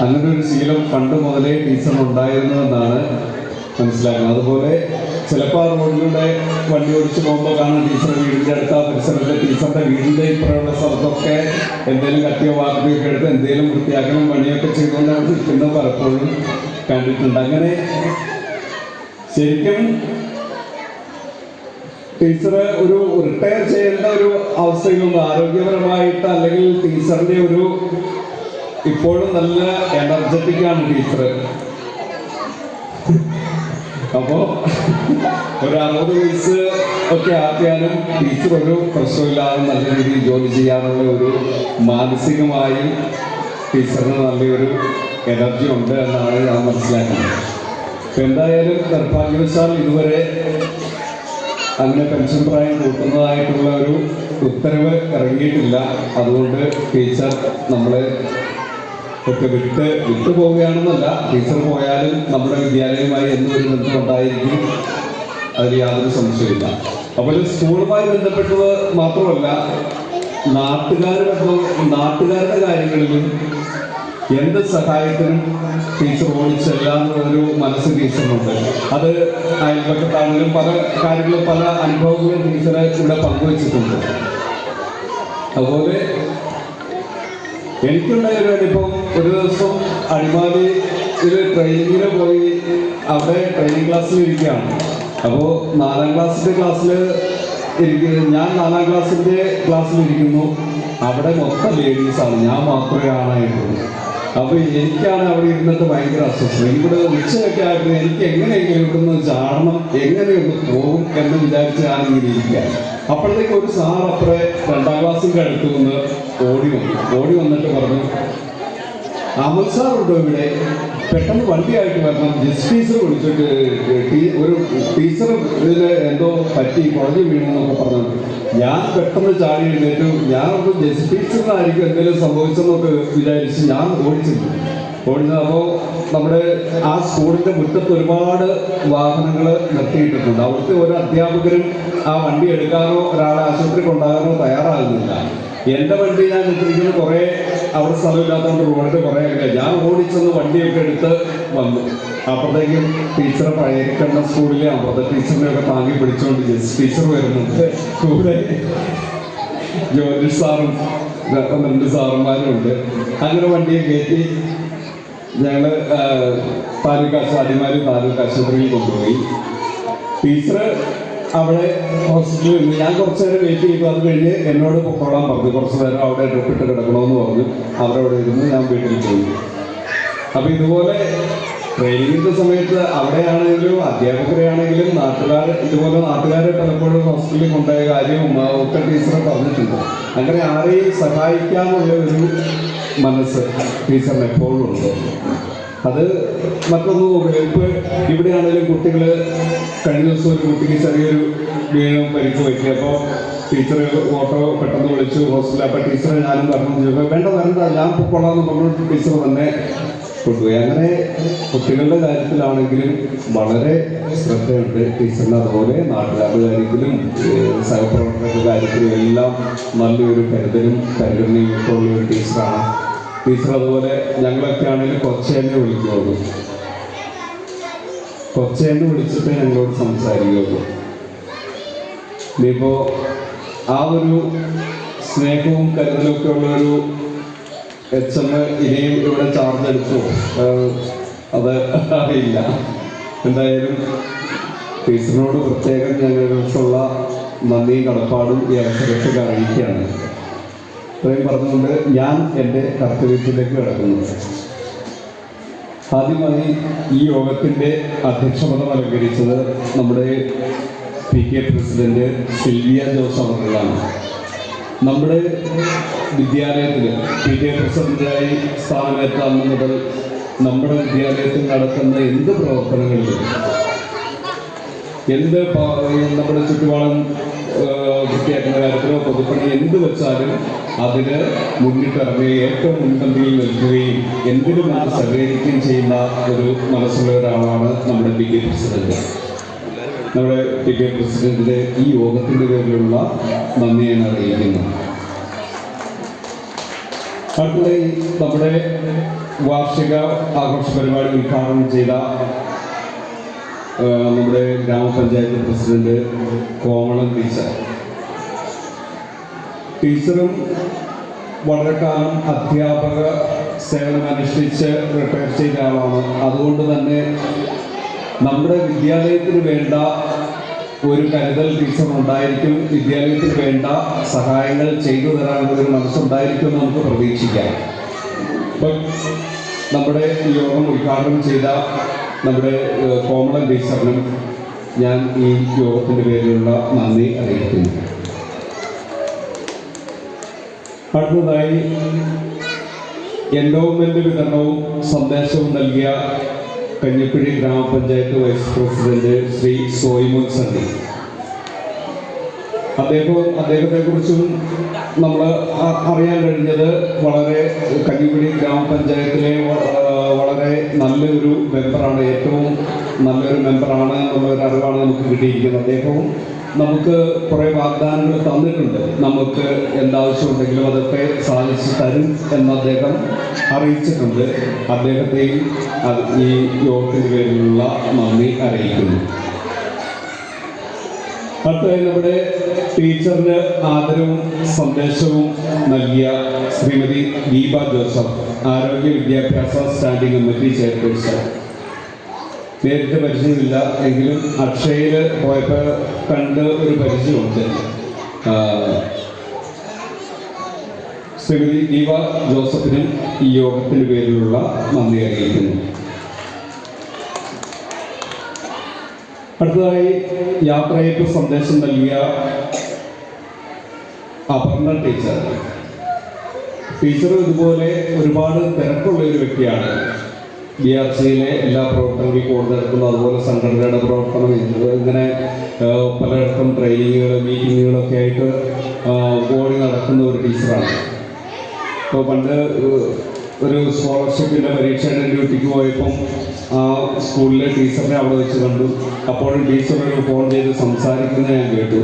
അങ്ങനെ ഒരു ശീലം പണ്ട് മുതലേ ടീച്ചറിനുണ്ടായിരുന്നു എന്നാണ് മനസ്സിലാക്കുന്നത്. അതുപോലെ ചിലപ്പോൾ ആ റോഡിലൂടെ വണ്ടി ഓടിച്ച് പോകുമ്പോൾ കാണും ടീച്ചറുടെ വീടിൻ്റെ അടുത്ത പരിസരത്ത് ടീച്ചറിൻ്റെ വീടിൻ്റെ ഇപ്പോഴുള്ള സ്ഥലത്തൊക്കെ എന്തെങ്കിലും കത്തിയോ വാർത്തയൊക്കെ എടുത്ത് എന്തെങ്കിലും വൃത്തിയാക്കണം പണിയൊക്കെ ചെയ്തുകൊണ്ട് അവിടെ നിൽക്കുന്നത് പലപ്പോഴും കണ്ടിട്ടുണ്ട്. അങ്ങനെ ശരിക്കും ടീച്ചർ ഒരു റിട്ടയർ ചെയ്യേണ്ട ഒരു അവസ്ഥയിലൊന്നും ആരോഗ്യപരമായിട്ട് അല്ലെങ്കിൽ ടീച്ചറിൻ്റെ ഒരു ഇപ്പോഴും നല്ല എനർജറ്റിക്കാണ് ടീച്ചർ. അപ്പോൾ ഒരു 60 വയസ്സ് ഒക്കെ ആക്കിയാലും ടീച്ചർ ഒരു പ്രശ്നമില്ലാതെ നല്ല രീതിയിൽ ജോലി ചെയ്യാനുള്ള ഒരു മാനസികമായും ടീച്ചറിന് നല്ലൊരു എനർജി ഉണ്ട് എന്നാണ് ഞാൻ മനസ്സിലാക്കുന്നത്. എന്തായാലും നിർഭാഗ്യവശാൽ ഇതുവരെ അങ്ങനെ പെൻഷൻ പ്രായം കൂട്ടുന്നതായിട്ടുള്ള ഒരു ഉത്തരവ് ഇറങ്ങിയിട്ടില്ല. അതുകൊണ്ട് ടീച്ചർ നമ്മളെ ഒക്കെ വിട്ടു പോവുകയാണെന്നല്ല, ടീച്ചർ പോയാലും നമ്മുടെ വിദ്യാലയവുമായി എന്നൊരു ബന്ധമുണ്ടായിരിക്കും, അതിൽ യാതൊരു സംശയമില്ല. അപ്പോൾ സ്കൂളുമായി ബന്ധപ്പെട്ടത് മാത്രമല്ല നാട്ടുകാരുടെ കാര്യങ്ങളിലും എന്ത് സഹായത്തിനും ടീച്ചർ ഓടിച്ചെല്ലാന്നൊരു മനസ്സ് ടീച്ചറിനുണ്ട്. അത് അയൽപക്കത്താണെങ്കിലും പല കാര്യങ്ങളും പല അനുഭവങ്ങളും ടീച്ചറെ ഇവിടെ പങ്കുവച്ചിട്ടുണ്ട്. അതുപോലെ എനിക്കുണ്ടായ ഒരു അനുഭവം, ഒരു ദിവസം അടിമാലി ഒരു ട്രെയിനിങ്ങിന് പോയി അവിടെ ട്രെയിനിങ് ക്ലാസ്സിൽ ഇരിക്കുകയാണ്. അപ്പോൾ 4ാം ക്ലാസ്സിൻ്റെ ക്ലാസ്സിൽ ഇരിക്കുന്നത്, ഞാൻ 4ാം ക്ലാസ്സിൻ്റെ ക്ലാസ്സിലിരിക്കുന്നു. അവിടെ മൊത്തം ലേഡീസാണ്, ഞാൻ മാത്രമേ ആണായിട്ടുള്ളൂ. അപ്പോൾ എനിക്കാണ് അവിടെ ഇരുന്നിട്ട് ഭയങ്കര അസ്വസ്ഥത. ഇവിടെ ഉച്ചയൊക്കെ ആയിട്ട് എനിക്ക് എങ്ങനെയെങ്കിലും ഇവിടുന്ന് ചാടണം, എങ്ങനെയൊന്ന് പോകും എന്ന് വിചാരിച്ച് ഞാനിങ്ങനെ ഇരിക്കുക. അപ്പോഴത്തേക്ക് ഒരു സാർ അപ്പുറേ 2ാം ക്ലാസ്സിൻ്റെ അടുത്ത് നിന്ന് ഓടി വന്നിട്ട് പറഞ്ഞു, അമൽ സാർ ഉണ്ടോ ഇവിടെ, പെട്ടെന്ന് വണ്ടിയായിട്ട് വരണം, ജസ്റ്റ് ടീച്ചർ വിളിച്ചിട്ട് ഒരു ടീച്ചർ ഇതിൽ എന്തോ പറ്റി കുഴഞ്ഞു വീണെന്നൊക്കെ പറഞ്ഞു. ഞാൻ പെട്ടെന്ന് ചാടി എഴുന്നേറ്റു. ഞാനൊന്ന് ജസ്റ്റ് ടീച്ചറിനായിരിക്കും എന്തെങ്കിലും സംഭവിച്ചെന്നൊക്കെ വിചാരിച്ച് ഞാൻ ഓടിച്ചത്. അപ്പോൾ നമ്മുടെ ആ സ്കൂളിൻ്റെ മുറ്റത്ത് ഒരുപാട് വാഹനങ്ങൾ നിർത്തിയിട്ടിട്ടുണ്ട്. അവിടുത്തെ ഒരു അധ്യാപകരും ആ വണ്ടി എടുക്കാനോ ഒരാളെ ആശുപത്രി കൊണ്ടുപോകാനോ തയ്യാറാകുന്നില്ല. എൻ്റെ വണ്ടി ഞാൻ ഇട്ടിരിക്കുന്നത് കുറേ അവിടെ സ്ഥലമില്ലാത്തതുകൊണ്ട് റോഡിൽ കുറേ അല്ല. ഞാൻ ഓടിച്ചെന്ന് വണ്ടിയൊക്കെ എടുത്ത് വന്നു. അപ്പോഴത്തേക്കും ടീച്ചറെ പഴയിരിക്കേണ്ട സ്കൂളിലെ അമൃത ടീച്ചറിനെയൊക്കെ താങ്ങി പിടിച്ചുകൊണ്ട് ജസ്റ്റ് ടീച്ചർ വരുന്നുണ്ട്. കൂടെ ജ്യോതിഷ് സാറും 2 സാറന്മാരും ഉണ്ട്. അങ്ങനെ വണ്ടിയെ കയറ്റി ഞങ്ങൾ അടിമാലി താലൂക്ക് ആശുപത്രിയിൽ കൊണ്ടുപോയി. ടീച്ചർ അവിടെ ഹോസ്പിറ്റലിൽ നിന്ന് ഞാൻ കുറച്ച് നേരം വെയിറ്റ് ചെയ്തു. അത് കഴിഞ്ഞ് എന്നോട് പൊക്കോളാൻ പറഞ്ഞു. കുറച്ച് നേരം അവിടെ ഡ്രിപ്പിട്ട് കിടക്കണമെന്ന് പറഞ്ഞു. അവരവിടെ ഇരുന്ന് ഞാൻ വീട്ടിൽ പോയി. അപ്പോൾ ഇതുപോലെ ട്രെയിനിങ്ങിൻ്റെ സമയത്ത് അവിടെയാണെങ്കിലും അധ്യാപകരെയാണെങ്കിലും നാട്ടുകാരെ പലപ്പോഴും ഹോസ്പിറ്റലിൽ കൊണ്ടുപോയ കാര്യവും ഒക്കെ ടീച്ചറെ പറഞ്ഞിട്ടുണ്ട്. അങ്ങനെ ആരെയും സഹായിക്കാനുള്ള ഒരു മനസ്സ് ടീച്ചറിന് എപ്പോഴും ഉണ്ട്. അത് മറ്റൊന്നും ഇപ്പോൾ ഇവിടെയാണെങ്കിലും കുട്ടികൾ കഴിഞ്ഞ ദിവസം ഒരു കുട്ടിക്ക് ചെറിയൊരു വീഴും പരിക്ക് പറ്റി. അപ്പോൾ ടീച്ചർ ഓട്ടോ പെട്ടെന്ന് വിളിച്ചു ഹോസ്പിറ്റലിൽ. അപ്പോൾ ടീച്ചറെ ഞാനും പറഞ്ഞു വേണ്ട വരണ്ട ഞാൻ പൊക്കോളാന്ന് പറഞ്ഞു ടീച്ചർ തന്നെ കൊണ്ടുപോയി. അങ്ങനെ കുട്ടികളുടെ കാര്യത്തിലാണെങ്കിലും വളരെ ശ്രദ്ധയുണ്ട് ടീച്ചറിന്. അതുപോലെ നാട്ടുകാരുടെ കാര്യത്തിലും സഹപ്രവർത്തകരുടെ കാര്യത്തിലും എല്ലാം നല്ലൊരു കരുതലും പരിഗണനയും ഒക്കെ ഉള്ള ഒരു ടീച്ചറാണ് ടീച്ചർ. അതുപോലെ ഞങ്ങളൊക്കെ ആണെങ്കിലും കൊച്ചേനെ വിളിക്കുള്ളൂ. കൊച്ചേനെ വിളിച്ചിട്ട് ഞങ്ങളോട് സംസാരിക്കുള്ളൂ. ഇനിയിപ്പോൾ ആ ഒരു സ്നേഹവും കരുതലൊക്കെ ഉള്ളൊരു HM ഇനിയും ഇവിടെ ചാർജ് എടുത്തു അത് അറിയില്ല. എന്തായാലും ടീച്ചറിനോട് പ്രത്യേകം ഞങ്ങൾക്കുള്ള നന്ദിയും കടപ്പാടും ഈ അവസരത്തിൽ അറിയിക്കുകയാണ്. ഇത്രയും പറഞ്ഞുകൊണ്ട് ഞാൻ എൻ്റെ കർത്തവ്യത്തിലേക്ക് കിടക്കുന്നു. ആദ്യമായി ഈ യോഗത്തിൻ്റെ അധ്യക്ഷപദം അലങ്കരിച്ചത് നമ്മുടെ PK പ്രസിഡന്റ് സിൽവിയ ജോസ് അവറുകളാണ്. നമ്മുടെ വിദ്യാലയത്തിൽ PK പ്രസിഡന്റായി സ്ഥാനമേറ്റ അന്ന് മുതൽ നമ്മുടെ വിദ്യാലയത്തിൽ നടക്കുന്ന എന്ത് പ്രവർത്തനങ്ങളിലും നമ്മുടെ ചുറ്റുപാടും വൃത്തിയാക്കുന്ന കാര്യത്തിലോ പൊതുപ്പണി എന്ത് വെച്ചാലും അതിന് മുന്നിട്ടിറങ്ങുകയും ഏറ്റവും മുൻപന്തിയിൽ നിൽക്കുകയും എന്തിനും അത് സഹകരിക്കുകയും ചെയ്യുന്ന ഒരു മനസ്സുള്ള ഒരാളാണ് നമ്മുടെ PK പ്രസിഡന്റ്. നമ്മുടെ PK പ്രസിഡന്റിന്റെ ഈ യോഗത്തിൻ്റെ പേരിലുള്ള നന്ദി ഞാൻ അറിയിക്കുന്നു. അടുത്തതായി നമ്മുടെ വാർഷിക ആഘോഷ പരിപാടി ഉദ്ഘാടനം ചെയ്ത നമ്മുടെ ഗ്രാമപഞ്ചായത്ത് പ്രസിഡന്റ് കോമളം ടീച്ചറും വളരെ കാലം അധ്യാപക സേവനം അനുഷ്ഠിച്ച് റിട്ടയർ ചെയ്ത ആളാണ്. അതുകൊണ്ട് തന്നെ നമ്മുടെ വിദ്യാലയത്തിന് വേണ്ട ഒരു കരുതൽ ടീച്ചറിനുണ്ടായിരിക്കും. വിദ്യാലയത്തിന് വേണ്ട സഹായങ്ങൾ ചെയ്തു തരാനുള്ള ഒരു മനസ്സുണ്ടായിരിക്കും എന്ന് നമുക്ക് പ്രതീക്ഷിക്കാം. അപ്പം നമ്മുടെ യോഗം ഉദ്ഘാടനം ചെയ്ത നമ്മുടെ കോമളം ടീച്ചറിനും ഞാൻ ഈ യോഗത്തിൻ്റെ പേരിലുള്ള നന്ദി അറിയിക്കുന്നു. അടുത്തതായി എൻഡോവ്മെന്റ് വിതരണവും സന്ദേശവും നൽകിയ കഞ്ഞിക്കുഴി ഗ്രാമപഞ്ചായത്ത് വൈസ് പ്രസിഡന്റ് ശ്രീ സോയിമുൻ സണ്ണി. അദ്ദേഹത്തെക്കുറിച്ചും നമ്മൾ അറിയാൻ കഴിഞ്ഞത് വളരെ കഞ്ഞിക്കുഴി ഗ്രാമപഞ്ചായത്തിലെ വളരെ നല്ലൊരു മെമ്പറാണ്, ഏറ്റവും നല്ലൊരു മെമ്പറാണ് എന്നുള്ളൊരു അറിവാണ് നമുക്ക് കിട്ടിയിരിക്കുന്നത്. അദ്ദേഹവും നമുക്ക് കുറേ വാഗ്ദാനങ്ങൾ തന്നിട്ടുണ്ട്. നമുക്ക് എന്താവശ്യമുണ്ടെങ്കിലും അതൊക്കെ സാധിച്ചു തരും എന്ന് അദ്ദേഹം അറിയിച്ചിട്ടുണ്ട്. അദ്ദേഹത്തെയും ഈ യോഗത്തിന് പേരിലുള്ള നന്ദി അറിയിക്കുന്നു. അടുത്തതായി നമ്മുടെ ടീച്ചറിന് ആദരവും സന്ദേശവും നൽകിയ ശ്രീമതി ദീപ ജോസഫ്, ആരോഗ്യ വിദ്യാഭ്യാസ സ്റ്റാൻഡിംഗ് കമ്മിറ്റി ചെയർപേഴ്സൺ. നേരിട്ട് പരിചയമില്ല എങ്കിലും അക്ഷയയിൽ പോയപ്പോൾ കണ്ട് ഒരു പരിചയമുണ്ട്. ശ്രീമതി ദീപ ജോസഫിനും ഈ യോഗത്തിന് പേരിലുള്ള നന്ദി അറിയിക്കുന്നു. അടുത്തതായി യാത്രയപ്പ് സന്ദേശം നൽകിയ അപർണ ടീച്ചർ. ഇതുപോലെ ഒരുപാട് തിരക്കുള്ള ഒരു വ്യക്തിയാണ്. BRCയിലെ എല്ലാ പ്രവർത്തനങ്ങളും കൊണ്ട് നടക്കുന്നു. അതുപോലെ സംഘടനയുടെ പ്രവർത്തനം ഇങ്ങനെ പലയിടത്തും ട്രെയിനിങ്ങുകൾ മീറ്റിങ്ങുകളൊക്കെ ആയിട്ട് ഓടി നടക്കുന്ന ഒരു ടീച്ചറാണ്. ഇപ്പോൾ പണ്ട് ഒരു സ്കോളർഷിപ്പിൻ്റെ പരീക്ഷയുടെ ഡ്യൂട്ടിക്ക് പോയപ്പം ആ സ്കൂളിലെ ടീച്ചറിനെ അവിടെ വെച്ച് കണ്ടു. അപ്പോഴും ടീച്ചർ ഒരു ഫോൺ ചെയ്ത് സംസാരിക്കുന്നത് ഞാൻ കേട്ടു.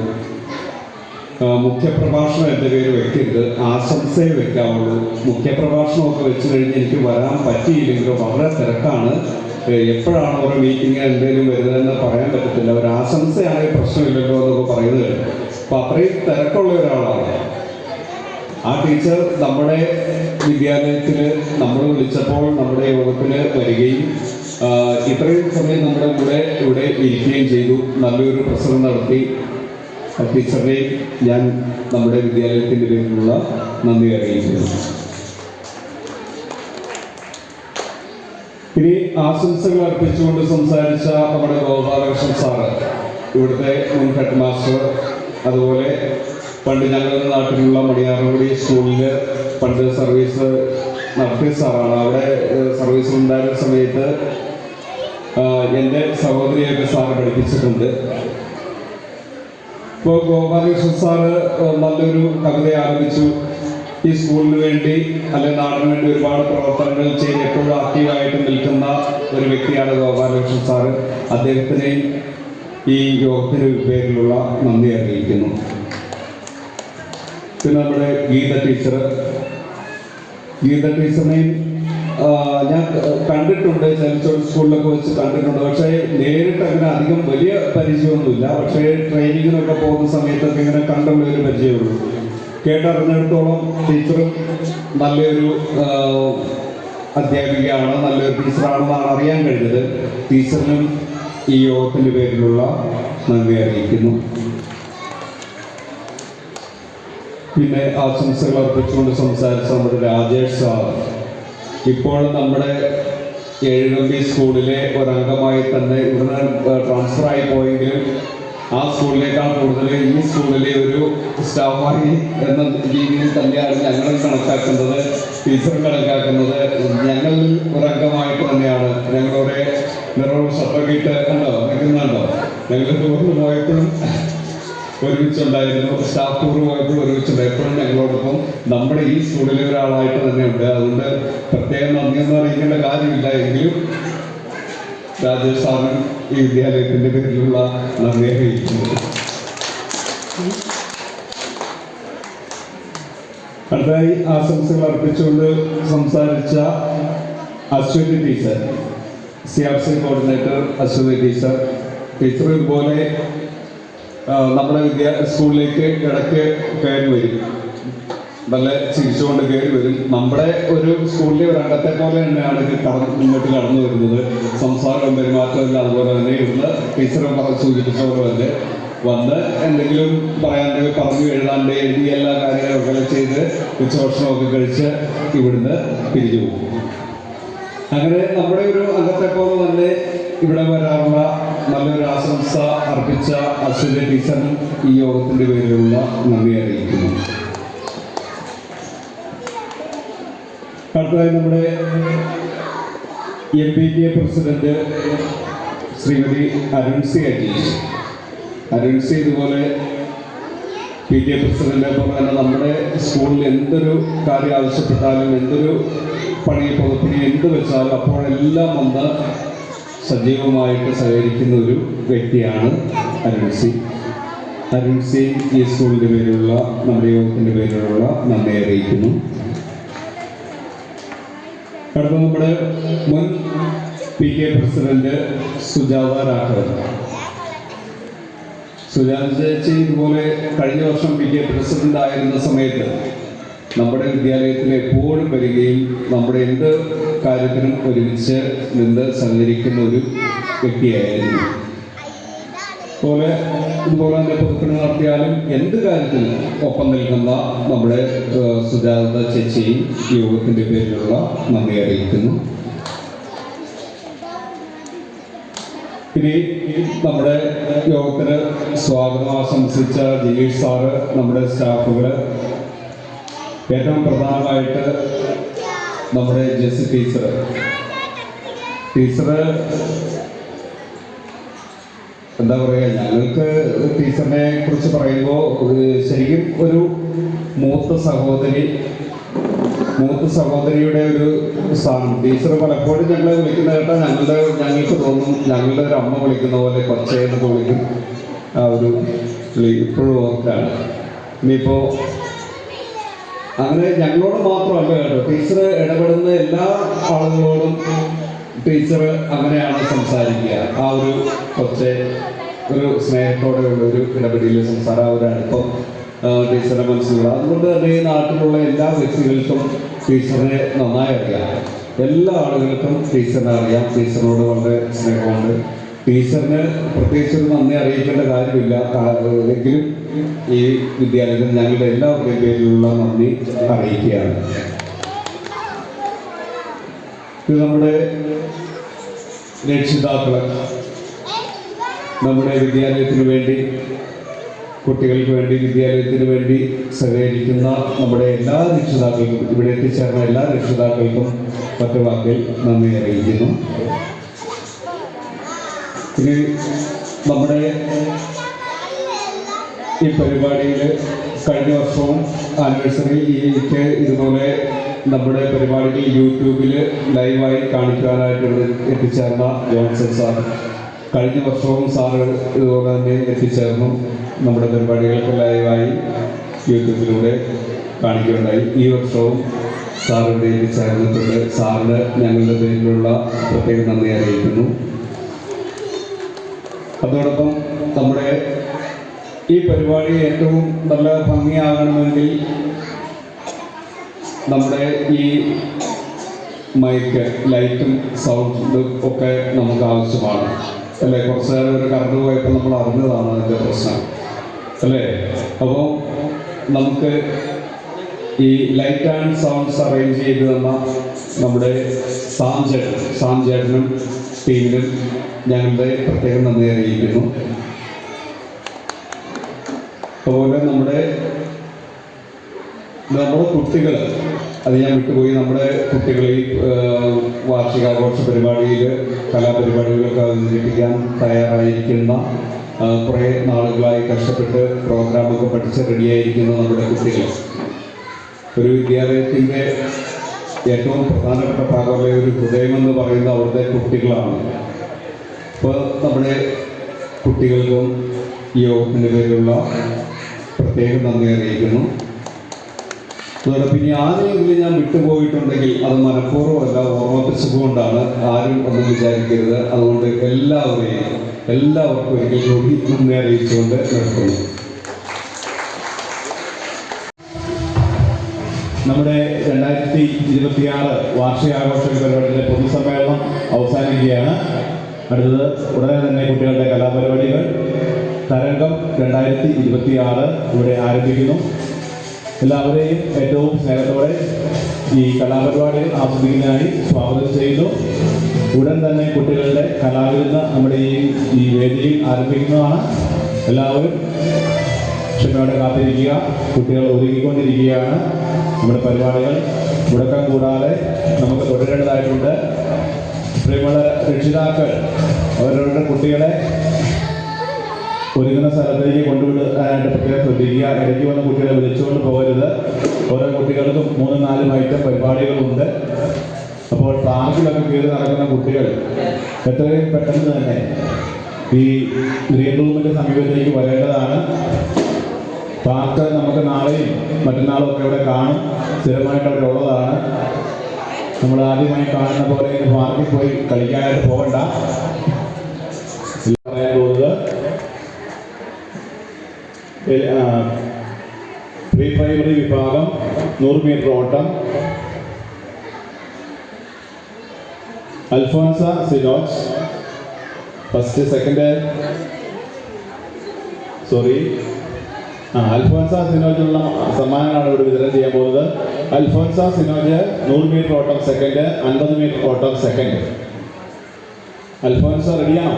മുഖ്യപ്രഭാഷണം എൻ്റെ പേര് വെക്കരുത്, ആശംസയെ വെക്കാവുള്ളൂ. മുഖ്യപ്രഭാഷണമൊക്കെ വെച്ച് കഴിഞ്ഞ് എനിക്ക് വരാൻ പറ്റിയില്ലെങ്കിലും വളരെ തിരക്കാണ്, എപ്പോഴാണ് ഓരോ മീറ്റിംഗ് എന്തെങ്കിലും വരുന്നതെന്ന് പറയാൻ പറ്റത്തില്ല, ഒരു ആശംസയാണെങ്കിൽ പ്രശ്നമില്ലല്ലോ എന്നൊക്കെ പറയുന്നത് കേട്ടു. അപ്പം അത്രയും തിരക്കുള്ള ഒരാളാണ് ആ ടീച്ചർ. നമ്മുടെ വിദ്യാലയത്തിൽ നമ്മൾ വിളിച്ചപ്പോൾ നമ്മുടെ യോഗത്തിൽ വരികയും ഇത്രയും സമയം നമ്മുടെ കൂടെ ഇവിടെ ഇരിക്കുകയും ചെയ്തു. നല്ലൊരു പ്രസംഗം നടത്തി. ടീച്ചറിനെ ഞാൻ നമ്മുടെ വിദ്യാലയത്തിൻ്റെ പേരിലുള്ള നന്ദി അറിയിക്കുന്നു. ഇനി ആശംസകൾ അർപ്പിച്ചുകൊണ്ട് സംസാരിച്ച നമ്മുടെ ഗോപാലകൃഷ്ണൻ സാറ്, ഇവിടുത്തെ മുൻ ഹെഡ് മാസ്റ്റർ, അതുപോലെ പണ്ട് ഞങ്ങളുടെ നാട്ടിലുള്ള മണിയാറുകുടി സ്കൂളിൽ പണ്ട് സർവീസ് നടത്തിയ സാറാണ്. അവിടെ സർവീസ് ഉണ്ടായിരുന്ന സമയത്ത് എൻ്റെ സഹോദരിയൊക്കെ സാറ് പഠിപ്പിച്ചിട്ടുണ്ട്. ഇപ്പോൾ ഗോപാലകൃഷ്ണൻ സാറ് നല്ലൊരു കവിത ആരംഭിച്ചു. ഈ സ്കൂളിന് വേണ്ടി അല്ലെങ്കിൽ നാടിന് വേണ്ടി ഒരുപാട് പ്രവർത്തനങ്ങൾ ചെയ്ത് എപ്പോഴും ആക്റ്റീവായിട്ട് നിൽക്കുന്ന ഒരു വ്യക്തിയാണ് ഗോപാലകൃഷ്ണൻ സാറ്. അദ്ദേഹത്തിനെയും ഈ യോഗത്തിന് പേരിലുള്ള നന്ദി അറിയിക്കുന്നു. പിന്നെ നമ്മുടെ ഗീത ടീച്ചറിനെയും ഞാൻ കണ്ടിട്ടുണ്ട്, ചലച്ചോട് സ്കൂളിലൊക്കെ വെച്ച് കണ്ടിട്ടുണ്ട്. പക്ഷേ നേരിട്ട് അങ്ങനെ അധികം വലിയ പരിചയമൊന്നുമില്ല. പക്ഷേ ട്രെയിനിങ്ങിനൊക്കെ പോകുന്ന സമയത്തൊക്കെ ഇങ്ങനെ കണ്ടുള്ള ഒരു പരിചയമുള്ളൂ. കേട്ടറിഞ്ഞിടത്തോളം ടീച്ചറും നല്ലൊരു അധ്യാപികയാണ്, നല്ലൊരു ടീച്ചറാണെന്നാണ് അറിയാൻ കഴിഞ്ഞത്. ടീച്ചറിനും ഈ യോഗത്തിൻ്റെ പേരിലുള്ള നന്ദി അറിയിക്കുന്നു. പിന്നെ ആശംസകൾ അർപ്പിച്ചുകൊണ്ട് സംസാരിച്ച നമ്മുടെ രാജേഷ് സാർ ഇപ്പോൾ നമ്മുടെ എഴുകമ്പി സ്കൂളിലെ ഒരംഗമായി തന്നെ ഇവിടുന്ന് ട്രാൻസ്ഫറായി പോയെങ്കിലും ആ സ്കൂളിനേക്കാൾ കൂടുതൽ ഈ സ്കൂളിലെ ഒരു സ്റ്റാഫായി എന്ന രീതിയിൽ തന്നെയാണ് ഞങ്ങളും കണക്കാക്കുന്നത്, ടീച്ചറും കണക്കാക്കുന്നത്. ഞങ്ങളിൽ ഒരംഗമായിട്ട് തന്നെയാണ്. ഞങ്ങളുടെ നിറവ് ഷർട്ടൊക്കെ ഇട്ട് കണ്ടോ നിൽക്കുന്നുണ്ടോ? ഞങ്ങൾ ടൂറിന് പോയപ്പോഴും ഒരുമിച്ചുണ്ടായിരുന്നു, സ്റ്റാഫ് ടൂർ പോയപ്പോഴും ഒരുമിച്ചുണ്ട്. എപ്പോഴും ഞങ്ങളോടൊപ്പം നമ്മുടെ ഈ സ്കൂളിലെ ഒരാളായിട്ട് തന്നെയുണ്ട്. അതുകൊണ്ട് പ്രത്യേകം നന്ദിയൊന്നും അറിയിക്കേണ്ട കാര്യമില്ല. എങ്കിലും രാജേഷ് സാറിനും ഈ വിദ്യാലയത്തിൻ്റെ പേരിലുള്ള നന്ദി അറിയിക്കുന്നു. അടുത്തായി ആശംസകൾ അർപ്പിച്ചുകൊണ്ട് സംസാരിച്ച Aswathy teacher, CRC coordinator Aswathy teacher. ഇതുപോലെ നമ്മുടെ സ്കൂളിലേക്ക് ഇടയ്ക്ക് കയറി വരും, നല്ല ചിരിച്ചുകൊണ്ട് കയറി വരും. നമ്മുടെ ഒരു സ്കൂളിലെ ഒരു അംഗത്തെ പോലെ തന്നെയാണ് ഇത് മുന്നോട്ട് കടന്നു വരുന്നത്. സംസാരവും പെരുമാറ്റമില്ല. അതുപോലെ തന്നെ ഇവിടുന്ന് ടീച്ചറും സൂചിപ്പിച്ച പോലെ തന്നെ വന്ന് എന്തെങ്കിലും പറയാണ്ട് പറഞ്ഞു എഴുതാണ്ട് എഴുതി എല്ലാ കാര്യങ്ങളൊക്കെ ചെയ്ത് ഉച്ചഭക്ഷണമൊക്കെ കഴിച്ച് ഇവിടുന്ന് പിരിഞ്ഞു പോകും. അങ്ങനെ നമ്മുടെ ഒരു അംഗത്തെ പോലെ തന്നെ ഇവിടെ വരാനുള്ള നല്ലൊരു ആശംസ അർപ്പിച്ച അശ്വതി ടീച്ചറിനും ഈ യോഗത്തിൻ്റെ പേരിലുള്ള നന്ദി അറിയിക്കുന്നു. അടുത്തതായി നമ്മുടെ MPK പ്രസിഡന്റ് ശ്രീമതി അരുൺസി അജീഷ്. അരുൺസി ഇതുപോലെ PTA പ്രസിഡന്റ് പോലെ തന്നെ നമ്മുടെ സ്കൂളിൽ എന്തൊരു കാര്യം ആവശ്യപ്പെട്ടാലും എന്തൊരു പണി പുറപ്പണി എന്ത് വെച്ചാലും അപ്പോഴെല്ലാം വന്ന് സജീവമായിട്ട് സഹകരിക്കുന്ന ഒരു വ്യക്തിയാണ് അരുൺസി ഈ സ്കൂളിൻ്റെ പേരിലുള്ള നമ്മുടെ യോഗത്തിൻ്റെ പേരിലുള്ള നന്ദി അറിയിക്കുന്നു. അടുത്ത നമ്മുടെ മുൻ PK പ്രസിഡന്റ് സുജാത രാഘവൻ. സുജാത ചേച്ചി ഇതുപോലെ കഴിഞ്ഞ വർഷം PK പ്രസിഡന്റ് ആയിരുന്ന സമയത്ത് നമ്മുടെ വിദ്യാലയത്തിൽ എപ്പോഴും വരികയും നമ്മുടെ എന്ത് കാര്യത്തിനും ഒരുമിച്ച് നിന്ന് സഹകരിക്കുന്ന ഒരു വ്യക്തിയായിരുന്നു. ഇതുപോലെ തന്നെ പുതുപ്പണി നടത്തിയാലും എന്ത് കാര്യത്തിനും ഒപ്പം നിൽക്കുന്ന നമ്മുടെ സുജാത ചേച്ചിയും യോഗത്തിൻ്റെ പേരിലുള്ള നന്ദി അറിയിക്കുന്നു. ഇനി നമ്മുടെ യോഗത്തിന് സ്വാഗതം ആശംസിച്ച ജിനീഷ് സാറ്, നമ്മുടെ സ്റ്റാഫുകൾ, ഏറ്റവും പ്രധാനമായിട്ട് നമ്മുടെ ജെസ്സി ടീച്ചർ എന്താ പറയുക, ഞങ്ങൾക്ക് ടീച്ചറിനെ കുറിച്ച് പറയുമ്പോൾ ശരിക്കും ഒരു മൂത്ത സഹോദരിയുടെ ഒരു സ്ഥാനം. ടീച്ചർ പലപ്പോഴും ഞങ്ങളെ വിളിക്കുന്ന കേട്ടാൽ ഞങ്ങൾക്ക് തോന്നും ഞങ്ങളുടെ ഒരു അമ്മ വിളിക്കുന്ന പോലെ കൊച്ചേന്ന് വിളിക്കും. ആ ഒരു വിളി ഇപ്പോഴും ഓർക്കാണ്. ഇനിയിപ്പോൾ അങ്ങനെ ഞങ്ങളോട് മാത്രമല്ല കേട്ടോ, ടീച്ചർ ഇടപെടുന്ന എല്ലാ ആളുകളോടും ടീച്ചർ അങ്ങനെയാണ് സംസാരിക്കുക. ആ ഒരു കൊച്ചെ ഒരു സ്നേഹത്തോടെയുള്ള ഒരു ഇടപെടലിൽ സംസാരം, ആ ഒരു അടുപ്പം ടീച്ചറിനെ മനസ്സിലുള്ള. അതുകൊണ്ട് തന്നെ ഈ നാട്ടിലുള്ള എല്ലാ വ്യക്തികൾക്കും ടീച്ചറിനെ നന്നായി അറിയാം. എല്ലാ ആളുകൾക്കും ടീച്ചറിനെ അറിയാം. ടീച്ചറിനോട് വളരെ സ്നേഹമുണ്ട്. ടീച്ചറിന് പ്രത്യേകിച്ച് ഒരു നന്ദി അറിയിക്കേണ്ട കാര്യമില്ല. എങ്കിലും ഈ വിദ്യാലയത്തിൽ ഞങ്ങളുടെ എല്ലാവരുടെയും പേരിലുള്ള നന്ദി അറിയിക്കുകയാണ്. ഇത് നമ്മുടെ രക്ഷിതാക്കള് നമ്മുടെ വിദ്യാലയത്തിന് വേണ്ടി കുട്ടികൾക്ക് വേണ്ടി വിദ്യാലയത്തിന് വേണ്ടി സഹകരിക്കുന്ന നമ്മുടെ എല്ലാ രക്ഷിതാക്കൾക്കും ഇവിടെ എത്തിച്ചേർന്ന എല്ലാ രക്ഷിതാക്കൾക്കും ഒറ്റ വാക്കിൽ നന്ദി അറിയിക്കുന്നു. ഇനി നമ്മുടെ ഈ പരിപാടിയിൽ കഴിഞ്ഞ വർഷവും ആനിവേഴ്സറിക്ക് ഇതുപോലെ നമ്മുടെ പരിപാടികൾ യൂട്യൂബിൽ ലൈവായി കാണിക്കാനായിട്ട് ഇവിടെ എത്തിച്ചേർന്ന ജോൺസൺ സാർ, കഴിഞ്ഞ വർഷവും സാറ് ഇതുപോലെ തന്നെ എത്തിച്ചേർന്നു നമ്മുടെ പരിപാടികൾക്ക് ലൈവായി യൂട്യൂബിലൂടെ കാണിക്കുകയുണ്ടായി. ഈ വർഷവും സാർ ഇവിടെ എത്തിച്ചേർന്നിട്ടുണ്ട്. സാറിന് ഞങ്ങളുടെ പേരിലുള്ള പ്രത്യേക നന്ദി അറിയിക്കുന്നു. അതോടൊപ്പം നമ്മുടെ ഈ പരിപാടി ഏറ്റവും നല്ല ഭംഗിയാകണമെങ്കിൽ നമ്മുടെ ഈ മൈക്ക്, ലൈറ്റും സൗണ്ടും ഒക്കെ നമുക്ക് ആവശ്യമാണ് അല്ലേ? കുറച്ച് നേരം ഒരു കറണ്ട് പോയപ്പോൾ നമ്മൾ അറിഞ്ഞതാണ് അതിൻ്റെ പ്രശ്നം അല്ലേ? അപ്പോൾ നമുക്ക് ഈ ലൈറ്റ് ആൻഡ് സൗണ്ട്സ് അറേഞ്ച് ചെയ്ത് തന്ന നമ്മുടെ സാംചേട്ടനും ടീമിനും ഞങ്ങളുടെ പ്രത്യേകം നന്ദി അറിയിക്കുന്നു. അതുപോലെ നമ്മുടെ കുട്ടികൾ, അത് ഞാൻ വിട്ടുപോയി, നമ്മുടെ കുട്ടികൾ ഈ വാർഷികാഘോഷ പരിപാടിയിൽ കലാപരിപാടികളൊക്കെ അവതരിപ്പിക്കാൻ തയ്യാറായിരിക്കുന്ന കുറേ നാളുകളായി കഷ്ടപ്പെട്ട് പ്രോഗ്രാമൊക്കെ പഠിച്ച് റെഡിയായിരിക്കുന്ന നമ്മുടെ കുട്ടികൾ, ഒരു വിദ്യാലയത്തിൻ്റെ ഏറ്റവും പ്രധാനപ്പെട്ട ഭാഗമായ ഒരു ഹൃദയമെന്ന് പറയുന്ന അവിടുത്തെ കുട്ടികളാണ്. അപ്പോൾ നമ്മുടെ കുട്ടികൾക്കും ഈ യോഗത്തിൻ്റെ പേരിലുള്ള പ്രത്യേക നന്ദി അറിയിക്കുന്നു. അതോടൊപ്പം ഇനി ആരെങ്കിലും ഞാൻ വിട്ടുപോയിട്ടുണ്ടെങ്കിൽ അത് മനഃപൂർവ്വമല്ല, ഓർമ്മിപ്പിച്ചുകൊണ്ടാണ്. ആരും ഒന്നും വിചാരിക്കരുത്. അതുകൊണ്ട് എല്ലാവർക്കും ഒരിക്കൽ കൂടി നന്ദി അറിയിച്ചുകൊണ്ട് നിർത്തുന്നു. നമ്മുടെ 2026 വാർഷികാഘോഷ പരിപാടിയുടെ പൊതുസമ്മേളനം അവസാനിക്കുകയാണ്. അടുത്തത് ഉടനെ തന്നെ കുട്ടികളുടെ കലാപരിപാടികൾ തരംഗം 2026 ഇവിടെ ആരംഭിക്കുന്നു. എല്ലാവരെയും ഏറ്റവും സ്നേഹത്തോടെ ഈ കലാപരിപാടികൾ ആസ്വദിക്കുന്നതിനായി സ്വാഗതം ചെയ്യുന്നു. ഉടൻ തന്നെ കുട്ടികളുടെ കലാവിരുന്ന് നമ്മുടെ ഈ വേദിയിൽ ആരംഭിക്കുന്നതാണ്. എല്ലാവരും ക്ഷമയോടെ കാത്തിരിക്കുക. കുട്ടികൾ ഒരുങ്ങിക്കൊണ്ടിരിക്കുകയാണ്. നമ്മുടെ പരിപാടികൾ മുടക്കം കൂടാതെ നമുക്ക് തുടരേണ്ടതായിട്ടുണ്ട്. പ്രിയമുള്ള രക്ഷിതാക്കൾ അവരവരുടെ കുട്ടികളെ ഒരുങ്ങുന്ന സ്ഥലത്തേക്ക് കൊണ്ടുവിടാനായിട്ട് പ്രത്യേകം ശ്രദ്ധിക്കുക. ഇടയ്ക്ക് വന്ന കുട്ടികളെ വിളിച്ചുകൊണ്ട് പോകരുത്. ഓരോ കുട്ടികൾക്കും 3-4 ഐറ്റം പരിപാടികളുണ്ട്. അപ്പോൾ പാർക്കിലൊക്കെ കയറി നടക്കുന്ന കുട്ടികൾ എത്രയും പെട്ടെന്ന് തന്നെ ഈ ഗ്രീൻ റൂമിൻ്റെ സമീപത്തേക്ക് വരേണ്ടതാണ്. പാർക്ക് നമുക്ക് നാളെയും മറ്റന്നാളും ഒക്കെ ഇവിടെ കാണും. സ്ഥിരമായിട്ട് അവിടെ ഉള്ളതാണ്. നമ്മൾ ആദ്യമായി കാണുന്ന പോലെ പാർക്കിൽ പോയി കളിക്കാനായിട്ട് പോകണ്ട. പറയാൻ പോകുന്നത് പ്രീ പ്രൈമറി വിഭാഗം 100 മീറ്റർ ഓട്ടം. അൽഫോൻസ സിനോജ് ഫസ്റ്റ്, സെക്കൻഡ്, അൽഫോൻസ സിനോജിനുള്ള സമ്മാനങ്ങളാണ് ഇവിടെ വിതരണം ചെയ്യാൻ പോകുന്നത്. അൽഫോൻസ സിനോജ് 100 മീറ്റർ ഓട്ടം സെക്കൻഡ്, 50 മീറ്റർ ഓട്ടം സെക്കൻഡ്. അൽഫോൻസ റെഡിയാണോ?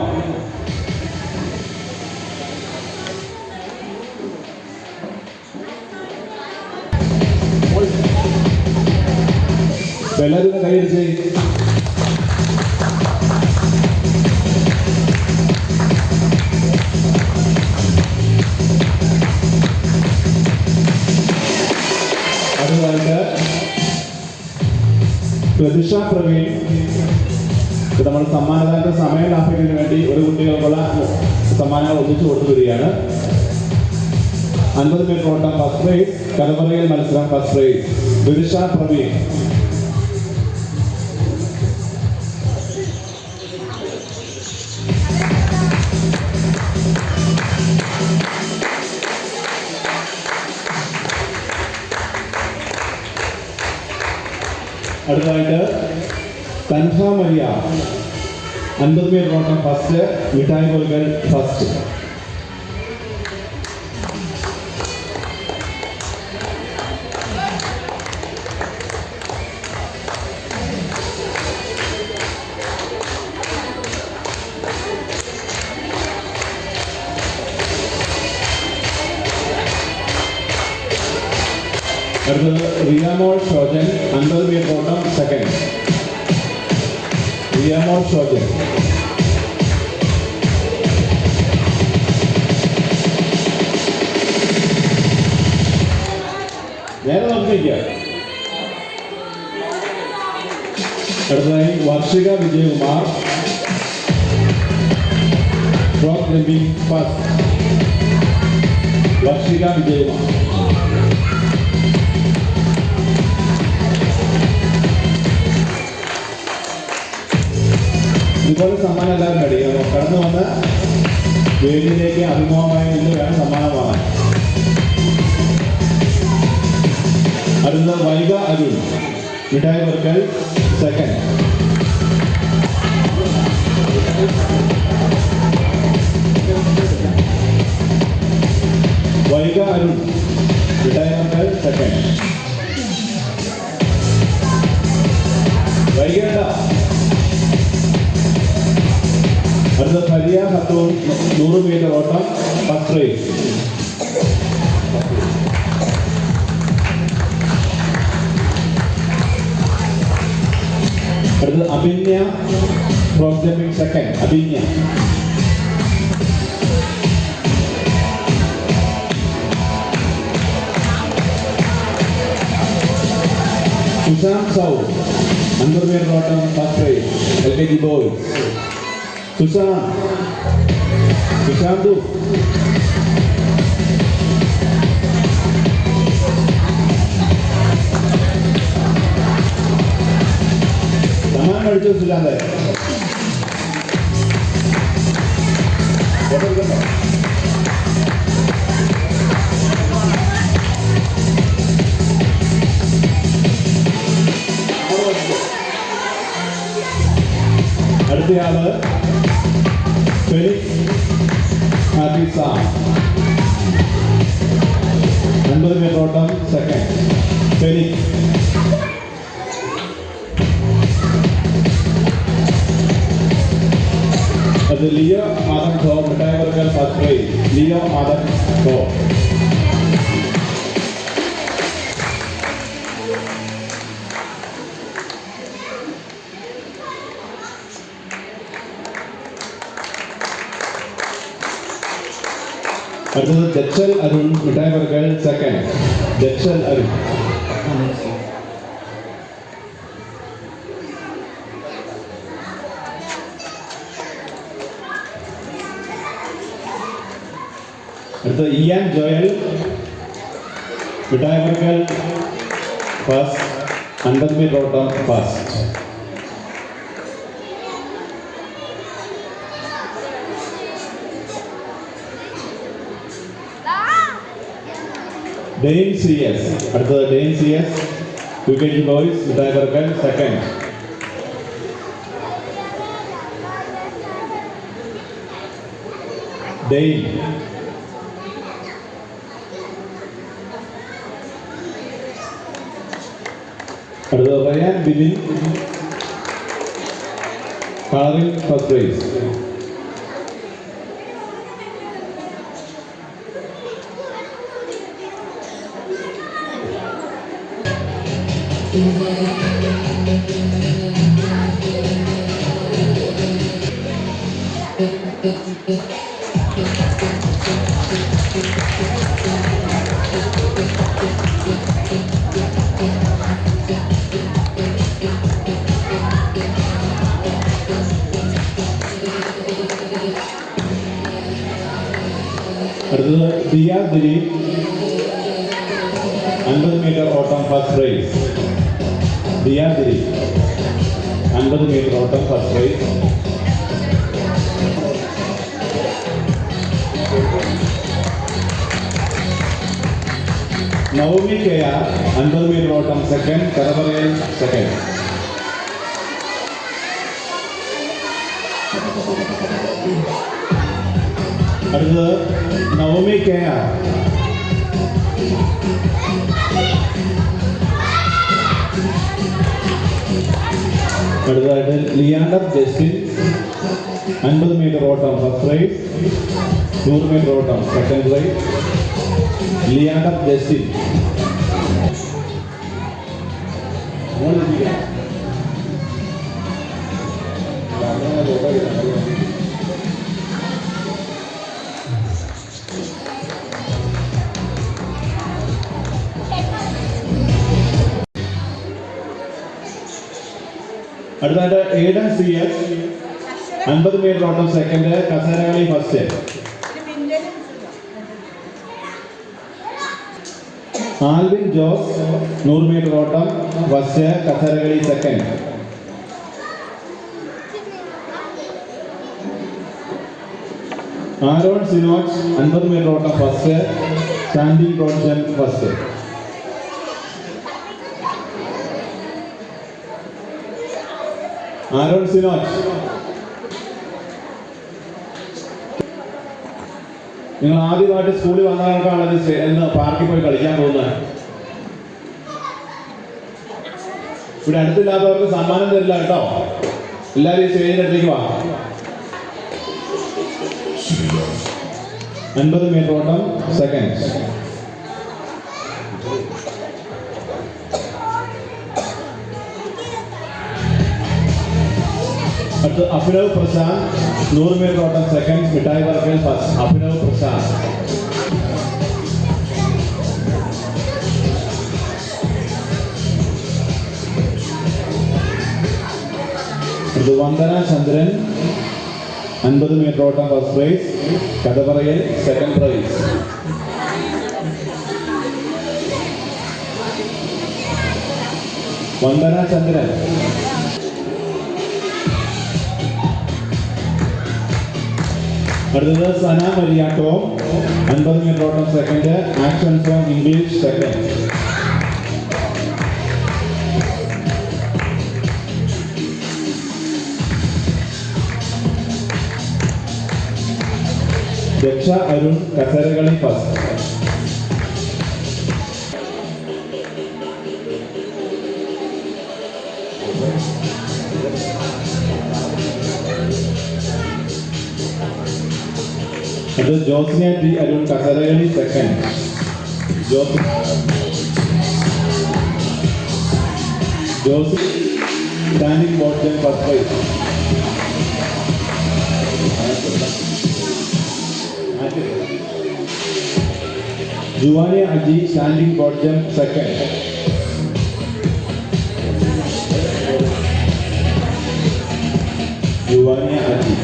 എല്ലാവരും കൈയടിച്ച്. അതുപോലെ പ്രതിഷ പ്രവീൺ നമ്മൾ സമ്മാനദാനത്തെ സമയം ലാഭിക്കുന്നതിന് വേണ്ടി ഒരു കുട്ടികൾക്കുള്ള സമ്മാനങ്ങൾ ഒന്നിച്ചു കൊടുത്തു വരികയാണ്. 50 മീറ്റർ ഓട്ടം ഫസ്റ്റ് പ്രൈസ്, കലപറയൽ മത്സരം ഫസ്റ്റ് പ്രൈസ് പ്രതിഷ പ്രവീൺ. അടുത്തതായിട്ട് തൻഹ മരിയ 50 മീറ്റർ ഓട്ടം ഫസ്റ്റ്, മിഠായി കൊടുക്കൽ ഫസ്റ്റ്. അടുത്തത് റിയാമോൾ ഷോജൻ 50 മീറ്റർ ഓട്ടം സെക്കൻഡ്. റിയാമോൾ ഷോജൻ. നേരെ നോക്കിയിരിക്കുക. അടുത്തതായി Varshika Vijayakumar rock climbing first. Varshika Vijayakumar. ഇതുപോലെ സമ്മാനം എല്ലാവരും കഴിയണം. കടന്നു വന്ന് വേദിയിലേക്ക് അഭിമുഖമായി നിന്ന് വേണം സമ്മാനം വാങ്ങാൻ. അടുത്ത വൈഗ അരുൺ മിഠായി വർക്കൽ സെക്കൻഡ്. വൈഗ അരുൺ മിഠായി വർക്കൽ സെക്കൻഡ്. വൈകേണ്ട. അടുത്ത ഫരിയ ഖത്തൂൺ 100 മീറ്റർ ഓട്ടം ഫസ്റ്റ് റേസ്. അടുത്ത Abhinya rock jumping second. Abhinya. Sushant സൗ 100 മീറ്റർ ഓട്ടം first race. LKG boys. Sushant. സമ്മാനം കഴിച്ചു സുശാന്ത്. അടുത്തയാള് ഫെലിക്സ് ഹാഫിസ 50 മീറ്റർ ഓട്ടം സെക്കൻഡ്. ഫെലിക്സ്. അത് ലിയോ ആദം ഖോ മിഠായി വർക്കൽ ഫസ്റ്റ് പ്രൈസ്. ലിയോ ആദം ഖോ. അടുത്തത് ദക്ഷൽ അരുൺ മിഠായി വർക്കൽ സെക്കൻഡ്. ദക്ഷൽ അരുൺ. അടുത്ത ഇയാൻ ജോയൽ മിഠായി വർക്കൽ ഫസ്റ്റ്. 50 മീറ്റർ ഓട്ടം ഫസ്റ്റ്. ഡെയിൻ CS. അടുത്തത് ഡെയിൻ CS UKG ബോയ്സ് മിഠായി വർക്കൽ സെക്കൻഡ്. ഡെയിൻ. അടുത്തത് റയാൻ ബിലിൻ കളറിംഗ് ഫസ്റ്റ് പ്രൈസ്. അടുത്തത് ദിയ ദിലീപ് 50 മീറ്റർ ഓട്ടം first prize. Diya Dileep 50 metre ഓട്ടം first prize. Navami KR 50 metre ഓട്ടം സെക്കൻഡ്. കരപറയൽ സെക്കൻഡ്. അടുത്തത് നവമി KR. അടുത്തതായിട്ട് ലിയാണ്ടർ ജസ്റ്റിൻ 50 മീറ്റർ ഓട്ടം ഫസ്റ്റ് പ്രൈസ്. 100 മീറ്റർ ഓട്ടം സെക്കൻഡ് പ്രൈസ്. Leander Justin. അടുത്തായിട്ട് എയ്ഡൻ CS 50 മീറ്റർ ഓട്ടം സെക്കൻഡ്, കസേരകളി ഫസ്റ്റ്. ആൽവിൻ ജോസ് 100 മീറ്റർ ഓട്ടം ഫസ്റ്റ്, കസേരകളി സെക്കൻഡ്. ആരോൺ സിനോജ് 50 മീറ്റർ ഓട്ടം first, standing road jump first. Aaron Sinoj, നിങ്ങൾ ആദ്യമായിട്ട് സ്കൂളിൽ വന്നവർക്കാണ് എന്ന് പാർക്കിൽ പോയി കളിക്കാൻ പോകുന്നത്. ഇവിടെ അടുത്തില്ലാത്തവർക്ക് സമ്മാനം തരില്ല കേട്ടോ. എല്ലാവരും ഈ സ്റ്റേജിന്റെ അടുത്തേക്ക് വാ. 50 മീറ്റർ ഓട്ടം സെക്കൻഡ്. അടുത്ത് അഭിനവ് പ്രശാന്ത് 100 മീറ്റർ ഓട്ടം സെക്കൻഡ്, മിഠായി വർക്കൽ ഫസ്റ്റ്. അഭിനവ് പ്രശാന്ത്. അടുത്ത് വന്ദന ചന്ദ്രൻ 50 മീറ്റർ ഓട്ടം ഫസ്റ്റ് പ്രൈസ്, കഥ പറയൽ സെക്കൻഡ് പ്രൈസ്. വന്ദന ചന്ദ്രൻ. അടുത്തത് സന മരിയാട്ടോ 50 മീറ്റർ ഓട്ടം second, action song English second. Daksha Arun കസേരകളി ഫസ്റ്റ്. അത് ജോസ്നിയ ടി അരുൺ കസേരകളി second. Jose standing board jump first prize. Juvania Aji standing board jump second. Juvania Aji.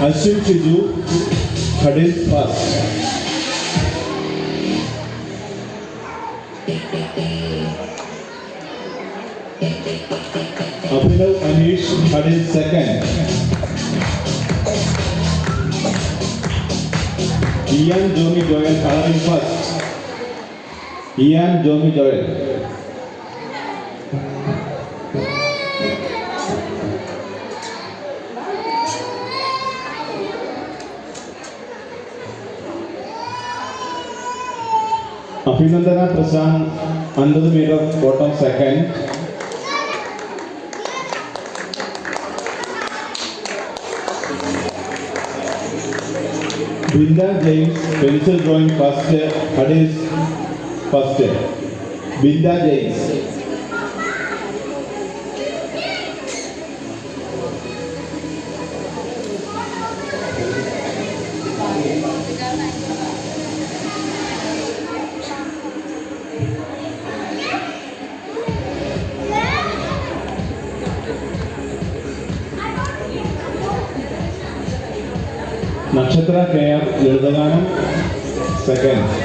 Ashwin Shiju hurdle first. Abhinav Aneesh ഹഡിൽ second. Ian Jomi Joel colouring first. Ian Jomi Joel. Abhinandana Prashanth 50 metre ഓട്ടം second. Binda James pencil drawing first, hurdles first. Binda James. Nakshatra കെയർ ലളിതഗാനം second.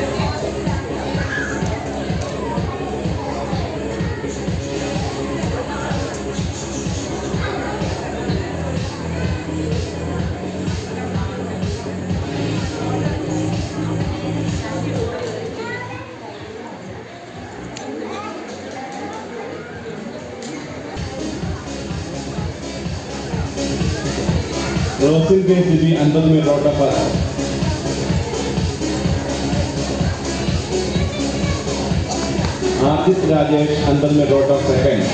Rosin K Sibi 50 metre ഓട്ടം first. Arjith Rajesh 50 meter ഓട്ടം second.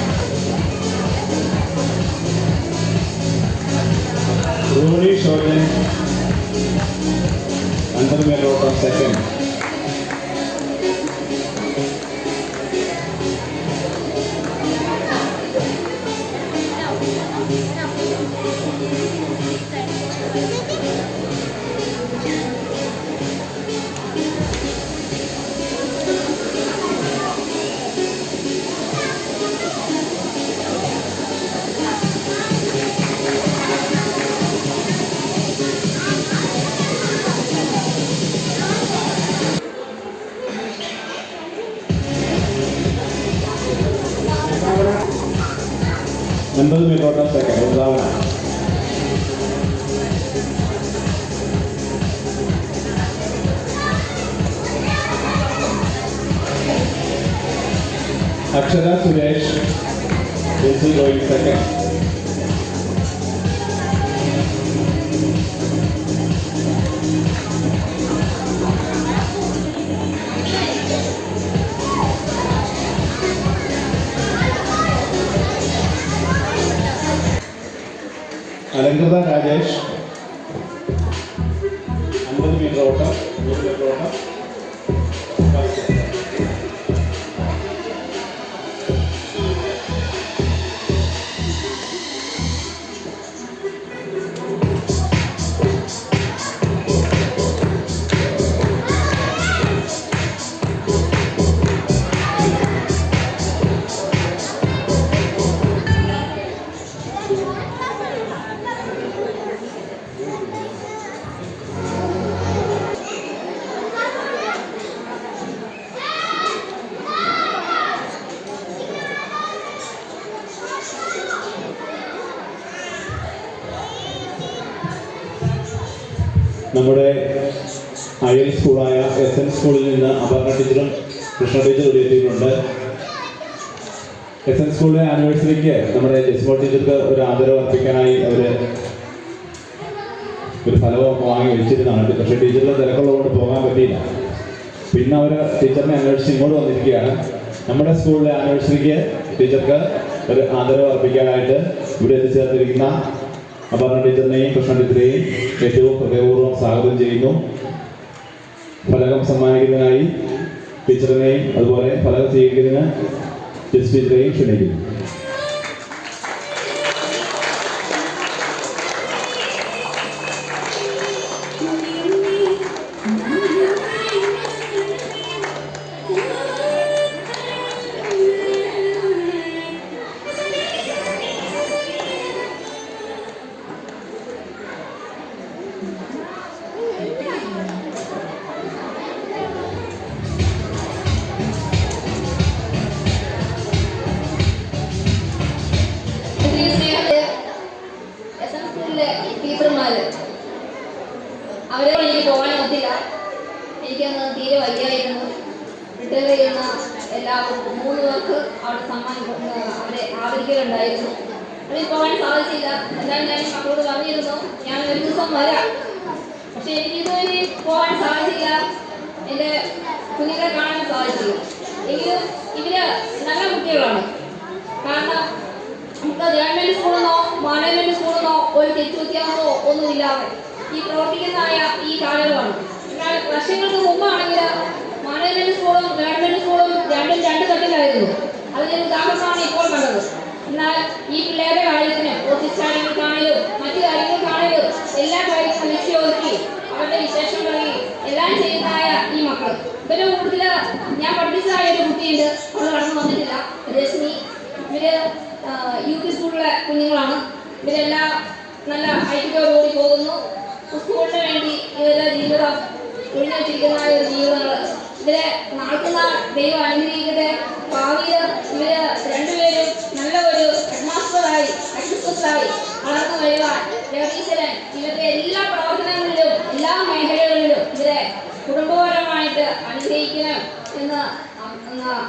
Rony Shojan 50 meter ഓട്ടം second. $50 meter ഓട്ടം second. ഉദാഹരണ Akshara Suresh going second. Alankritha Rajesh 50 meter ഓട്ടം 100 meter ഓട്ടം. നമ്മുടെ അയൽ സ്കൂളായ SN സ്കൂളിൽ നിന്ന് അപർണ ടീച്ചറും കൃഷ്ണ ടീച്ചറും ഇവിടെ എത്തിയിട്ടുണ്ട്. SN സ്കൂളിലെ ആനിവേഴ്സറിക്ക് നമ്മുടെ ജെസ്മോൾ ടീച്ചർക്ക് ഒരു ആദരവ് അർപ്പിക്കാനായി അവർ ഒരു ഫലവും വാങ്ങി വെച്ചിരുന്നതാണ്. പക്ഷേ ടീച്ചറിൻ്റെ തിരക്കുള്ളതുകൊണ്ട് പോകാൻ പറ്റിയില്ല. പിന്നെ അവർ ടീച്ചറിനെ അന്വേഷിച്ച് ഇങ്ങോട്ട് വന്നിരിക്കുകയാണ്. നമ്മുടെ സ്കൂളിലെ ആനിവേഴ്സറിക്ക് ടീച്ചർക്ക് ഒരു ആദരവ് അർപ്പിക്കാനായിട്ട് ഇവിടെ എത്തിച്ചേർന്നിരിക്കുന്ന അപർണ ടീച്ചറിനെയും കൃഷ്ണ ടീച്ചറെയും ഏറ്റവും ഹൃദയപൂർവ്വം സ്വാഗതം ചെയ്യുന്നു. ഫലകം സമ്മാനിക്കുന്നതിനായി ടീച്ചറിനെയും അതുപോലെ ഫലകം സ്വീകരിക്കുന്നതിന് ജസ് ടീച്ചറെയും ക്ഷണിക്കുന്നു. അവരെ എനിക്ക് പോകാൻ പറ്റില്ല. എനിക്കന്ന് തീരെ വയ്യായിരുന്നു. റിട്ടയർ ചെയ്യുന്ന എല്ലാവർക്കും 3 പേർക്ക് അവിടെ സമ്മാനം അവരെ ആദരിക്കലുണ്ടായിരുന്നു. അതിൽ പോകാൻ സാധിച്ചില്ല. എന്തായാലും ഞാൻ മക്കളോട് പറഞ്ഞിരുന്നു ഞാൻ ഒരു ദിവസം വരാം. പക്ഷെ എനിക്കിതുവരെ പോകാൻ സാധിച്ചില്ല. എൻ്റെ കുഞ്ഞുങ്ങളെ കാണാൻ സാധിച്ചില്ല. എങ്കിലും ഇവര് നല്ല കുട്ടികളാണ്. കാരണം നമുക്ക് ഗവൺമെൻറ് സ്കൂളെന്നോ മാനേജ്മെൻറ് സ്കൂളെന്നോ ഒരു തെറ്റ് വ്യത്യാസമോ ഒന്നുമില്ലാതെ ഈ പ്രവർത്തിക്കുന്നതായ ഈ കാലയളവാണ്. എന്നാൽ വർഷങ്ങൾക്ക് മുമ്പാണെങ്കിൽ മാനേജ്മെന്റ് സ്കൂളും ഗവൺമെന്റ് സ്കൂളും രണ്ടും 2 തട്ടിലായിരുന്നു. അതിന്റെ ഉദാഹരണമാണ് ഇപ്പോൾ കണ്ടത്. എന്നാൽ ഈ പിള്ളേരുടെ കാര്യത്തിന് ഓഫീസ് കാര്യങ്ങൾക്കാണെങ്കിലും മറ്റു കാര്യങ്ങൾക്കാണെങ്കിലും എല്ലാ കാര്യങ്ങളും ലക്ഷ്യമൊരുക്കി അവരുടെ വിശേഷം പറയും എല്ലാം ചെയ്യുന്നതായ ഈ മക്കൾ. ഇവരുടെ കൂടുതൽ ഞാൻ പഠിപ്പിച്ചതായ ഒരു കുട്ടിയുണ്ട്. അവൾ കടന്നു വന്നിട്ടില്ല. രശ്മി. ഇവര് UP സ്കൂളിലെ കുഞ്ഞുങ്ങളാണ്. ഇവരെല്ലാം നല്ല ഐക്യത്തോടുകൂടി പോകുന്നു. സ്കൂളിന് വേണ്ടി ഇവരുടെ ജീവിതം ഒഴിഞ്ഞു വെച്ചിരിക്കുന്ന ഒരു ജീവിതങ്ങൾ ഇവരെ നാൾക്കുനാൾ ദൈവം അനുഗ്രഹിക്കട്ടെ. ഭാവിയിൽ ഇവര് 2 പേരും നല്ല ഒരു ഹെഡ്മാസ്റ്ററായി അഡ്മിനിസ്ട്രേറ്ററായി വളർന്നു വരുവാൻ ജഗദീശ്വരൻ ഇവരുടെ എല്ലാ പ്രവർത്തനങ്ങളിലും എല്ലാ മേഖലകളിലും ഇവരെ കുടുംബപരമായിട്ട് അനുഗ്രഹിക്കണം എന്ന്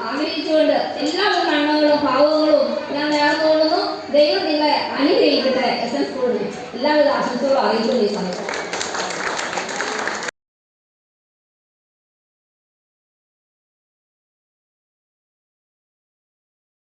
ആഗ്രഹിച്ചുകൊണ്ട് എല്ലാവരും നന്മകളും ഭാവങ്ങളും ഞാൻ നേർന്നുകൊള്ളുന്നു. ദൈവം നിങ്ങളെ അനുഗ്രഹിക്കട്ടെ. SN സ്കൂളിൽ എല്ലാവിധ ആശംസകളും അറിയിക്കുന്നു ഈ സമയത്ത്.